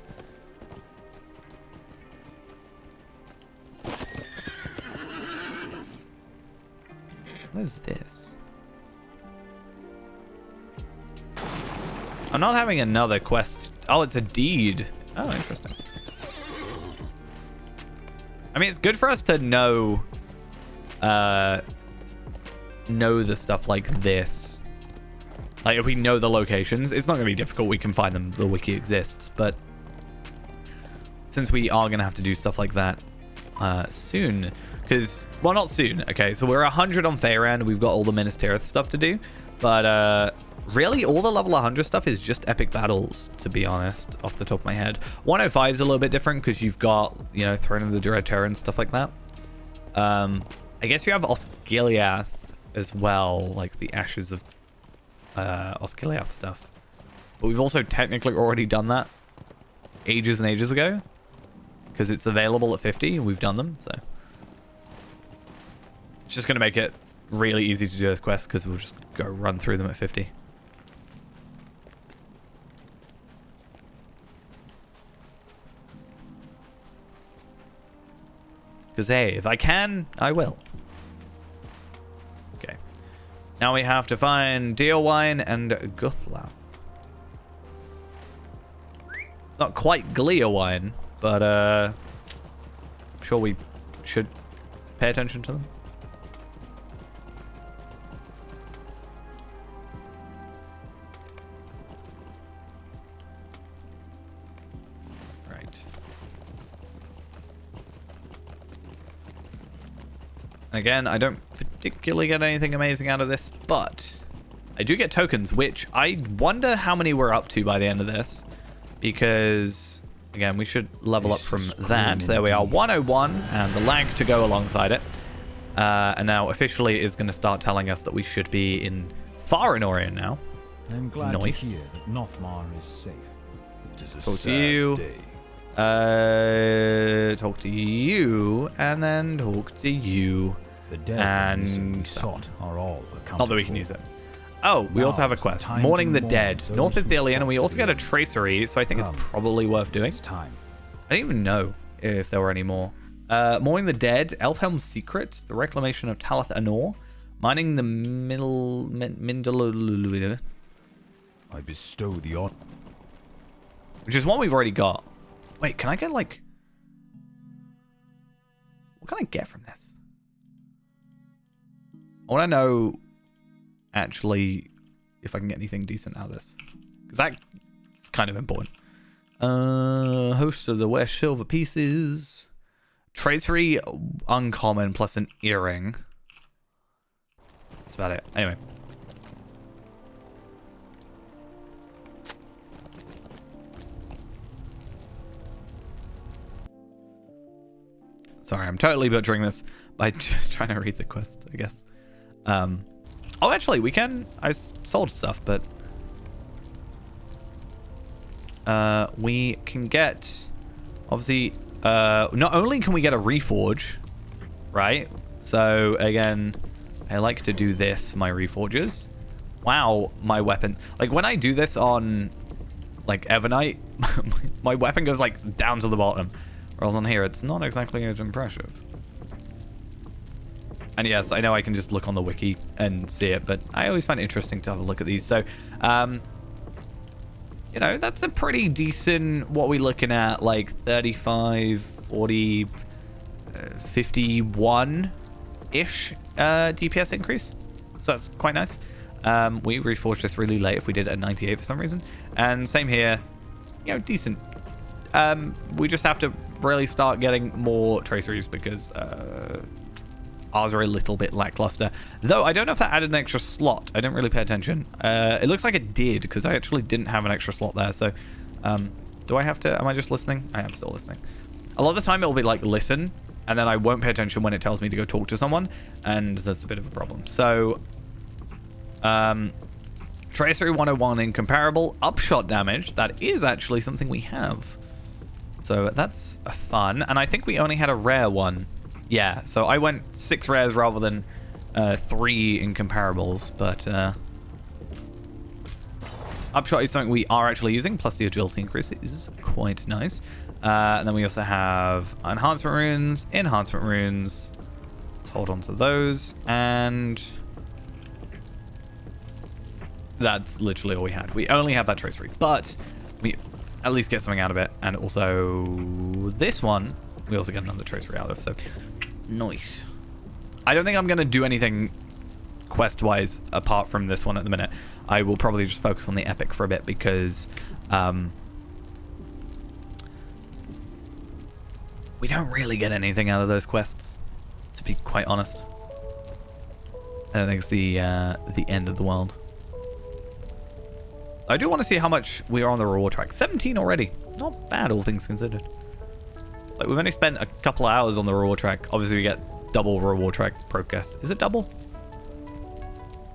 What is this? I'm not having another quest. Oh, it's a deed. Oh, interesting. I mean, it's good for us to know the stuff like this. Like, if we know the locations, it's not going to be difficult. We can find them. The wiki exists. But since we are going to have to do stuff like that soon, because, well, not soon. Okay, so we're 100 on Faerun. We've got all the Minas Tirith stuff to do. But really, all the level 100 stuff is just epic battles, to be honest, off the top of my head. 105 is a little bit different because you've got, you know, Throne of the Dread Terror and stuff like that. I guess you have Osgiliath as well, like the Ashes of Osgiliath stuff. But we've also technically already done that ages and ages ago because it's available at 50 and we've done them, so it's just going to make it really easy to do those quests because we'll just go run through them at 50. Because, hey, if I can, I will. Okay. Now we have to find Deowine and Guthlaf. Not quite Gleowine, but I'm sure we should pay attention to them. Again, I don't particularly get anything amazing out of this, but I do get tokens, which I wonder how many we're up to by the end of this. Because, again, we should level up from that. There we are, 101, and the lag to go alongside it. And now officially it is going to start telling us that we should be in far in Orient now. I'm glad to hear that Nothmar is safe. It is a Talk to sad you. day. Talk to you, and then talk to you. The dead and we sought are all accounted not that we can use it. Oh, we also have a quest. Mourning the Dead. North of Ithilien, and we also get a tracery, so I think it's probably worth doing. It's time. I didn't even know if there were any more. Mourning the Dead, Elfhelm's Secret, the Reclamation of Talath Anor, Mining the Mindalulu. I bestow the honor. Which is one we've already got. Wait, can I get like... What can I get from this? I want to know, actually, if I can get anything decent out of this. Because that's kind of important. Host of the West, silver pieces. Tracery, uncommon, plus an earring. That's about it. Anyway. Sorry, I'm totally butchering this by just trying to read the quest, I guess. Oh, actually, we can... I sold stuff, but... we can get... Obviously, not only can we get a reforge, right? So, again, I like to do this for my reforges. Wow, my weapon... Like, when I do this on, like, Evernight, my weapon goes, like, down to the bottom. Whereas on here, it's not exactly as impressive. And yes, I know I can just look on the wiki and see it, but I always find it interesting to have a look at these. So, you know, that's a pretty decent, what are we looking at? Like 35, 40, 51-ish DPS increase. So that's quite nice. We reforged this really late if we did it at 98 for some reason. And same here, you know, decent. We just have to really start getting more traceries because ours are a little bit lackluster. Though I don't know if that added an extra slot. I didn't really pay attention. It looks like it did because I actually didn't have an extra slot there. So do I have to... Am I just listening? I am still listening. A lot of the time it'll be like listen and then I won't pay attention when it tells me to go talk to someone, and that's a bit of a problem. So Tracery 101 incomparable. Upshot damage. That is actually something we have. So that's fun. And I think we only had a rare one. Yeah, so I went 6 rares rather than 3 incomparables, but Upshot is something we are actually using, plus the agility increase is quite nice. And then we also have enhancement runes, enhancement runes. Let's hold on to those. And that's literally all we had. We only have that tracery, but we at least get something out of it. And also this one, we also get another tracery out of. So nice. I don't think I'm going to do anything quest-wise apart from this one at the minute. I will probably just focus on the epic for a bit because we don't really get anything out of those quests, to be quite honest. I don't think it's the end of the world. I do want to see how much we are on the reward track. 17 already. Not bad, all things considered. Like, we've only spent a couple of hours on the reward track. Obviously, we get double reward track progress. Is it double?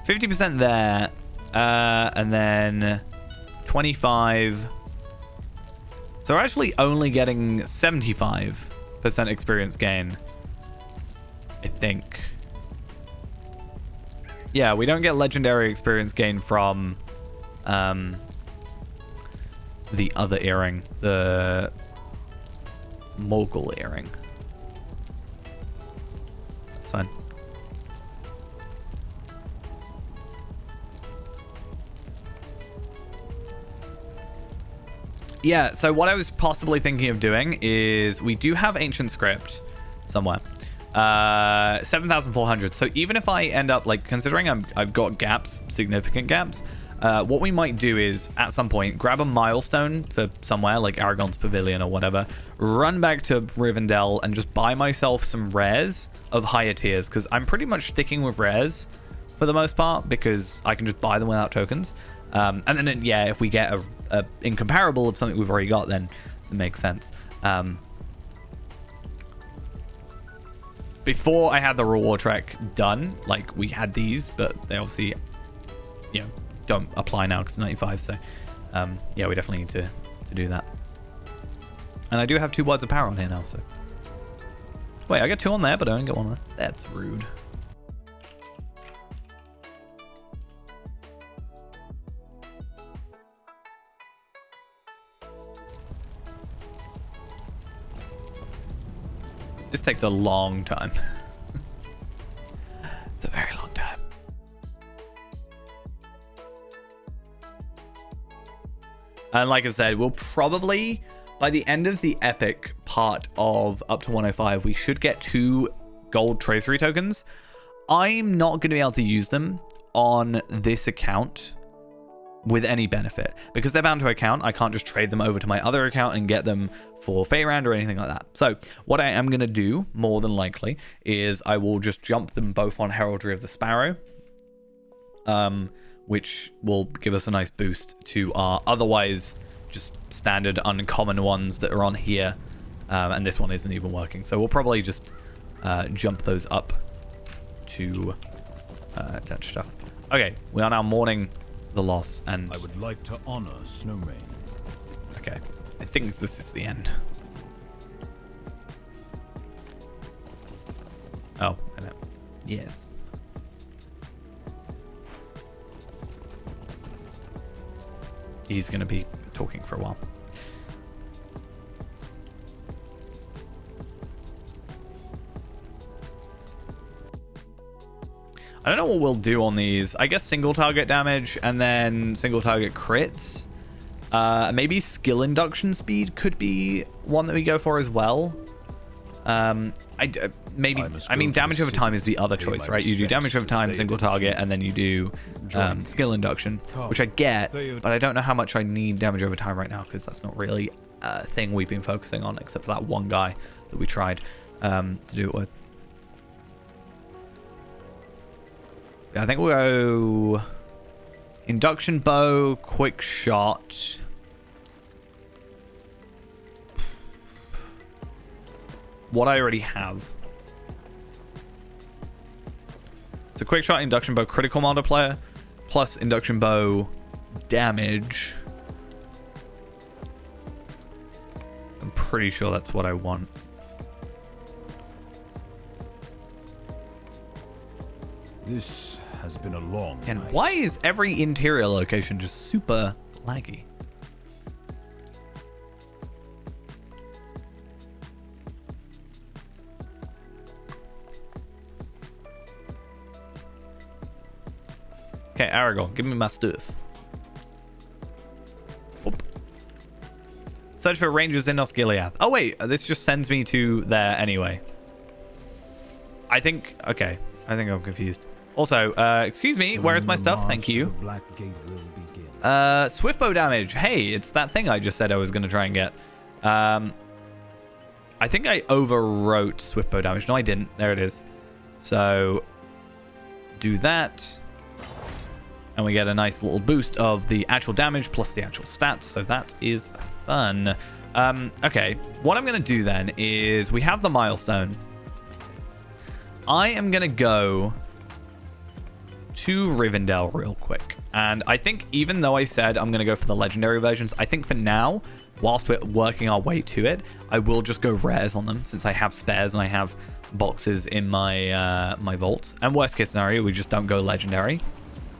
50% there. And then 25. So we're actually only getting 75% experience gain, I think. Yeah, we don't get legendary experience gain from the other earring, the Mogul earring. That's fine. Yeah, so what I was possibly thinking of doing is we do have ancient script somewhere. 7,400. So even if I end up, like, considering I've got gaps, significant gaps, what we might do is at some point grab a milestone for somewhere like Aragon's Pavilion or whatever, run back to Rivendell and just buy myself some rares of higher tiers, because I'm pretty much sticking with rares for the most part because I can just buy them without tokens. And then, yeah, if we get a incomparable of something we've already got, then it makes sense. Before I had the reward track done, like, we had these, but they obviously, you know, don't apply now because it's 95. So, yeah, we definitely need to do that. And I do have 2 words of power on here now. So, wait, I get 2 on there, but I don't get 1 on there. That's rude. This takes a long time. It's a very long time. And like I said, we'll probably, by the end of the epic part of up to 105, we should get 2 gold tracery tokens. I'm not going to be able to use them on this account with any benefit because they're bound to account. I can't just trade them over to my other account and get them for Faerand or anything like that. So what I am going to do more than likely is I will just jump them both on Heraldry of the Sparrow, which will give us a nice boost to our otherwise just standard uncommon ones that are on here, and this one isn't even working. So we'll probably just jump those up to that stuff. Okay, we are now mourning the loss, and I would like to honor Snowmane. Okay, I think this is the end. Oh, I know. Yes. He's going to be talking for a while. I don't know what we'll do on these. I guess single target damage and then single target crits. Maybe skill induction speed could be one that we go for as well. I mean, damage over time is the other choice, right? You do damage over time, single target, and then you do skill induction, which I get, but I don't know how much I need damage over time right now because that's not really a thing we've been focusing on, except for that one guy that we tried to do it with. I think we'll go induction bow, quick shot. What I already have. So quick shot, induction bow, critical multiplier, plus induction bow damage. I'm pretty sure that's what I want. This has been a long And night. why is every interior location just super laggy. Okay, Aragorn, give me my stuff. Oop. Search for rangers in Osgiliath. Oh wait, this just sends me to there anyway. I think, okay. I think I'm confused. Also, excuse me, where is my stuff? Thank you. Swift bow damage. Hey, it's that thing I just said I was going to try and get. I think I overwrote swift bow damage. No, I didn't. There it is. So, do that. And we get a nice little boost of the actual damage plus the actual stats. So that is fun. Okay, what I'm going to do then is we have the milestone. I am going to go to Rivendell real quick. And I think even though I said I'm going to go for the legendary versions, I think for now, whilst we're working our way to it, I will just go rares on them since I have spares and I have boxes in my my vault. And worst case scenario, we just don't go legendary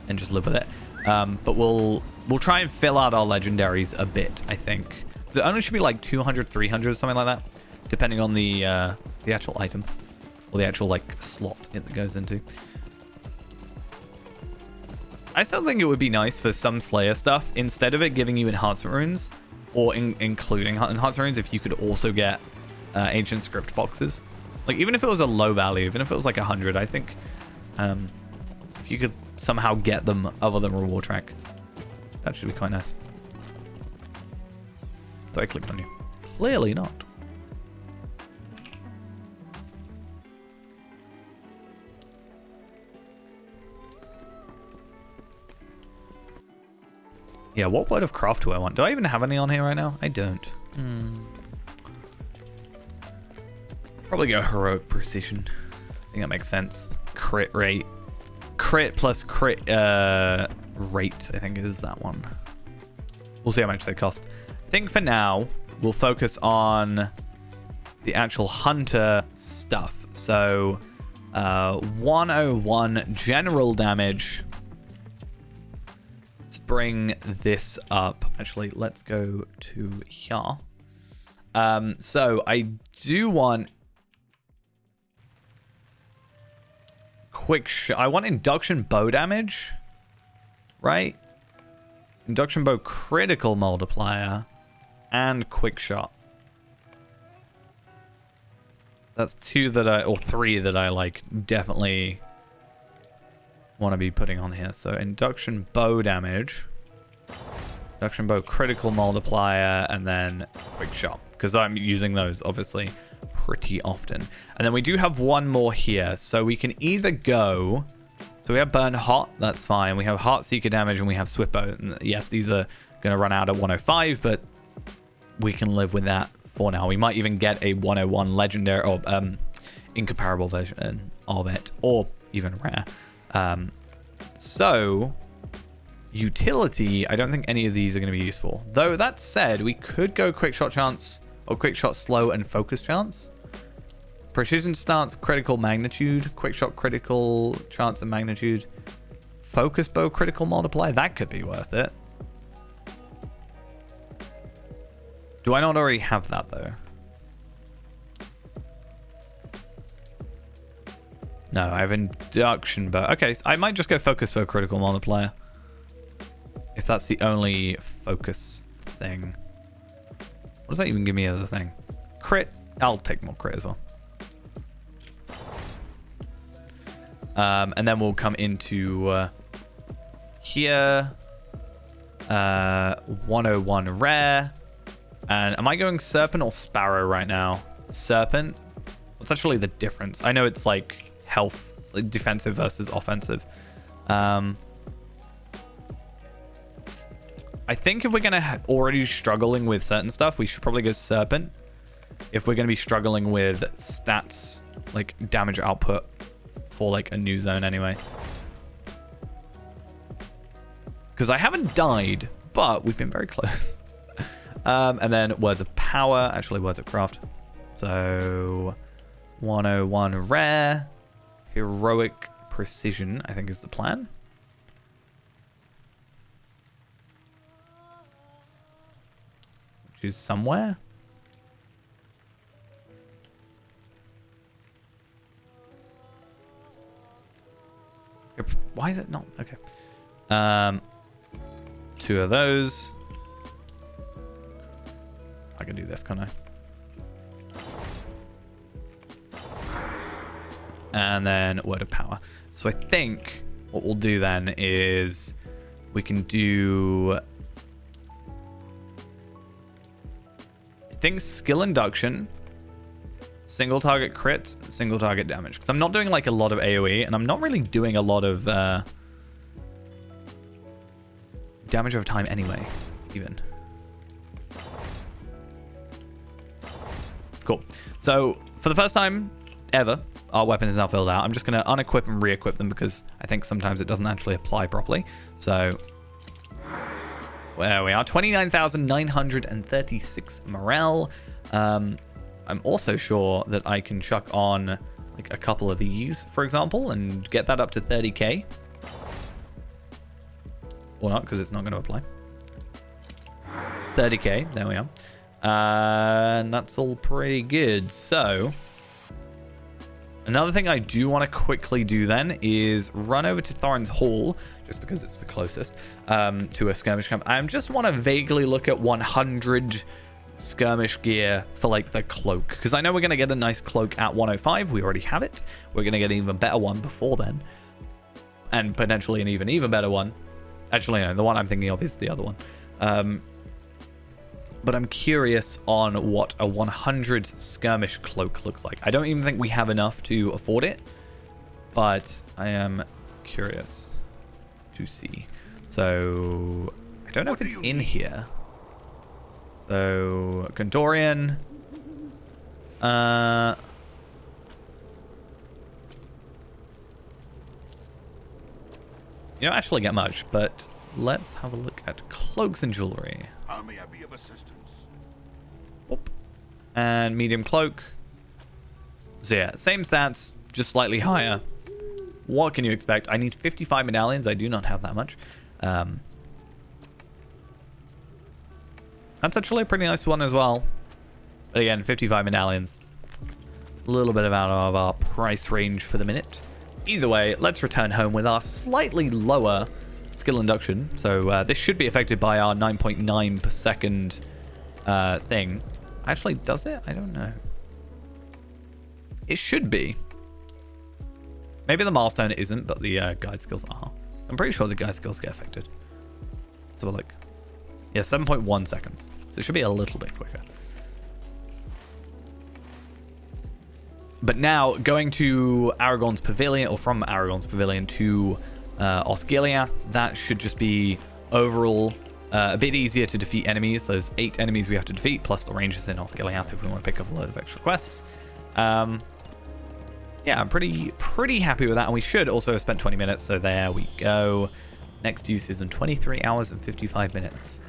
and just live with it. But we'll try and fill out our legendaries a bit, I think. So it only should be like 200, 300, something like that, depending on the actual item or the actual like slot it goes into. I still think it would be nice for some Slayer stuff, instead of it giving you enhancement runes or including enhancement runes, if you could also get ancient script boxes. Like even if it was a low value, even if it was like 100, I think if you could somehow get them other than reward track, that should be quite nice. So I clicked on you. Clearly not. Yeah, what word of craft do I want? Do I even have any on here right now? I don't. Probably go heroic precision. I think that makes sense. Crit rate. Crit plus crit rate, I think is that one. We'll see how much they cost. I think for now, we'll focus on the actual hunter stuff. So, 101 general damage. Let's bring this up. Actually, let's go to here. So I do want I want induction bow damage, right? Induction bow critical multiplier and quick shot. That's three that I like definitely want to be putting on here. So induction bow damage, induction bow critical multiplier, and then quick shot, because I'm using those obviously pretty often. And then we do have one more here, so we can either go, so we have burn hot, that's fine, we have heart seeker damage, and we have swift bow. And yes, these are going to run out at 105, but we can live with that for now. We might even get a 101 legendary or incomparable version of it, or even rare. So utility, I don't think any of these are going to be useful. Though that said, we could go quick shot chance or quick shot slow and focus chance. Precision stance, critical magnitude, quick shot critical chance and magnitude, focus bow critical multiply. That could be worth it. Do I not already have that though? No, I have induction bow. Okay, so I might just go focus bow critical multiplier, if that's the only focus thing. What does that even give me as a thing? Crit. I'll take more crit as well. And then we'll come into here. 101 rare. And am I going serpent or sparrow right now? Serpent. What's actually the difference? I know it's like health, like defensive versus offensive. I think if we're going to already struggling with certain stuff, we should probably go serpent. If we're going to be struggling with stats, like damage output for like a new zone anyway. Because I haven't died, but we've been very close. And then words of power, actually words of craft. So 101 rare, heroic precision, I think is the plan. which is somewhere. Why is it not? Okay. 2 of those. I can do this, can't I? And then Word of Power. So I think what we'll do then is we can do... I think Skill Induction, single target crit, single target damage. Because I'm not doing like a lot of AoE, and I'm not really doing a lot of damage over time anyway, even. Cool. So for the first time ever, our weapon is now filled out. I'm just going to unequip and re-equip them because I think sometimes it doesn't actually apply properly. So there we are, 29,936 morale. I'm also sure that I can chuck on like a couple of these, for example, and get that up to 30k. Or not, because it's not going to apply. 30k, there we are. And that's all pretty good. So another thing I do want to quickly do then is run over to Thorin's Hall, just because it's the closest, to a skirmish camp. I just want to vaguely look at 100 skirmish gear for like the cloak, because I know we're going to get a nice cloak at 105. We already have it. We're going to get an even better one before then, and potentially an even better one. Actually, no, the one I'm thinking of is the other one. But I'm curious on what a 100 skirmish cloak looks like. I don't even think we have enough to afford it, but I am curious to see. So I don't know if it's in here. So Gondorian. You don't actually get much, but let's have a look at cloaks and jewelry. How may I be of assistance? Whoop. And medium cloak. So yeah, same stats, just slightly higher. What can you expect? I need 55 medallions. I do not have that much. That's actually a pretty nice one as well. But again, 55 medallions. A little bit out of our price range for the minute. Either way, let's return home with our slightly lower skill induction. So this should be affected by our 9.9 per second thing. Actually, does it? I don't know. It should be. Maybe the milestone isn't, but the guide skills are. I'm pretty sure the guide skills get affected. Let's have a look. Yeah, 7.1 seconds. So it should be a little bit quicker. But now, going to Aragorn's Pavilion, or from Aragorn's Pavilion to Osgiliath, that should just be overall a bit easier to defeat enemies. Those 8 enemies we have to defeat, plus the rangers in Osgiliath if we want to pick up a load of extra quests. Yeah, I'm pretty happy with that, and we should also have spent 20 minutes, so there we go. Next use is in 23 hours and 55 minutes.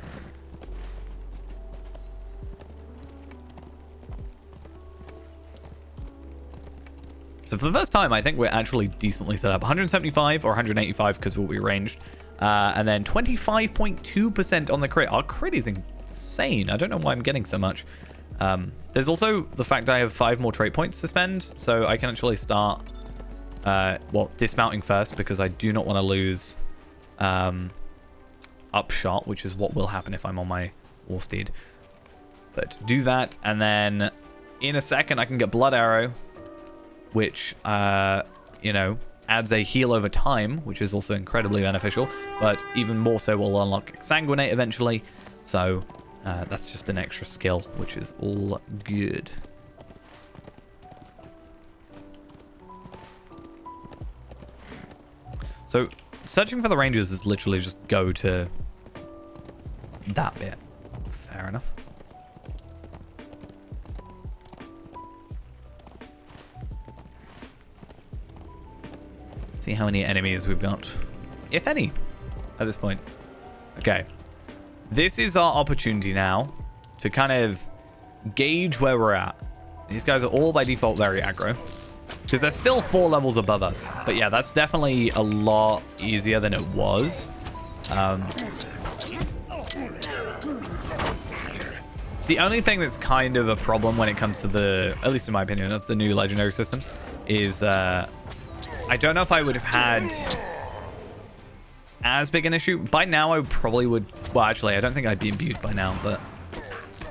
So for the first time, I think we're actually decently set up. 175 or 185 because we'll be ranged. And then 25.2% on the crit. Our crit is insane. I don't know why I'm getting so much. There's also the fact I have 5 more trait points to spend. So I can actually start, well, dismounting first because I do not want to lose upshot, which is what will happen if I'm on my war steed. But do that, and then in a second I can get Blood Arrow, which, you know, adds a heal over time, which is also incredibly beneficial, but even more so will unlock Exsanguinate eventually. So that's just an extra skill, which is all good. So searching for the rangers is literally just go to that bit. Fair enough. See how many enemies we've got, if any, at this point. Okay, this is our opportunity now to kind of gauge where we're at. These guys are all by default very aggro because they're still 4 levels above us, but yeah, that's definitely a lot easier than it the only thing that's kind of a problem when it comes to the, at least in my opinion, of the new legendary system is I don't know if I would have had as big an issue. By now, I probably would... Well, actually, I don't think I'd be imbued by now, but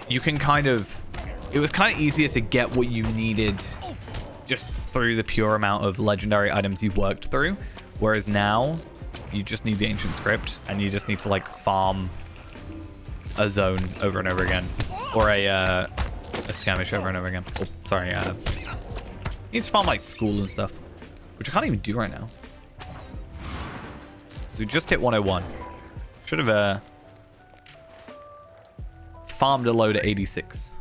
you can kind of... It was kind of easier to get what you needed just through the pure amount of legendary items you worked through, whereas now you just need the ancient script and you just need to like farm a zone over and over again, or a skirmish over and over again. Oh, sorry, you need to farm like school and stuff, which I can't even do right now. So we just hit 101. Should have farmed a load at 86.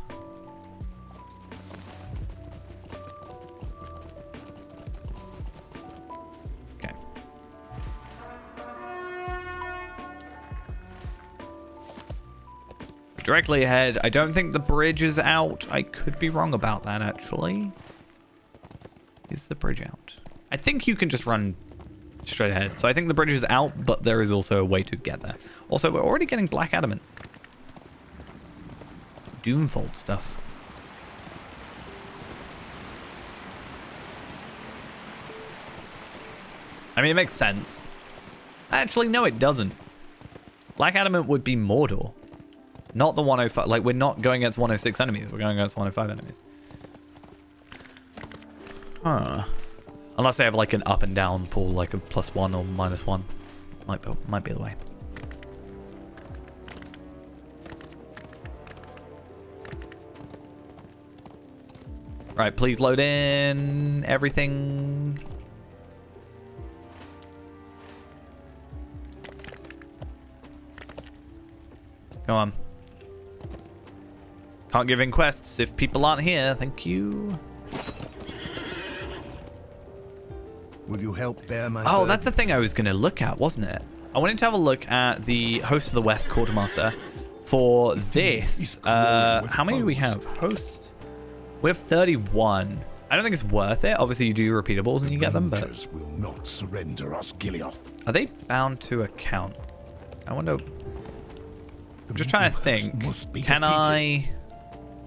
Directly ahead. I don't think the bridge is out. I could be wrong about that, actually. Is the bridge out? I think you can just run straight ahead. So I think the bridge is out, but there is also a way to get there. Also, we're already getting black adamant. Doomfold stuff. I mean, it makes sense. Actually, no, it doesn't. Black adamant would be Mordor. Not the 105. Like, we're not going against 106 enemies. We're going against 105 enemies. Huh. Unless they have, like, an up and down pool, like a +1 or -1. Might be the way. Right, please load in everything. Go on. Can't give in quests if people aren't here. Thank you. Will you help bear my Oh, that's the thing I was going to look at, wasn't it? I wanted to have a look at the Host of the West Quartermaster for this. How many do we have? Host. We have 31. I don't think it's worth it. Obviously, you do repeatables and you get them, but will not surrender us, Gilioth. Are they bound to account? I wonder. I'm just trying to think. Can I?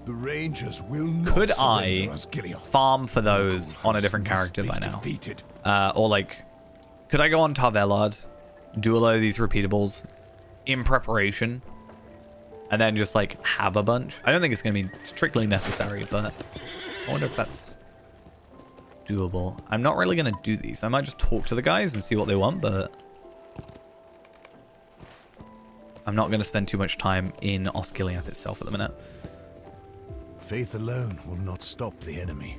The Rangers will not Could I us, farm for those on a different character by now? Or like, could I go on Tarvelard, do a load of these repeatables in preparation, and then just like have a bunch? I don't think it's going to be strictly necessary, but I wonder if that's doable. I'm not really going to do these. I might just talk to the guys and see what they want, but I'm not going to spend too much time in Osgiliath itself at the minute. Faith alone will not stop the enemy.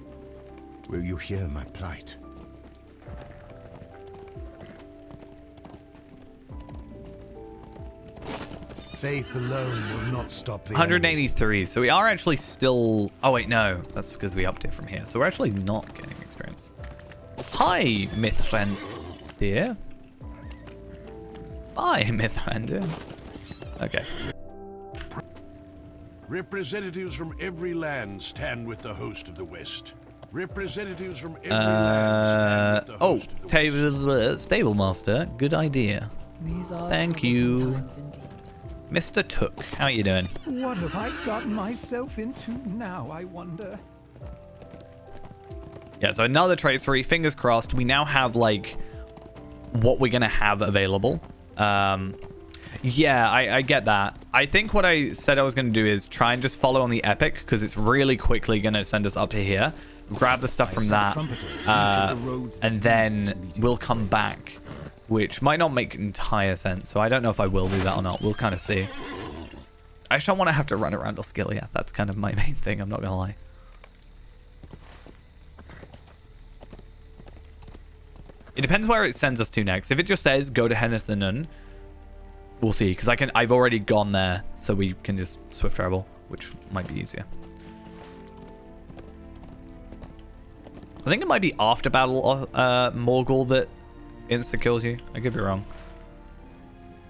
Will you hear my plight? Faith alone will not stop the 183. enemy. So we are actually still... Oh, wait, no. That's because we upped it from here. So we're actually not getting experience. Hi, Mithrandir. Bye, Mithrandir. Okay. Representatives from every land stand with the host of the West. Representatives from every land stand with the host of the West. Stable Master. Good idea. These are Thank troublesome you. times indeed. Mr. Took, how you doing? What have I gotten myself into now, I wonder? Yeah, so another tracery. Fingers crossed. We now have, like, what we're going to have available. Yeah, I get that. I think what I said I was going to do is try and just follow on the epic, because it's really quickly going to send us up to here. Grab the stuff from that, and then we'll come back, which might not make entire sense. So I don't know if I will do that or not. We'll kind of see. I just don't want to have to run around Osgiliath. That's kind of my main thing. I'm not going to lie. It depends where it sends us to next. If it just says go to Henneth the Nun, we'll see, because I've already gone there, so we can just swift travel, which might be easier. I think it might be after battle Morgul that insta kills you. I could be wrong.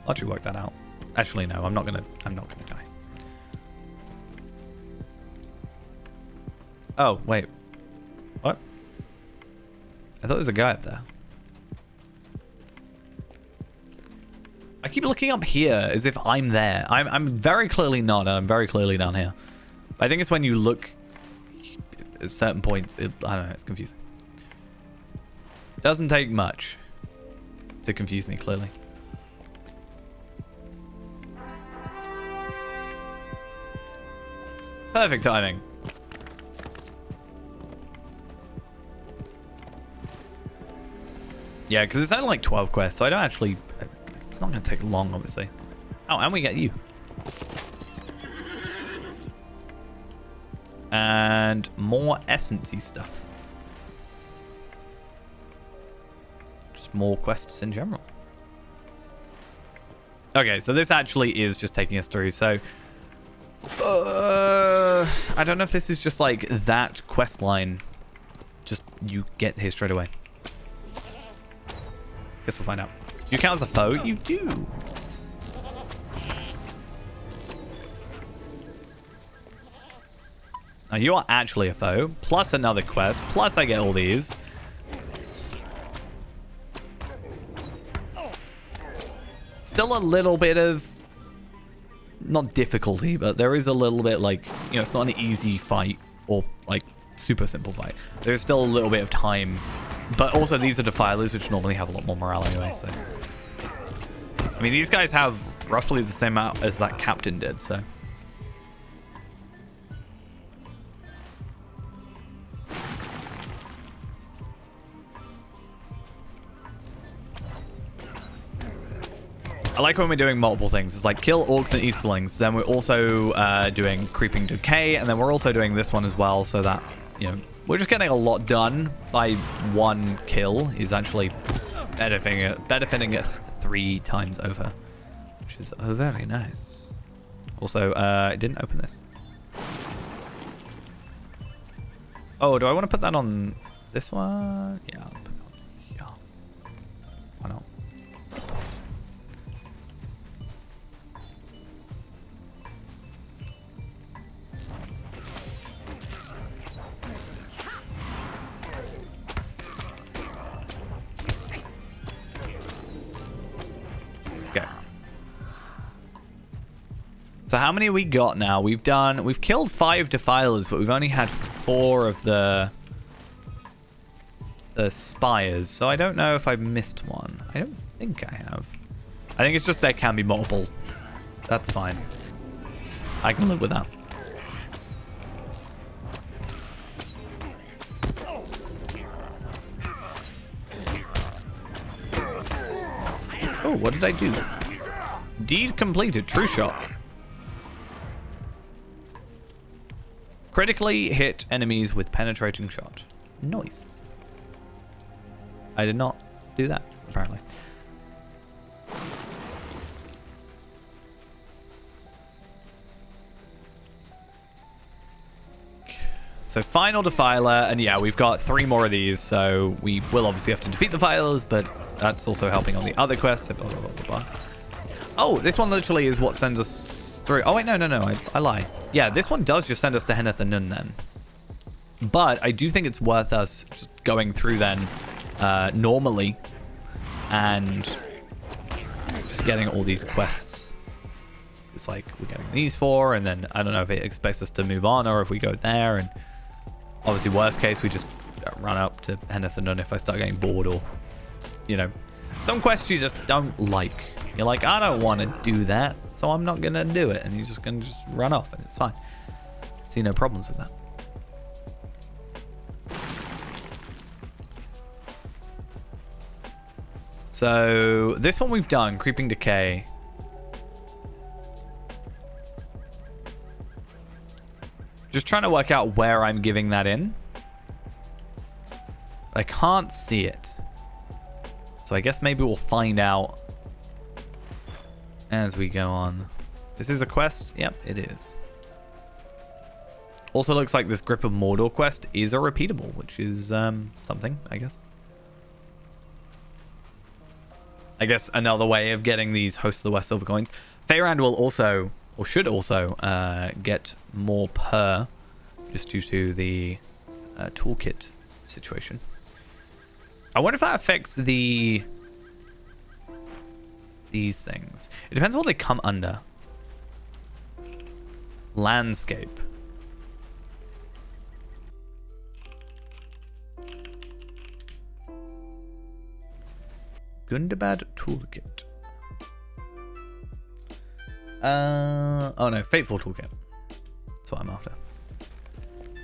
I'll actually work that out. Actually, no, I'm not gonna die. Oh, wait. What? I thought there was a guy up there. I keep looking up here as if I'm there. I'm very clearly not, and I'm very clearly down here. I think it's when you look at certain points. I don't know. It's confusing. Doesn't take much to confuse me, clearly. Perfect timing. Yeah, because it's only like 12 quests, so I don't actually... It's not going to take long, obviously. Oh, and we get you. And more essence-y stuff. Just more quests in general. Okay, so this actually is just taking us through, so... I don't know if this is just like that quest line. Just you get here straight away. Guess we'll find out. Do you count as a foe? You do. Now you are actually a foe, plus another quest, plus I get all these. Still a little bit of, not difficulty, but there is a little bit like, you know, it's not an easy fight or like super simple fight. There's still a little bit of time, but also these are defilers, which normally have a lot more morale anyway, so. I mean, these guys have roughly the same amount as that captain did, so. I like when we're doing multiple things. It's like kill orcs and Easterlings. Then we're also doing Creeping Decay, and then we're also doing this one as well, so that, you know, we're just getting a lot done by one kill is actually benefiting us 3 times over, which is very nice. Also, I didn't open this. Oh, do I want to put that on this one? Yeah, I'll put it on here. Why not? So how many we got now? We've killed 5 defilers, but we've only had 4 of the spires. So I don't know if I've missed one. I don't think I have. I think it's just there can be multiple. That's fine. I can live with that. Oh, what did I do? Deed completed. True shot. Critically hit enemies with penetrating shot. Nice. I did not do that, apparently. So final defiler, and yeah, we've got 3 more of these, so we will obviously have to defeat the defilers, but that's also helping on the other quests. So blah, blah, blah, blah, blah. Oh, this one literally is what sends us through. Oh wait, no, I lie. Yeah, this one does just send us to Henneth and Nun then. But I do think it's worth us just going through then normally and just getting all these quests. It's like we're getting these 4, and then I don't know if it expects us to move on or if we go there, and obviously worst case we just run up to Henneth and Nun if I start getting bored, or you know, some quests you just don't like. You're like, I don't want to do that, so I'm not gonna do it, and you're just gonna run off, and it's fine. See no problems with that. So this one we've done, Creeping Decay. Just trying to work out where I'm giving that in. I can't see it. So I guess maybe we'll find out as we go on. This is a quest? Yep, it is. Also looks like this Grip of Mordor quest is a repeatable, which is something, I guess. I guess another way of getting these Host of the West silver coins. Feyrand will also, or should also, get more per, just due to the toolkit situation. I wonder if that affects these things. It depends on what they come under. Landscape. Gundabad toolkit. Oh no, Fateful toolkit. That's what I'm after.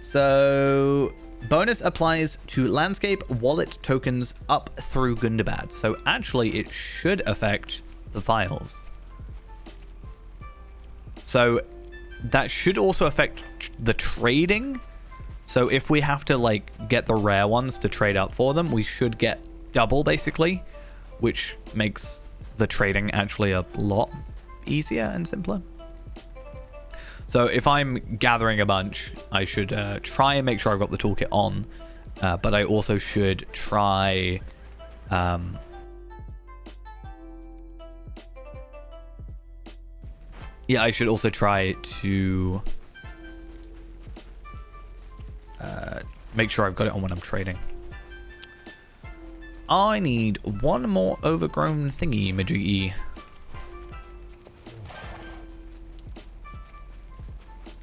So, bonus applies to landscape wallet tokens up through Gundabad. So actually, it should affect the files. So that should also affect the trading. So if we have to like get the rare ones to trade up for them, we should get double basically, which makes the trading actually a lot easier and simpler. So if I'm gathering a bunch, I should try and make sure I've got the toolkit on, but I also should try yeah, I should also try to make sure I've got it on when I'm trading. I need one more overgrown thingy majiggy.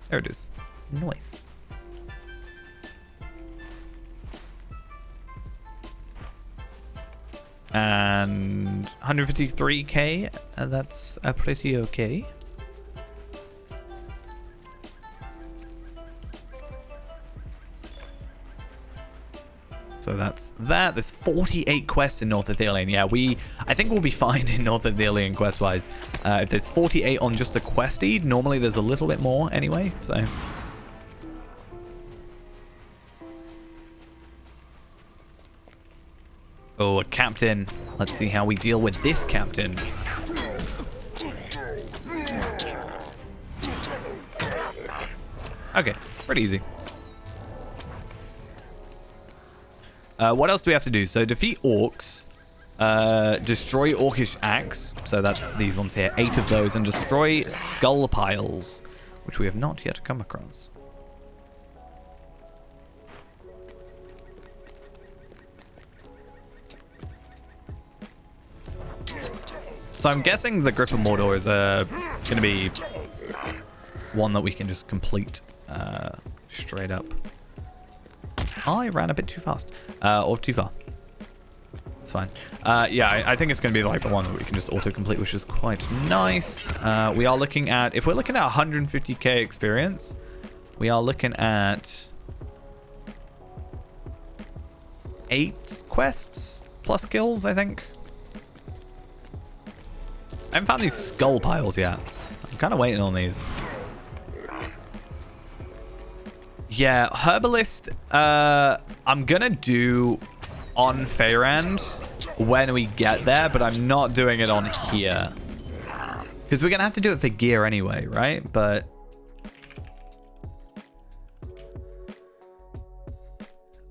There it is. Nice. And 153k, that's pretty okay. So that's that. There's 48 quests in North Athelian. Yeah, I think we'll be fine in North Athelian quest-wise. If there's 48 on just the questy, normally there's a little bit more anyway, so... Oh, a captain. Let's see how we deal with this captain. Okay, pretty easy. What else do we have to do? So defeat orcs, destroy orcish axe, so that's these ones here, 8 of those, and destroy skull piles, which we have not yet come across. So I'm guessing the Grip of Mordor is going to be one that we can just complete straight up. I ran a bit too fast. Or too far. It's fine. Yeah, I think it's going to be like the one that we can just auto-complete, which is quite nice. We are looking at... If we're looking at 150k experience, we are looking at 8 quests plus kills, I think. I haven't found these skull piles yet. I'm kind of waiting on these. Yeah, Herbalist, I'm gonna do on Faerand when we get there, but I'm not doing it on here. Because we're gonna have to do it for gear anyway, right? But...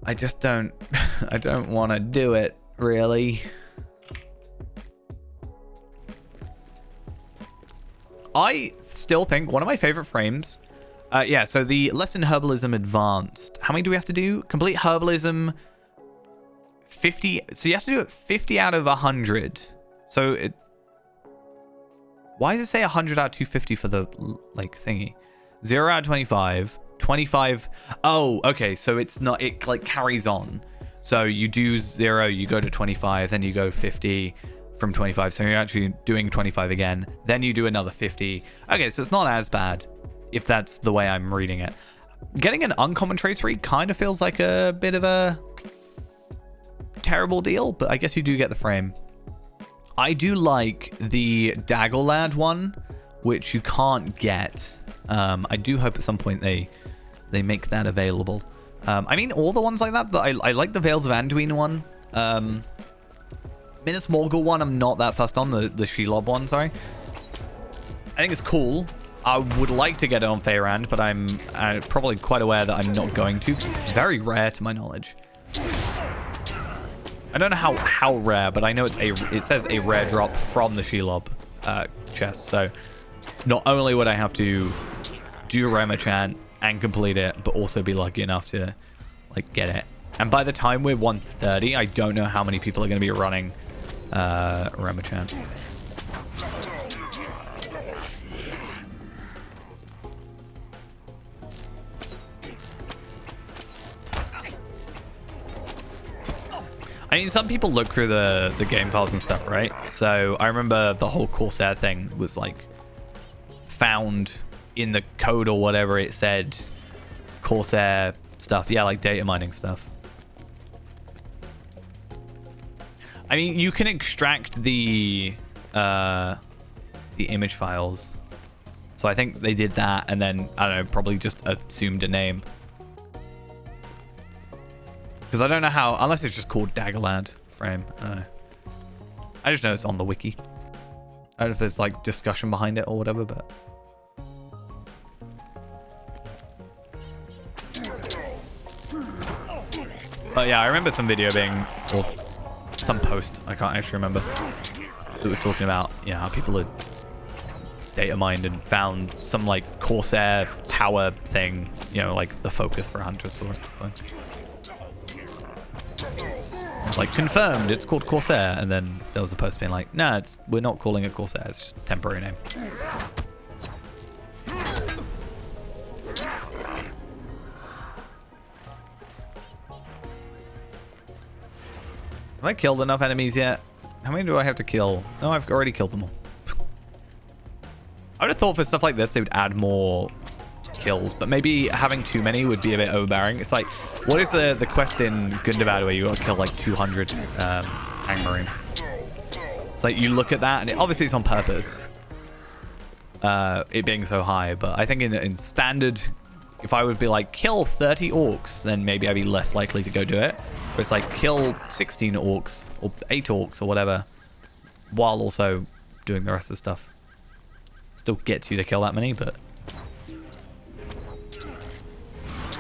I just don't... I don't want to do it, really. I still think one of my favorite frames... yeah, so the Lesson Herbalism Advanced. How many do we have to do? Complete Herbalism 50. So you have to do it 50 out of 100. So it... Why does it say 100 out of 250 for the, like, thingy? 0 out of 25. 25... Oh, okay, so it's not... It, like, carries on. So you do 0, you go to 25, then you go 50 from 25. So you're actually doing 25 again. Then you do another 50. Okay, so it's not as bad, if that's the way I'm reading it. Getting an uncommon trait tree kind of feels like a bit of a terrible deal, but I guess you do get the frame. I do like the Daggerlad one, which you can't get. I do hope at some point they make that available. I mean, all the ones like that, but I like the Veils of Anduin one. Minas Morgul one, I'm not that fussed on. The Shelob one, sorry. I think it's cool. I would like to get it on Faerand, but I'm probably quite aware that I'm not going to, because it's very rare to my knowledge. I don't know how rare, but I know it says a rare drop from the Shelob chest. So not only would I have to do Ramachant and complete it, but also be lucky enough to like get it. And by the time we're 130, I don't know how many people are going to be running Ramachant. I mean, some people look through the game files and stuff, right? So I remember the whole Corsair thing was like found in the code or whatever. It said Corsair stuff. Yeah, like data mining stuff. I mean, you can extract the image files. So I think they did that and then, I don't know, probably just assumed a name. Because I don't know how, unless it's just called Daggerland frame. I don't know. I just know it's on the wiki. I don't know if there's like discussion behind it or whatever, but... But yeah, I remember some video being, or some post, I can't actually remember, that was talking about, yeah, how people had data mined and found some like Corsair power thing, you know, like the focus for hunters sort of thing. It's like confirmed, it's called Corsair, and then there was a post being like, nah, we're not calling it Corsair, it's just a temporary name. Have I killed enough enemies yet? How many do I have to kill? No, I've already killed them all. I would have thought for stuff like this they would add more kills, but maybe having too many would be a bit overbearing. It's like, what is the quest in Gundabad where you got to kill like 200 Angmarine? It's like you look at that, and obviously it's on purpose, it being so high, but I think in standard, if I would be like, kill 30 orcs, then maybe I'd be less likely to go do it. But it's like, kill 16 orcs, or 8 orcs, or whatever, while also doing the rest of the stuff. Still gets you to kill that many, but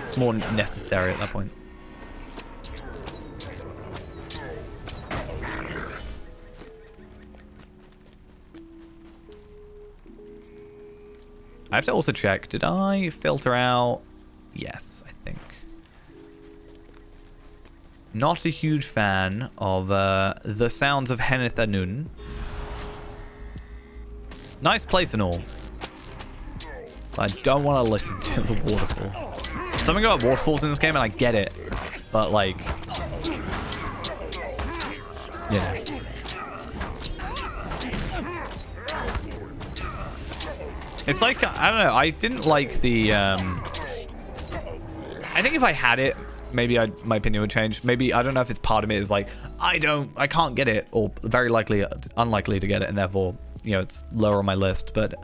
it's more necessary at that point. I have to also check, did I filter out? Yes, I think. Not a huge fan of the sounds of Henethanun. Nice place and all. But I don't want to listen to the waterfall. Something about waterfalls in this game, and I get it. But, like... you know. It's like, I don't know, I didn't like the... I think if I had it, maybe my opinion would change. Maybe, I don't know if it's part of it is like, I can't get it, or very likely, unlikely to get it, and therefore, you know, it's lower on my list. But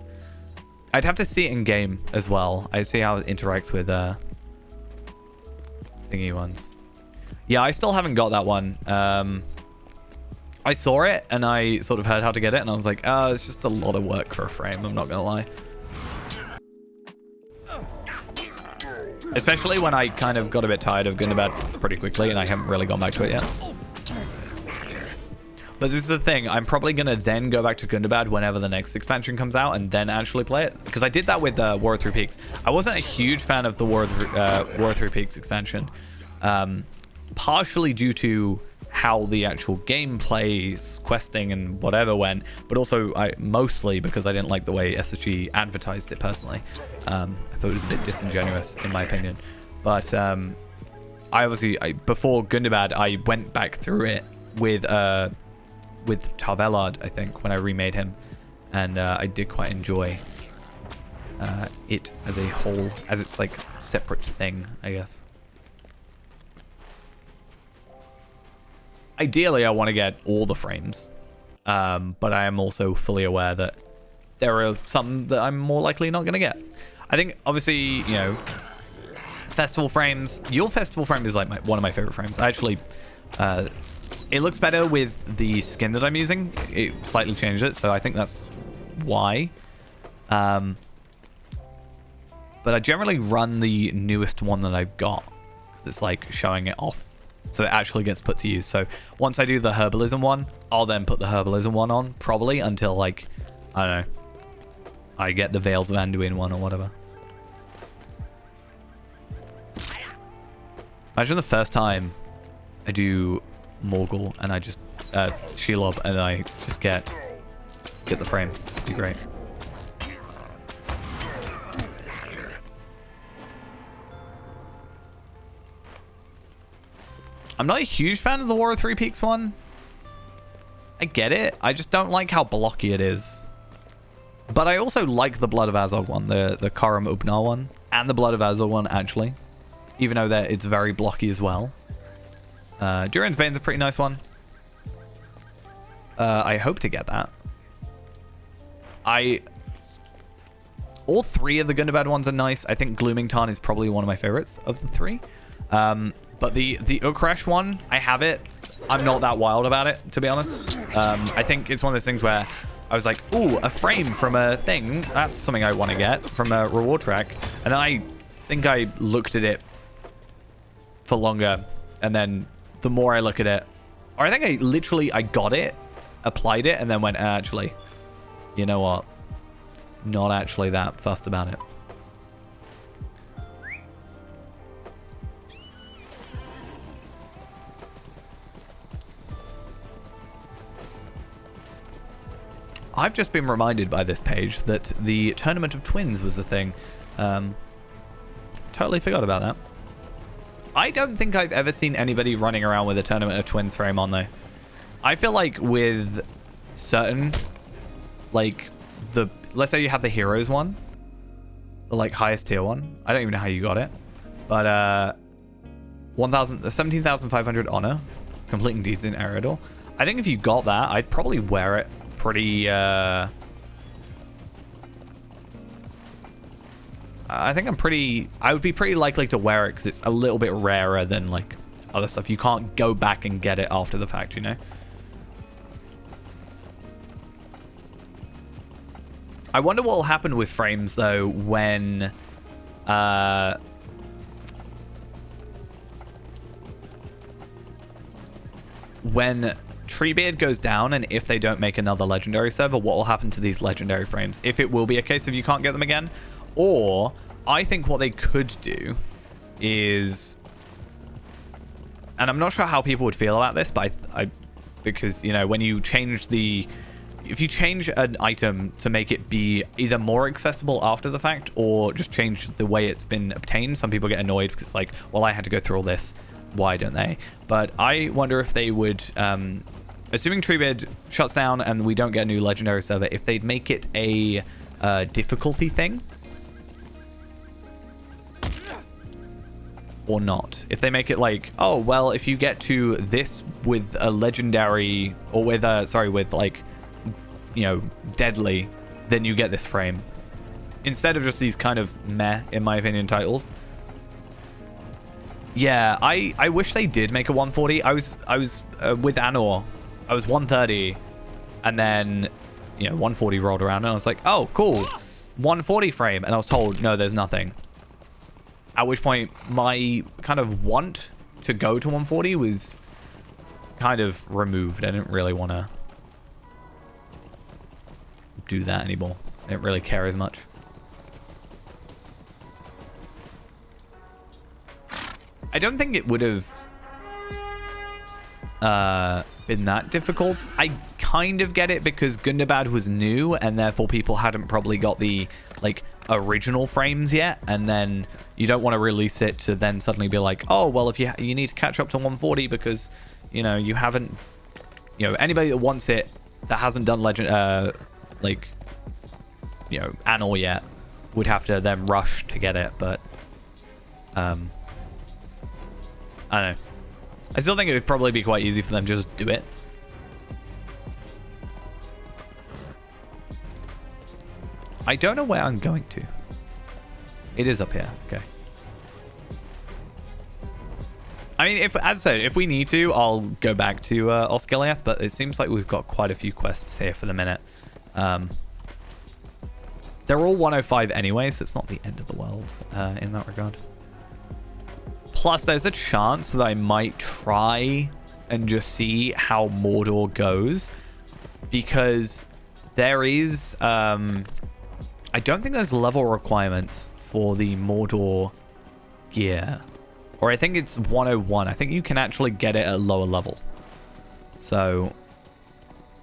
I'd have to see it in game as well. I'd see how it interacts with thingy ones. Yeah, I still haven't got that one. I saw it and I sort of heard how to get it, and I was like, oh, it's just a lot of work for a frame, I'm not gonna lie. Especially when I kind of got a bit tired of Gundabad pretty quickly, and I haven't really gone back to it yet. But this is the thing, I'm probably going to then go back to Gundabad whenever the next expansion comes out, and then actually play it. Because I did that with War of Three Peaks. I wasn't a huge fan of the War of Three Peaks expansion. Partially due to how the actual gameplay, questing, and whatever went, but also mostly because I didn't like the way SSG advertised it personally. I thought it was a bit disingenuous, in my opinion. But before Gundabad, I went back through it with Tarvelard, I think, when I remade him, and I did quite enjoy it as a whole, as its like separate thing, I guess. Ideally, I want to get all the frames, but I am also fully aware that there are some that I'm more likely not going to get. I think, obviously, you know, festival frames. Your festival frame is like one of my favorite frames. I actually, it looks better with the skin that I'm using. It slightly changed it, so I think that's why. But I generally run the newest one that I've got, because it's like showing it off. So it actually gets put to use. So once I do the herbalism one, I'll then put the herbalism one on, probably until, like, I don't know, I get the Veils of Anduin one or whatever. Imagine the first time I do Morgul and I just Shelob and I just get the frame. It'd be great. I'm not a huge fan of the War of Three Peaks one. I get it. I just don't like how blocky it is. But I also like the Blood of Azog one, the Karam Ubnar one, and the Blood of Azog one, actually. Even though it's very blocky as well. Durin's Bane's a pretty nice one. I hope to get that. All three of the Gundabad ones are nice. I think Glooming Tarn is probably one of my favorites of the three. But the Ukresh one, I have it. I'm not that wild about it, to be honest. I think it's one of those things where I was like, ooh, a frame from a thing. That's something I want to get from a reward track. And then I think I looked at it for longer. And then the more I look at it, or I think I got it, applied it, and then went, actually, you know what? Not actually that fussed about it. I've just been reminded by this page that the Tournament of Twins was a thing. Totally forgot about that. I don't think I've ever seen anybody running around with a Tournament of Twins frame on, though. I feel like with certain, like, let's say you have the Heroes one, the, like, highest tier one. I don't even know how you got it. But, 17,500 honor, completing deeds in Eredor. I think if you got that, I'd probably wear it pretty, I think I would be pretty likely to wear it because it's a little bit rarer than, like, other stuff. You can't go back and get it after the fact, you know? I wonder what will happen with frames, though, when Treebeard goes down, and if they don't make another legendary server, what will happen to these legendary frames? If it will be a case of you can't get them again, or I think what they could do is, and I'm not sure how people would feel about this, but because, you know, when you change if you change an item to make it be either more accessible after the fact or just change the way it's been obtained, some people get annoyed because it's like, well, I had to go through all this. Why don't they? But I wonder if they would, assuming Treebeard shuts down and we don't get a new legendary server, if they'd make it a difficulty thing. Or not. If they make it like, oh, well, if you get to this with a legendary, or with, with like, you know, deadly, then you get this frame. Instead of just these kind of meh, in my opinion, titles. Yeah, I wish they did make a 140. I was with Anor. I was 130, and then, you know, 140 rolled around, and I was like, oh, cool, 140 frame, and I was told, no, there's nothing. At which point, my kind of want to go to 140 was kind of removed. I didn't really want to do that anymore. I didn't really care as much. I don't think it would have been that difficult. I kind of get it because Gundabad was new, and therefore people hadn't probably got the, like, original frames yet, and then you don't want to release it to then suddenly be like, oh, well, if you need to catch up to 140 because, you know, you haven't, you know, anybody that wants it that hasn't done Legend, like, you know, Anor yet would have to then rush to get it. But I don't know. I still think it would probably be quite easy for them to just do it. I don't know where I'm going to. It is up here. Okay. I mean, as I said, if we need to, I'll go back to Osgiliath, but it seems like we've got quite a few quests here for the minute. They're all 105 anyway, so it's not the end of the world in that regard. Plus, there's a chance that I might try and just see how Mordor goes, because there is... I don't think there's level requirements for the Mordor gear. Or I think it's 101. I think you can actually get it at a lower level. So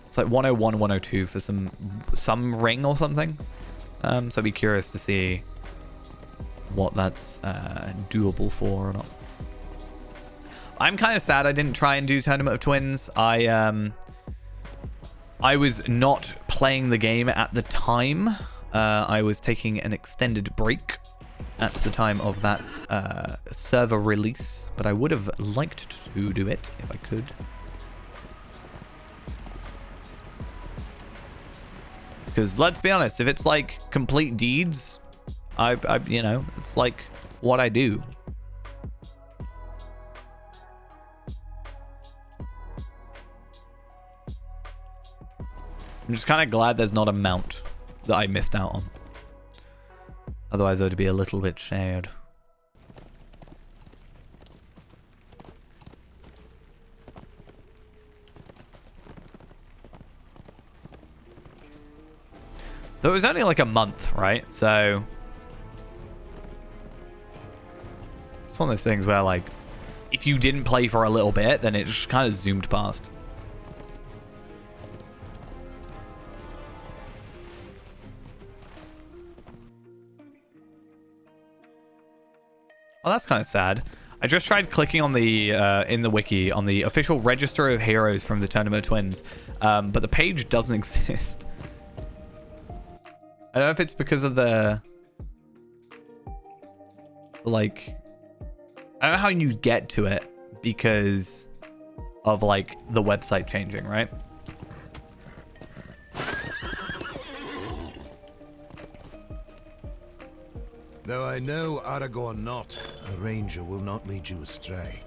it's like 101, 102 for some ring or something. So I'd be curious to see what that's doable for or not. I'm kind of sad I didn't try and do Tournament of Twins. I was not playing the game at the time. I was taking an extended break at the time of that server release, but I would have liked to do it if I could. Because let's be honest, if it's like complete deeds, I you know, it's like what I do. I'm just kind of glad there's not a mount that I missed out on. Otherwise, I would be a little bit sad. Though it was only like a month, right? So it's one of those things where, like, if you didn't play for a little bit, then it just kind of zoomed past. Oh, that's kind of sad. I just tried clicking on the, in the wiki, on the official register of heroes from the Tournament of Twins, but the page doesn't exist. I don't know if it's because of the, like, I don't know how you get to it because of, like, the website changing, right? Though I know Aragorn not, a ranger will not lead you astray.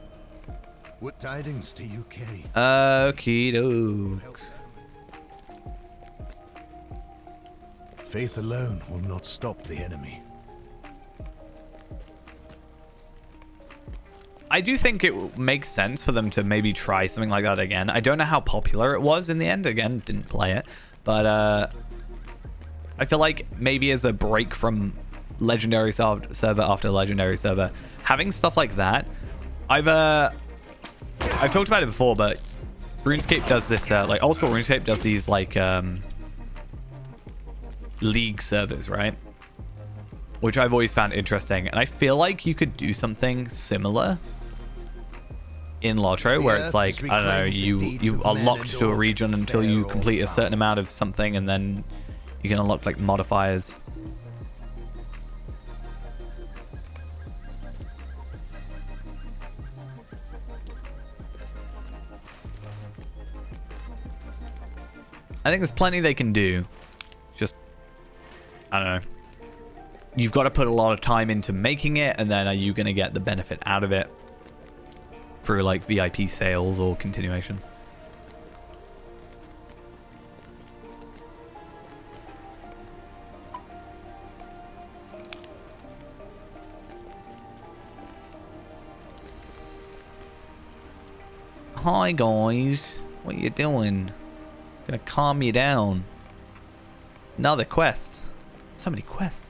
What tidings do you carry? Okie doke. Faith alone will not stop the enemy. I do think it makes sense for them to maybe try something like that again. I don't know how popular it was in the end. Again, didn't play it. But I feel like maybe as a break from Legendary server after Legendary server, having stuff like that, I've talked about it before, but RuneScape does this, like old school RuneScape does these like league servers, right? Which I've always found interesting, and I feel like you could do something similar in Lotro, where it's like, I don't know, you are locked to a region until you complete a certain amount of something, and then you can unlock like modifiers. I think there's plenty they can do. Just, I don't know. You've got to put a lot of time into making it, and then are you going to get the benefit out of it through like VIP sales or continuations? Hi guys, what you doing? Gonna calm you down. Another quest. So many quests.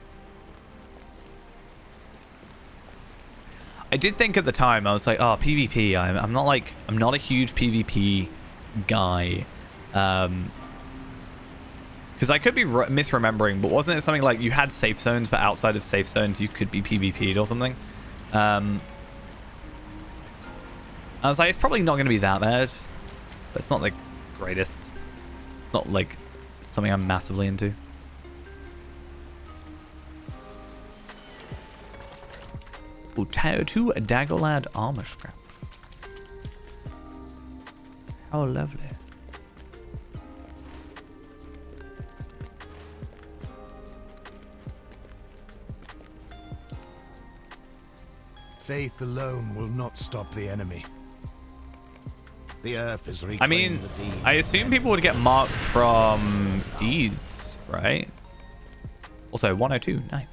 I did think at the time, I was like, oh, PvP. I'm not a huge PvP guy. Because I could be misremembering, but wasn't it something like you had safe zones, but outside of safe zones you could be PvP'd or something? I was like, it's probably not going to be that bad. But it's not the greatest. It's not like something I'm massively into. Ooh, 2 Daggerlad armor scraps. How lovely. Faith alone will not stop the enemy. The earth is I mean, I assume people would get marks from deeds, right? Also, 102, nice.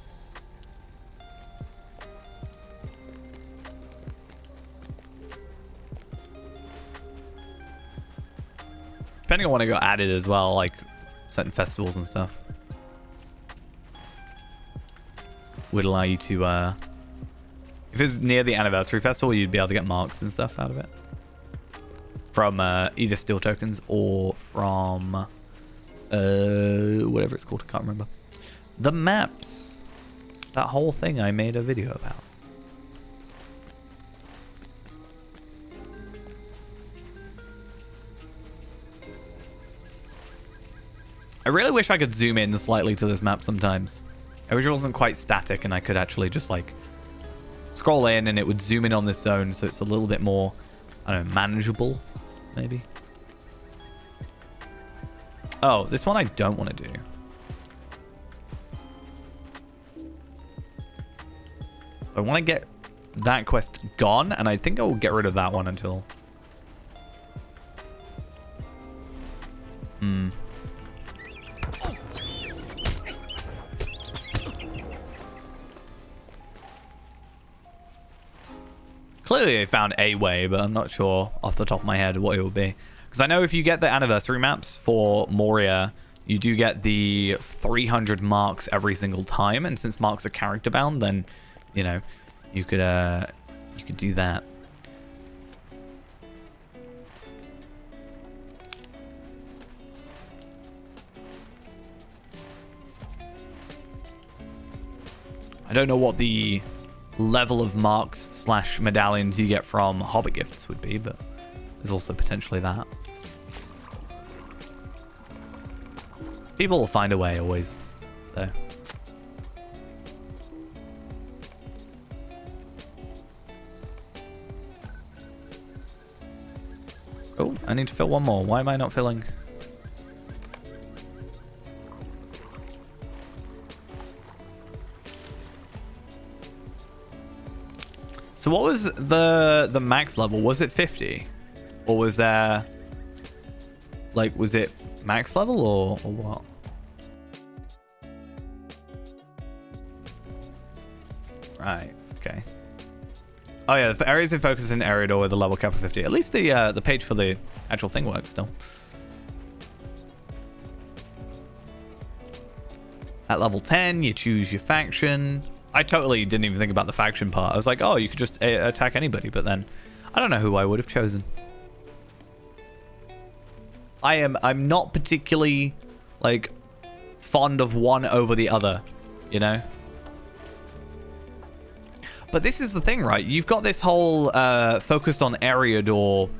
Depending on when it got added as well, like certain festivals and stuff, would allow you to, if it's near the anniversary festival, you'd be able to get marks and stuff out of it. From either steel tokens or from whatever it's called, I can't remember. The maps. That whole thing I made a video about. really wish I could zoom in slightly to this map sometimes. I wish it wasn't quite static and I could actually just like scroll in and it would zoom in on this zone so it's a little bit more, I don't know, manageable, maybe. Oh, this one I don't want to do. I want to get that quest gone, and I think I will get rid of that one until... Clearly they found a way, but I'm not sure off the top of my head what it will be. Because I know if you get the anniversary maps for Moria, you do get the 300 marks every single time, and since marks are character bound, then, you know, you could do that. I don't know what the level of marks / medallions you get from Hobbit gifts would be, but there's also potentially that. People will find a way always, though. Oh, I need to fill one more. Why am I not filling? So what was the max level? Was it 50? Or was there... Like, was it max level or what? Right, okay. Oh yeah, the areas of focus in Eriador with the level cap of 50. At least the page for the actual thing works still. At level 10, you choose your faction. I totally didn't even think about the faction part. I was like, oh, you could just attack anybody, but then I don't know who I would have chosen. I'm not particularly like fond of one over the other, you know? But this is the thing, right? You've got this whole focused on Eriador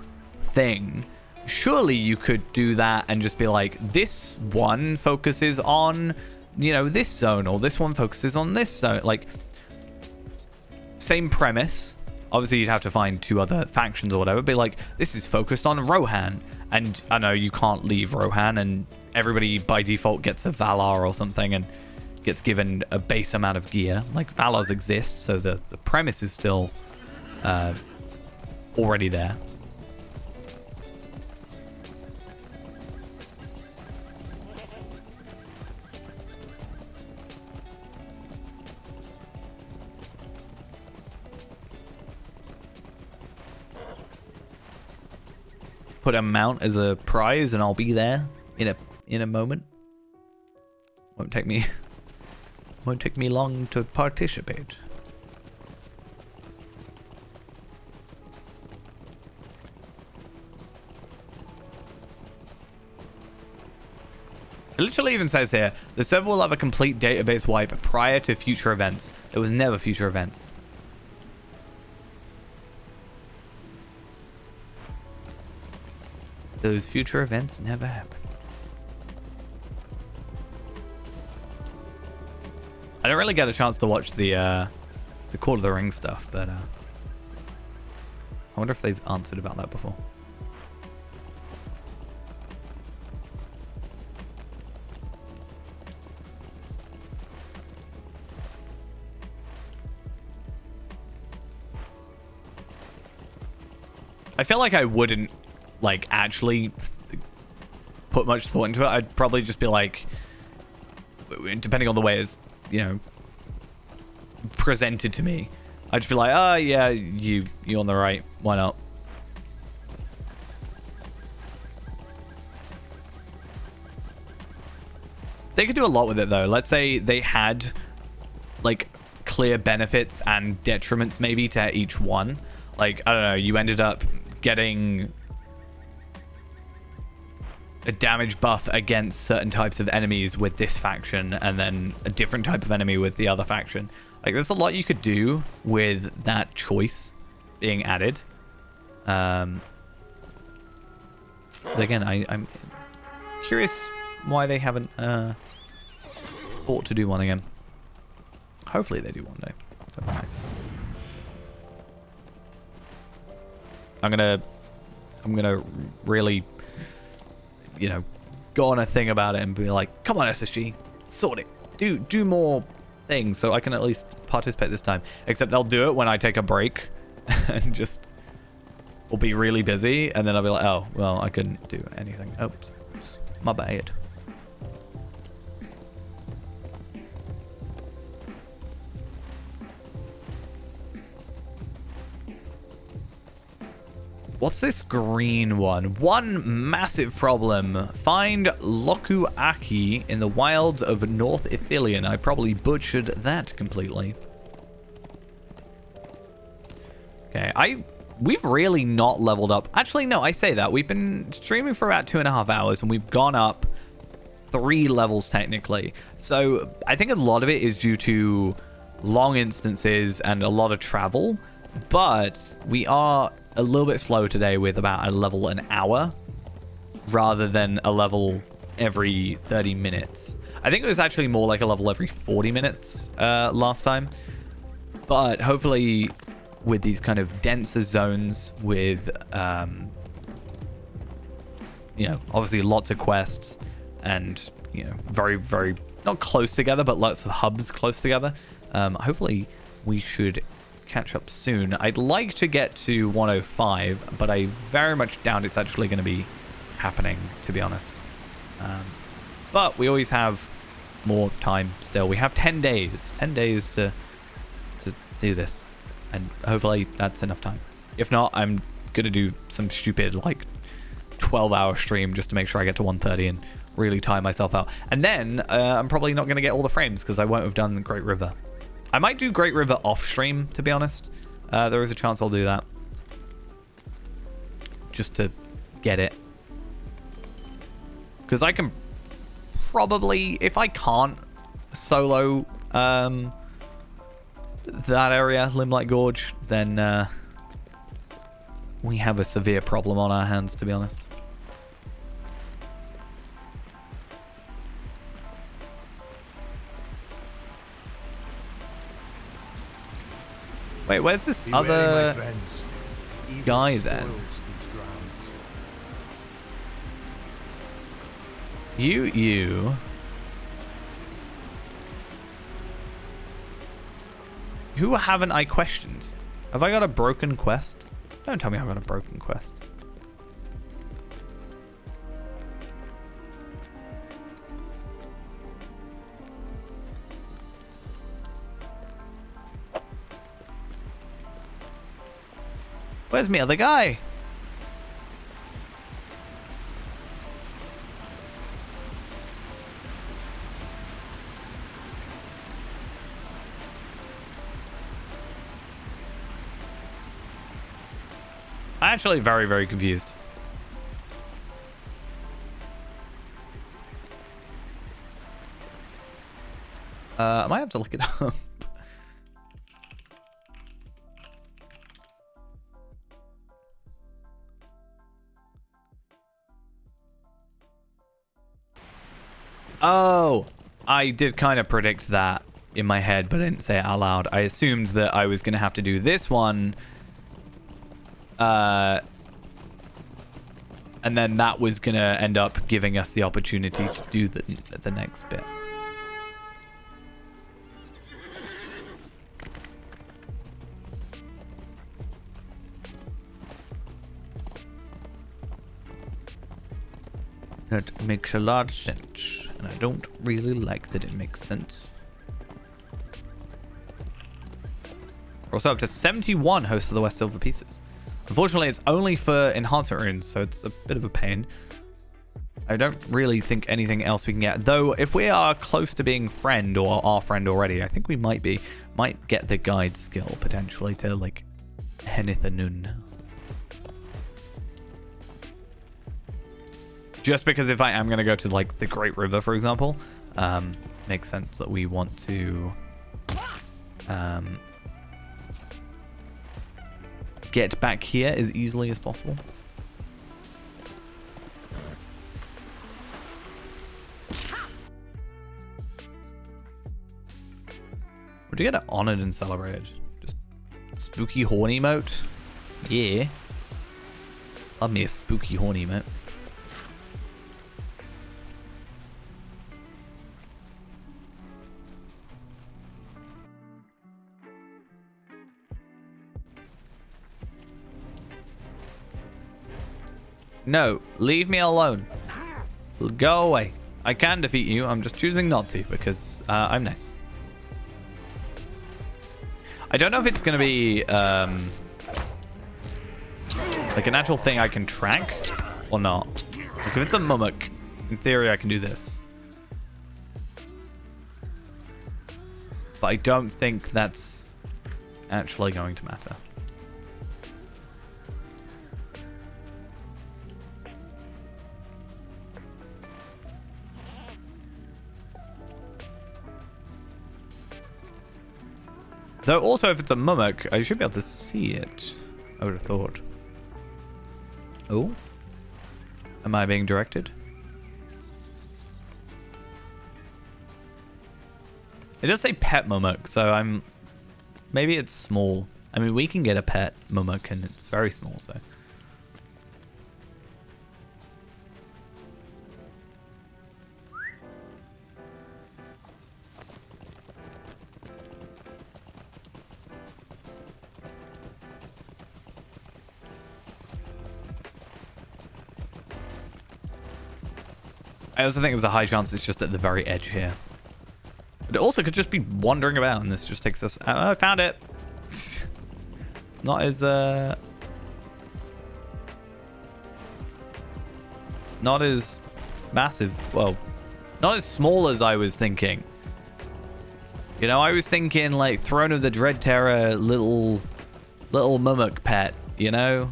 thing. Surely you could do that and just be like, this one focuses on, you know, this zone, or this one focuses on this zone. Like, same premise. Obviously, you'd have to find 2 other factions or whatever. Be like, this is focused on Rohan. And I know you can't leave Rohan, and everybody by default gets a Valar or something, and gets given a base amount of gear. Like, Valars exist, so the premise is still already there. Put a mount as a prize and I'll be there in a moment. Won't take me long to participate. It literally even says here, the server will have a complete database wipe prior to future events. There was never future events. Those future events never happened. I don't really get a chance to watch the Court of the Ring stuff, but I wonder if they've answered about that before. I feel like I wouldn't like actually put much thought into it. I'd probably just be like, depending on the way it's, you know, presented to me, I'd just be like, oh yeah, you on the right, why not? They could do a lot with it though. Let's say they had like clear benefits and detriments maybe to each one. Like, I don't know, you ended up getting a damage buff against certain types of enemies with this faction, and then a different type of enemy with the other faction. Like, there's a lot you could do with that choice being added. But again, I'm curious why they haven't thought to do one again. Hopefully they do one day. That'd be nice. I'm gonna really, you know, go on a thing about it and be like, come on SSG, sort it. Do more things so I can at least participate this time. Except they'll do it when I take a break and just will be really busy, and then I'll be like, oh, well, I couldn't do anything. Oops, my bad. What's this green one? One massive problem. Find Lokuaki in the wilds of North Ithilien. I probably butchered that completely. Okay, we've really not leveled up. Actually, no, I say that. We've been streaming for about 2.5 hours, and we've gone up 3 levels technically. So I think a lot of it is due to long instances and a lot of travel, but we are a little bit slow today with about a level an hour rather than a level every 30 minutes. I think it was actually more like a level every 40 minutes last time. But hopefully with these kind of denser zones with, you know, obviously lots of quests and, you know, very, very, not close together, but lots of hubs close together. Hopefully we should catch up soon. I'd like to get to 105, but I very much doubt it's actually going to be happening, to be honest. But we always have more time still. We have 10 days. 10 days to do this. And hopefully that's enough time. If not, I'm going to do some stupid, like, 12-hour stream just to make sure I get to 130 and really tire myself out. And then I'm probably not going to get all the frames because I won't have done Great River. I might do Great River off stream, to be honest. There is a chance I'll do that. Just to get it. Because I can probably, if I can't solo that area, Limelight Gorge, then we have a severe problem on our hands, to be honest. Wait, where's this other guy then? You. Who haven't I questioned? Have I got a broken quest? Don't tell me I've got a broken quest. Where's me other guy? I'm actually very, very confused. I might have to look it up. Oh, I did kind of predict that in my head, but I didn't say it out loud. I assumed that I was going to have to do this one. And then that was going to end up giving us the opportunity to do the next bit. That makes a lot of sense, and I don't really like that it makes sense. We're also up to 71 hosts of the West Silver Pieces. Unfortunately, it's only for enhancement runes, so it's a bit of a pain. I don't really think anything else we can get. Though, if we are close to being friend or our friend already, I think we might get the guide skill, potentially, to, like, Henithanun. Just because if I am going to go to, like, the Great River, for example, makes sense that we want to get back here as easily as possible. Would you get it honored and celebrated? Just spooky horn emote? Yeah. Love me a spooky horn emote. No, leave me alone. Go away. I can defeat you. I'm just choosing not to because I'm nice. I don't know if it's going to be like an actual thing I can track or not. Like if it's a mummock, in theory I can do this. But I don't think that's actually going to matter. Though also if it's a mummock, I should be able to see it. I would have thought. Oh? Am I being directed? It does say pet mummock, so I'm... Maybe it's small. I mean, we can get a pet mummock and it's very small, so... I also think there's a high chance it's just at the very edge here. But it also could just be wandering about and this just takes us... I found it! Not as... Not as massive. Well, not as small as I was thinking. You know, I was thinking like Throne of the Dread Terror little mummock pet, you know?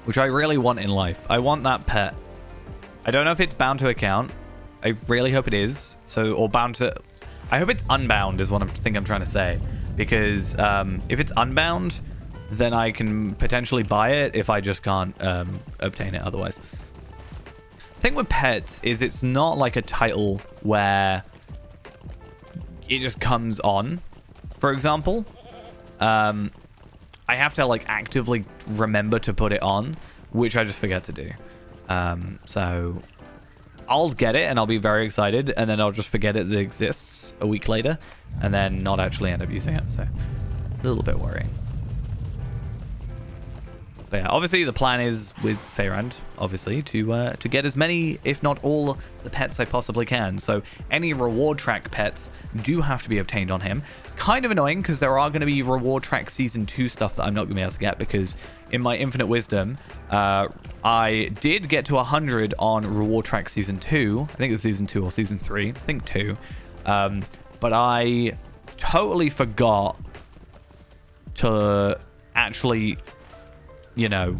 Which I really want in life. I want that pet. I don't know if it's bound to account. I really hope it is. So, or bound to... I hope it's unbound is what I think I'm trying to say. Because if it's unbound, then I can potentially buy it if I just can't obtain it otherwise. The thing with pets is it's not like a title where it just comes on, for example. I have to like actively remember to put it on, which I just forget to do. So I'll get it and I'll be very excited, and then I'll just forget it exists a week later, and then not actually end up using it. So a little bit worrying. But yeah, obviously the plan is with Feyrand, obviously, to get as many, if not all, the pets I possibly can. So any reward track pets do have to be obtained on him. Kind of annoying because there are going to be reward track season 2 stuff that I'm not going to be able to get because in my infinite wisdom, I did get to 100 on reward track season 2. I think it was season 2 or season 3. I think 2. But I totally forgot to actually, you know,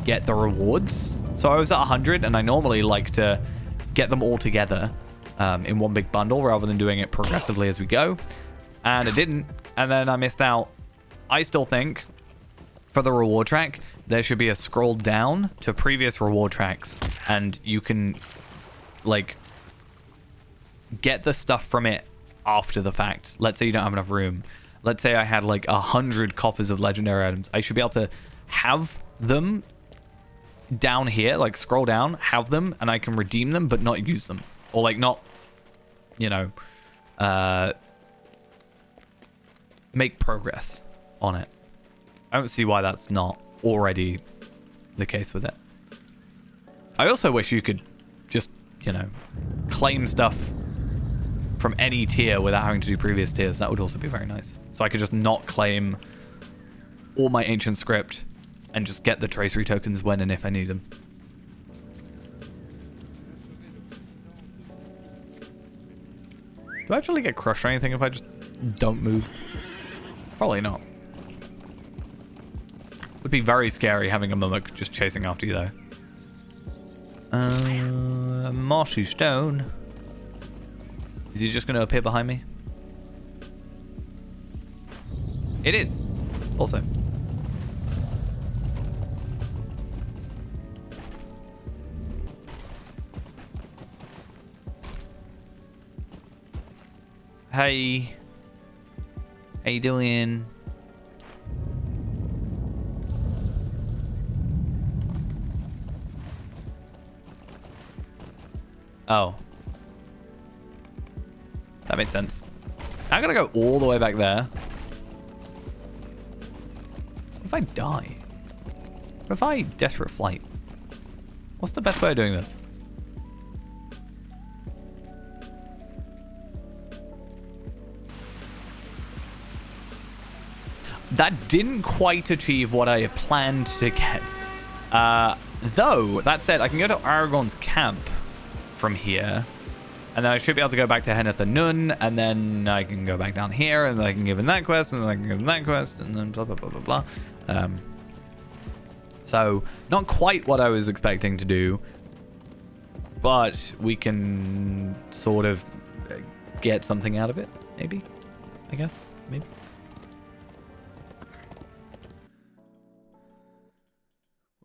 get the rewards. So I was at 100 and I normally like to get them all together in one big bundle rather than doing it progressively as we go. And it didn't, and then I missed out. I still think for the reward track there should be a scroll down to previous reward tracks and you can like get the stuff from it after the fact. Let's say you don't have enough room. Let's say I had like 100 coffers of legendary items. I should be able to have them down here, like scroll down, have them, and I can redeem them but not use them, or like not, you know, make progress on it. I don't see why that's not already the case with it. I also wish you could just, you know, claim stuff from any tier without having to do previous tiers. That would also be very nice. So I could just not claim all my ancient script and just get the tracery tokens when and if I need them. Do I actually get crushed or anything if I just don't move? Probably not. Would be very scary having a mummock just chasing after you though. Marshy stone. Is he just going to appear behind me? It is. Also. Hey. How you doing? Oh. That makes sense. I gotta go all the way back there. What if I die? What if I desperate flight? What's the best way of doing this? That didn't quite achieve what I had planned to get. Though, that said, I can go to Aragorn's camp from here. And then I should be able to go back to Heneth Nun, and then I can go back down here, and then I can give him that quest, and then I can give him that quest, and then blah, blah, blah, blah, blah. So, not quite what I was expecting to do, but we can sort of get something out of it, maybe? I guess, maybe.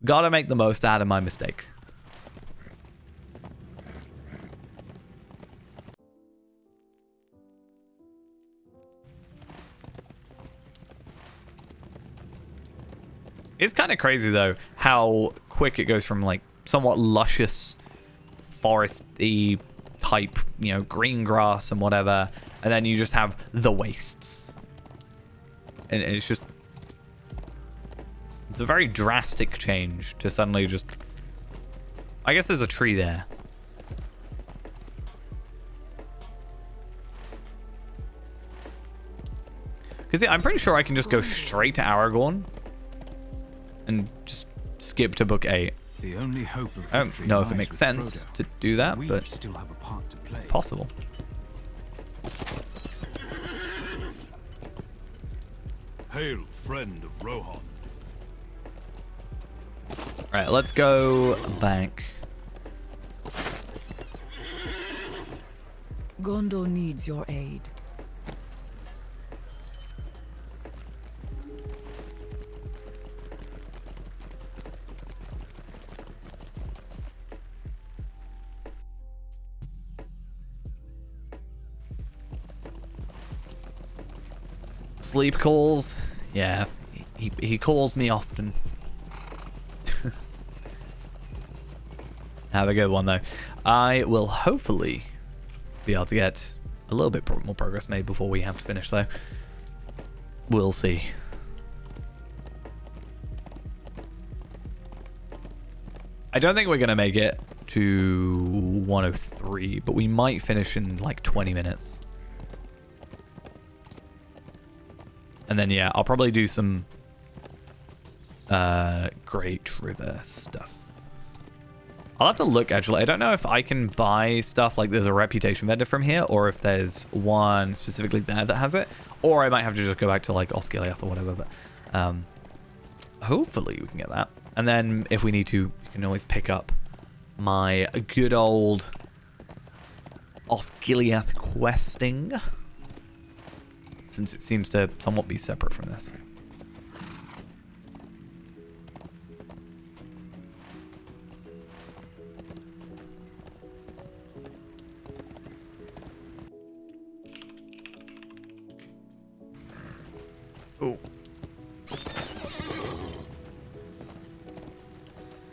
Gotta make the most out of my mistake. It's kind of crazy, though, how quick it goes from, like, somewhat luscious, foresty type, you know, green grass and whatever, and then you just have the wastes. And it's just... It's a very drastic change to suddenly just... I guess there's a tree there. Because, yeah, I'm pretty sure I can just go straight to Aragorn. And just skip to book 8. The only hope of I don't know if it makes sense to do that, but still have a part to play. it's possible. Hail, friend of Rohan. Alright, let's go back. Gondor needs your aid. Sleep calls. Yeah, he calls me often. Have a good one, though. I will hopefully be able to get a little bit more progress made before we have to finish, though. We'll see. I don't think we're going to make it to 103, but we might finish in like 20 minutes. And then, yeah, I'll probably do some Great River stuff. I'll have to look, actually. I don't know if I can buy stuff, like there's a reputation vendor from here, or if there's one specifically there that has it. Or I might have to just go back to, like, Osgiliath or whatever. But hopefully we can get that. And then if we need to, you can always pick up my good old Osgiliath questing, since it seems to somewhat be separate from this. Oh.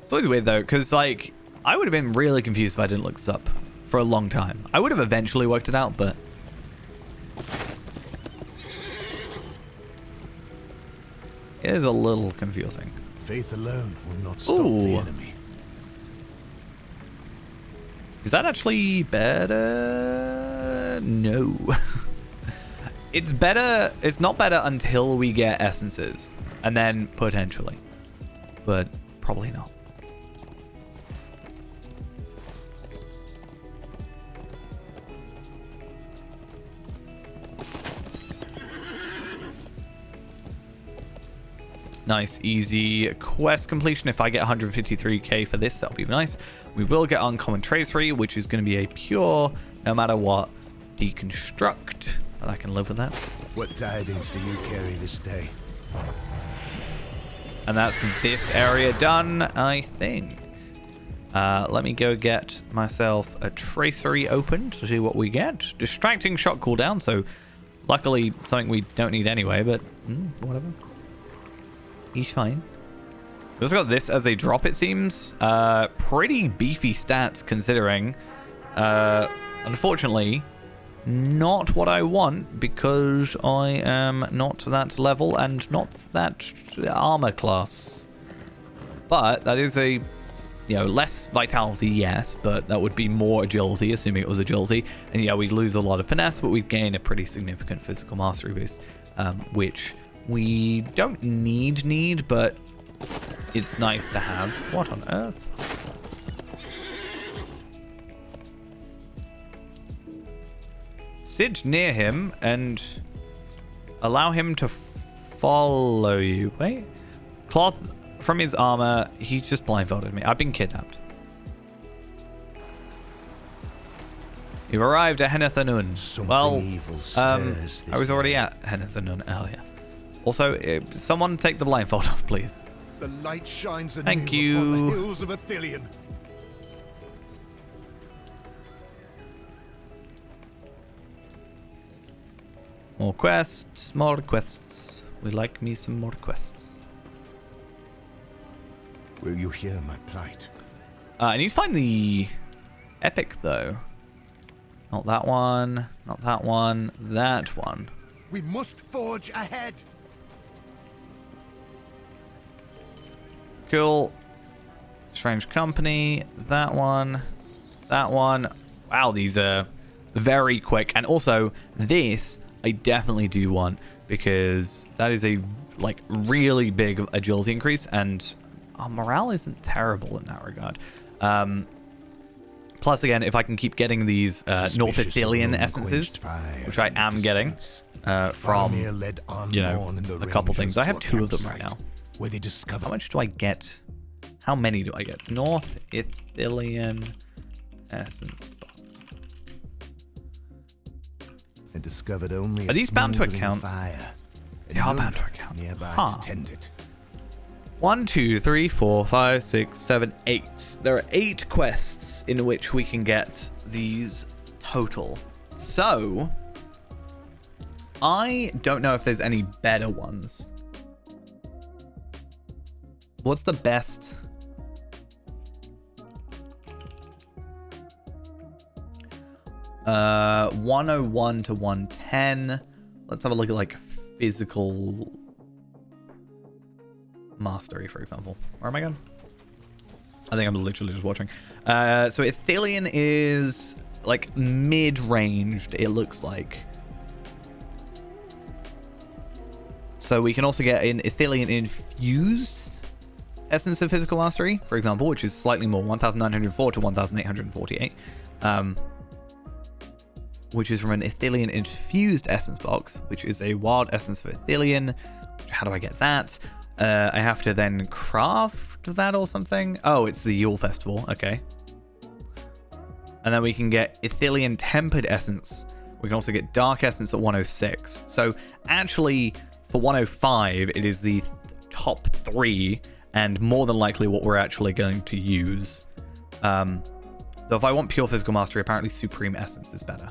It's always weird, though, because, like, I would have been really confused if I didn't look this up for a long time. I would have eventually worked it out, but... it is a little confusing. Faith alone will not stop the enemy. Is that actually better? No. It's better. It's not better until we get essences. And then potentially. But probably not. Nice, easy quest completion. If I get 153k for this, that'll be nice. We will get uncommon tracery, which is going to be a pure, no matter what, deconstruct. But I can live with that. What tidings do you carry this day? And that's this area done, I think. Let me go get myself a tracery open to see what we get. Distracting shot cooldown, so luckily something we don't need anyway, but whatever. He's fine. We also got this as a drop, it seems. Pretty beefy stats considering. Unfortunately, not what I want because I am not that level and not that armor class. But that is a, less vitality, yes, but that would be more agility, assuming it was agility. And yeah, we'd lose a lot of finesse, but we'd gain a pretty significant physical mastery boost, which we don't need, but it's nice to have. What on earth? Sit near him and allow him to follow you. Wait. Cloth from his armor. He just blindfolded me. I've been kidnapped. You've arrived at Henethanun. Well, I was already at Henethanun earlier. Also, someone take the blindfold off, please. The light shines anew Thank you. upon the hills of Athelion. More quests, more quests. We like me some more quests. Will you hear my plight? I need to find the epic, though. Not that one, not that one, that one. We must forge ahead. Cool. Strange company. That one. That one. Wow, these are very quick. And also, this I definitely do want because that is a really big agility increase, and our morale isn't terrible in that regard. Plus, again, if I can keep getting these North Athelian essences, which I am getting from, a couple things. I have 2 of them right now. Where they discover How much do I get? How many do I get? North Athelian essence. and discovered only Are these bound to account? Fire. They are bound to account. Nearby Huh. to tend it. 1, 2, 3, 4, 5, 6, 7, 8. There are 8 quests in which we can get these total. So, I don't know if there's any better ones. What's the best? Uh, 101 to 110. Let's have a look at like physical mastery, for example. Where am I going? I think I'm literally just watching. So Athelian is like mid-ranged, it looks like. So we can also get an Athelian infused essence of physical mastery, for example, which is slightly more, 1,904 to 1,848. Which is from an Athelian infused essence box, which is a wild essence for Athelian. How do I get that? I have to then craft that or something. Oh, it's the Yule Festival. Okay. And then we can get Athelian tempered essence. We can also get dark essence at 106. So actually, for 105, it is the top 3 and more than likely what we're actually going to use. Though if I want pure physical mastery, apparently Supreme Essence is better.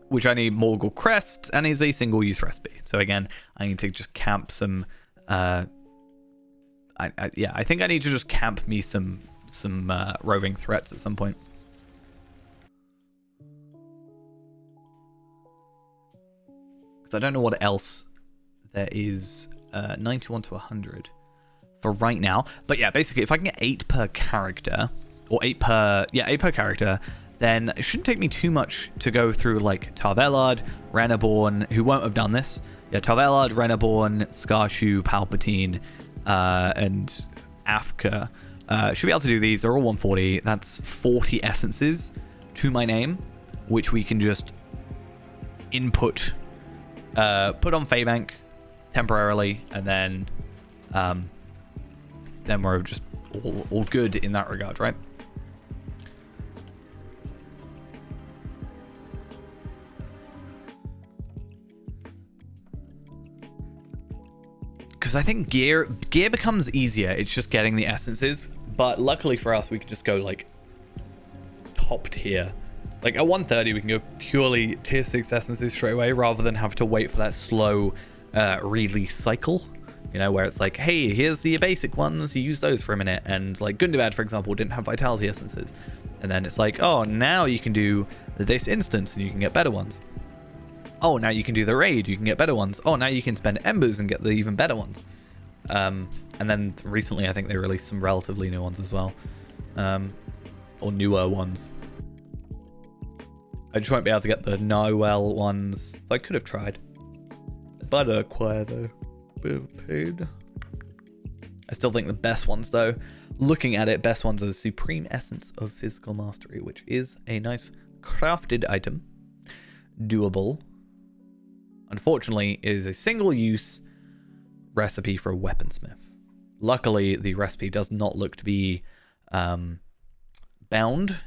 Which I need Morgul Crest and is a single-use recipe. So again, I need to just camp some. I think I need to just camp me some roving threats at some point. Because I don't know what else there is. 91 to 100 for right now. But yeah, basically, if I can get 8 per character, or 8 per character, then it shouldn't take me too much to go through like Tarvelard, Renaborn, who won't have done this. Yeah, Tarvelard, Renaborn, Skarshu, Palpatine, and Afka. Should be able to do these. They're all 140. That's 40 essences to my name, which we can just input, put on Feybank temporarily, and then we're just all good in that regard, right? because I think gear becomes easier. It's just getting the essences. But luckily for us, we can just go like top tier. Like at 130, we can go purely tier 6 essences straight away rather than have to wait for that slow release cycle. You know, where it's like, hey, here's the basic ones. You use those for a minute. And like Gundabad, for example, didn't have vitality essences. And then it's like, oh, now you can do this instance and you can get better ones. Oh, now you can do the raid. You can get better ones. Oh, now you can spend embers and get the even better ones. And then recently, I think they released some relatively new ones as well. Or newer ones. I just won't be able to get the Noel ones. I could have tried. But acquire though. Bit of a pain. I still think the best ones though, looking at it, best ones are the Supreme Essence of Physical Mastery, which is a nice crafted item. Doable. Unfortunately, it is a single-use recipe for a weaponsmith. Luckily, the recipe does not look to be bound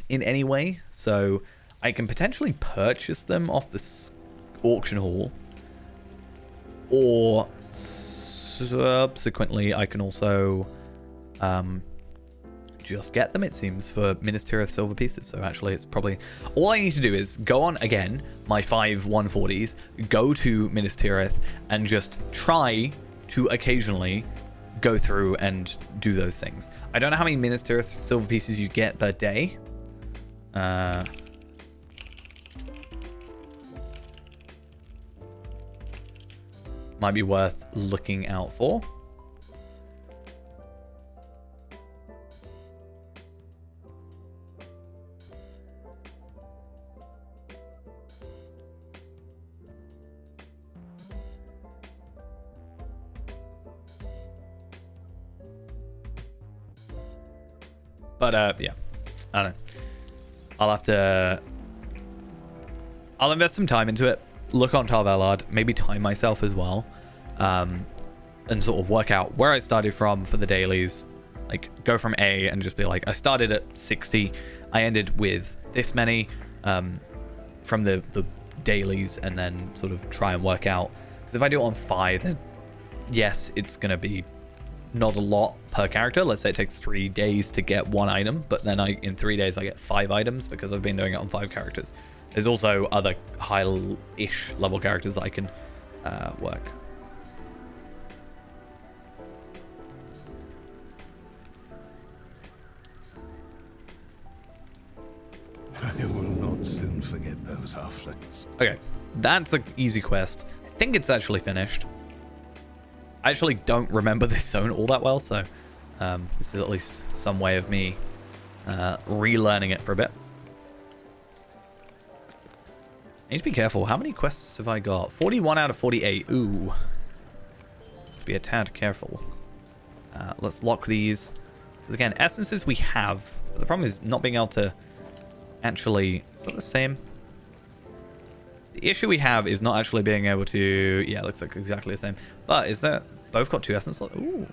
in any way, so I can potentially purchase them off the auction hall, or subsequently I can also just get them, it seems, for Ministerial silver pieces. So actually it's probably all I need to do is go on again my 5 140s, go to Ministerial and just try to occasionally go through and do those things. I don't know how many Ministerial silver pieces you get per day. Might be worth looking out for. But yeah, I don't know. I'll invest some time into it. Look on Tar Valard, maybe time myself as well, and sort of work out where I started from for the dailies. Like go from A and just be like, I started at 60, I ended with this many from the dailies, and then sort of try and work out. Because if I do it on 5, then yes, it's gonna be not a lot per character. Let's say it takes 3 days to get 1 item, but then in 3 days I get 5 items because I've been doing it on 5 characters. There's also other high-ish level characters that I can work. I will not soon forget those halflings. Okay, that's an easy quest. I think it's actually finished. I actually don't remember this zone all that well, so this is at least some way of me relearning it for a bit. I need to be careful. How many quests have I got? 41 out of 48. Ooh. Be a tad careful. Let's lock these. Because again, essences we have. But the problem is not being able to actually... Is that the same? The issue we have is not actually being able to... Yeah, it looks like exactly the same. But is that... Both got 2 essence slots? Ooh.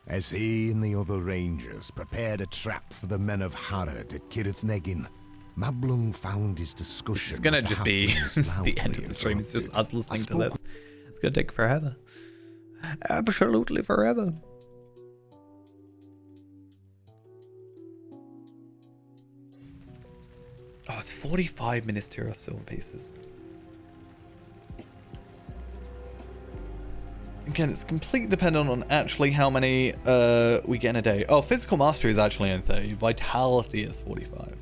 As he and the other rangers prepared a trap for the men of Harad at Kirith Negin, Mablung found his discussion. It's gonna just be the end of the stream. It's just us listening to this. It's gonna take forever. Absolutely forever. Oh, it's 45 Ministerial silver pieces. Again, it's completely dependent on actually how many we get in a day. Oh, Physical Mastery is actually in 30. Vitality is 45.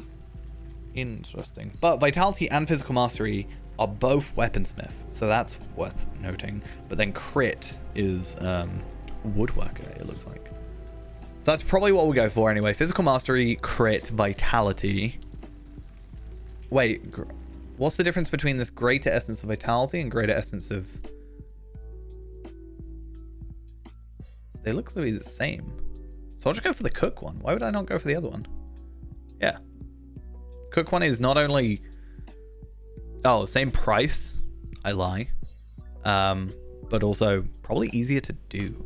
Interesting. But Vitality and Physical Mastery are both Weaponsmith, so that's worth noting. But then Crit is Woodworker, it looks like. So that's probably what we'll go for anyway. Physical Mastery, Crit, Vitality. Wait, what's the difference between this Greater Essence of Vitality and Greater Essence of... They look to be the same. So I'll just go for the Cook one. Why would I not go for the other one? Yeah. Cook one is not only... Oh, same price. I lie. But also probably easier to do.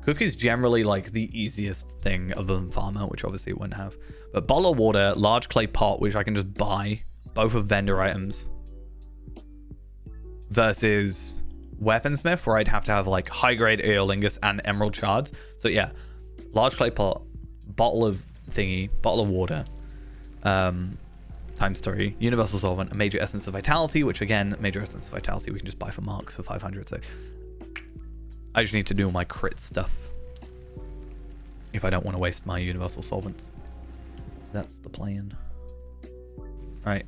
Cook is generally like the easiest thing other than Farmer, which obviously it wouldn't have. But Bottle of Water, Large Clay Pot, which I can just buy. Both of vendor items. versus weaponsmith, where I'd have to have like high grade eolingus and emerald shards. So yeah, large clay pot, bottle of water, times 3, universal solvent, a major essence of vitality, which again, major essence of vitality we can just buy for marks for 500. So I just need to do all my crit stuff if I don't want to waste my universal solvents. That's the plan. Right.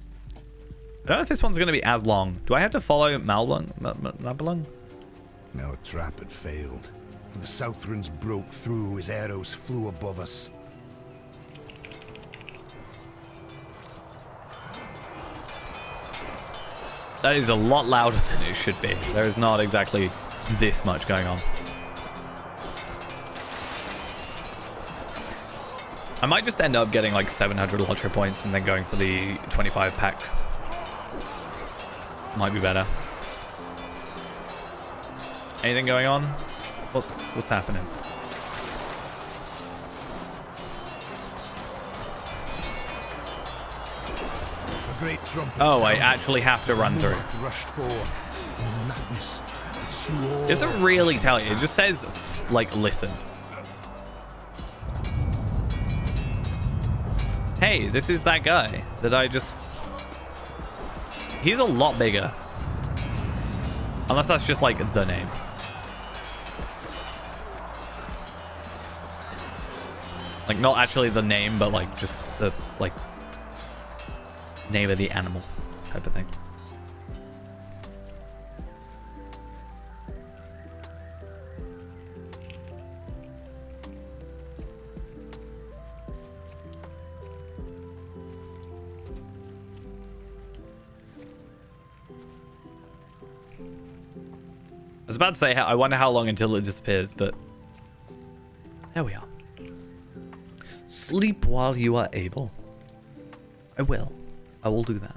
I don't know if this one's going to be as long. Do I have to follow Malblung? Our trap had failed. For the Southrons broke through, his arrows flew above us. That is a lot louder than it should be. There is not exactly this much going on. I might just end up getting like 700 Lottery points and then going for the 25 pack. Might be better. Anything going on? What's happening? Oh, I actually have to run through. It doesn't really tell you. It just says, like, listen. Hey, this is that guy that I just... He's a lot bigger. Unless that's just, like, the name. Like, not actually the name, but, like, just the, like... name of the animal type of thing. I was about to say, I wonder how long until it disappears, but there we are. Sleep while you are able. I will do that.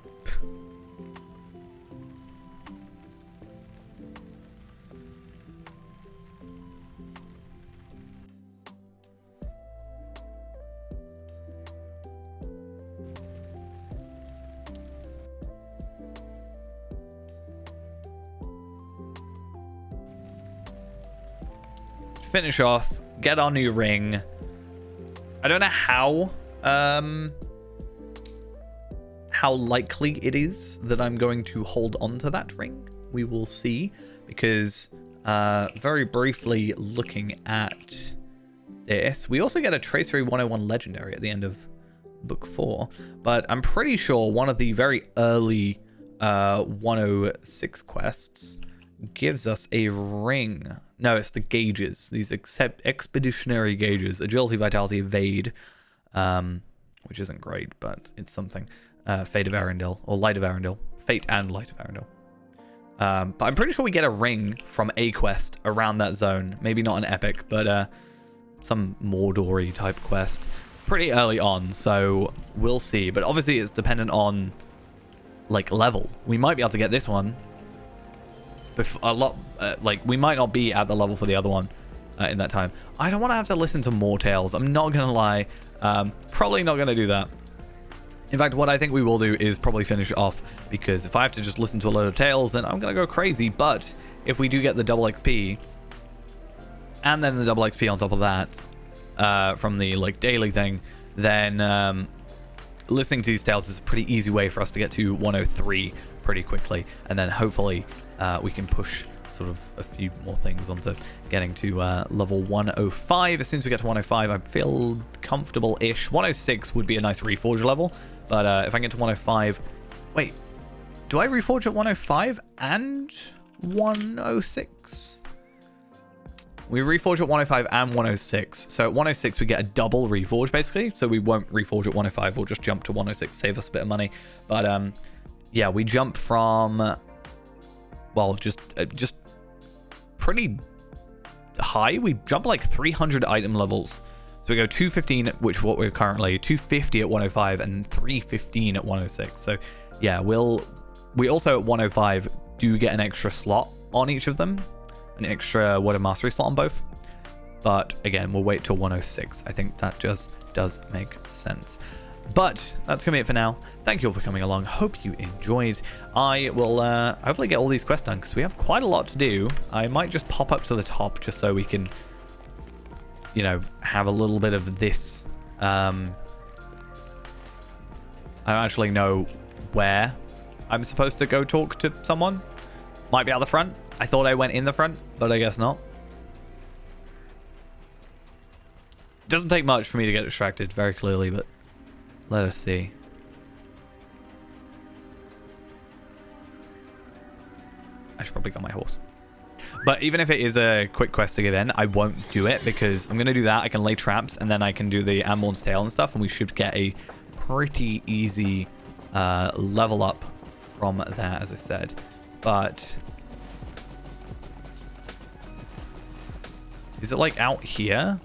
Finish off, get our new ring. I don't know how likely it is that I'm going to hold on to that ring. We will see, because very briefly looking at this, we also get a Tracery 101 Legendary at the end of Book 4, but I'm pretty sure one of the very early 106 quests gives us a ring. No, it's the gauges. These expeditionary gauges. Agility, Vitality, Evade, which isn't great, but it's something. Fate of Arundel, or Light of Arundel. Fate and Light of Arundel. But I'm pretty sure we get a ring from a quest around that zone. Maybe not an epic, but some Mordor-y type quest. Pretty early on, so we'll see. But obviously it's dependent on, like, level. We might be able to get this one like, we might not be at the level for the other one in that time. I don't want to have to listen to more tales. I'm not going to lie. Probably not going to do that. In fact, what I think we will do is probably finish it off, because if I have to just listen to a load of tales, then I'm going to go crazy. But if we do get the double XP, and then the double XP on top of that, from the, like, daily thing, then listening to these tales is a pretty easy way for us to get to 103 pretty quickly. And then hopefully we can push sort of a few more things onto getting to level 105. As soon as we get to 105, I feel comfortable-ish. 106 would be a nice reforge level, but if I get to 105... Wait, do I reforge at 105 and 106? We reforge at 105 and 106. So at 106, we get a double reforge, basically. So we won't reforge at 105. We'll just jump to 106, save us a bit of money. But yeah, we jump from... Well, just pretty high. We jump like 300 item levels. So we go 215, which what we're currently 250 at 105 and 315 at 106. So yeah, we also at 105 do get an extra slot on each of them, an extra Word of Mastery slot on both. But again, we'll wait till 106. I think that just does make sense. But that's going to be it for now. Thank you all for coming along. Hope you enjoyed. I will hopefully get all these quests done because we have quite a lot to do. I might just pop up to the top just so we can, you know, have a little bit of this. I don't actually know where I'm supposed to go talk to someone. Might be out the front. I thought I went in the front, but I guess not. Doesn't take much for me to get distracted very clearly, but let us see. I should probably go on my horse. But even if it is a quick quest to give in, I won't do it because I'm going to do that. I can lay traps and then I can do the Amorn's Tail and stuff, and we should get a pretty easy level up from that, as I said. But is it like out here?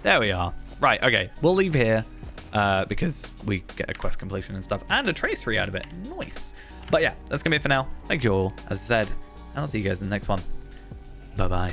There we are. Right, okay. We'll leave here because we get a quest completion and stuff and a trace free out of it. Nice. But yeah, that's going to be it for now. Thank you all, as I said, and I'll see you guys in the next one. Bye-bye.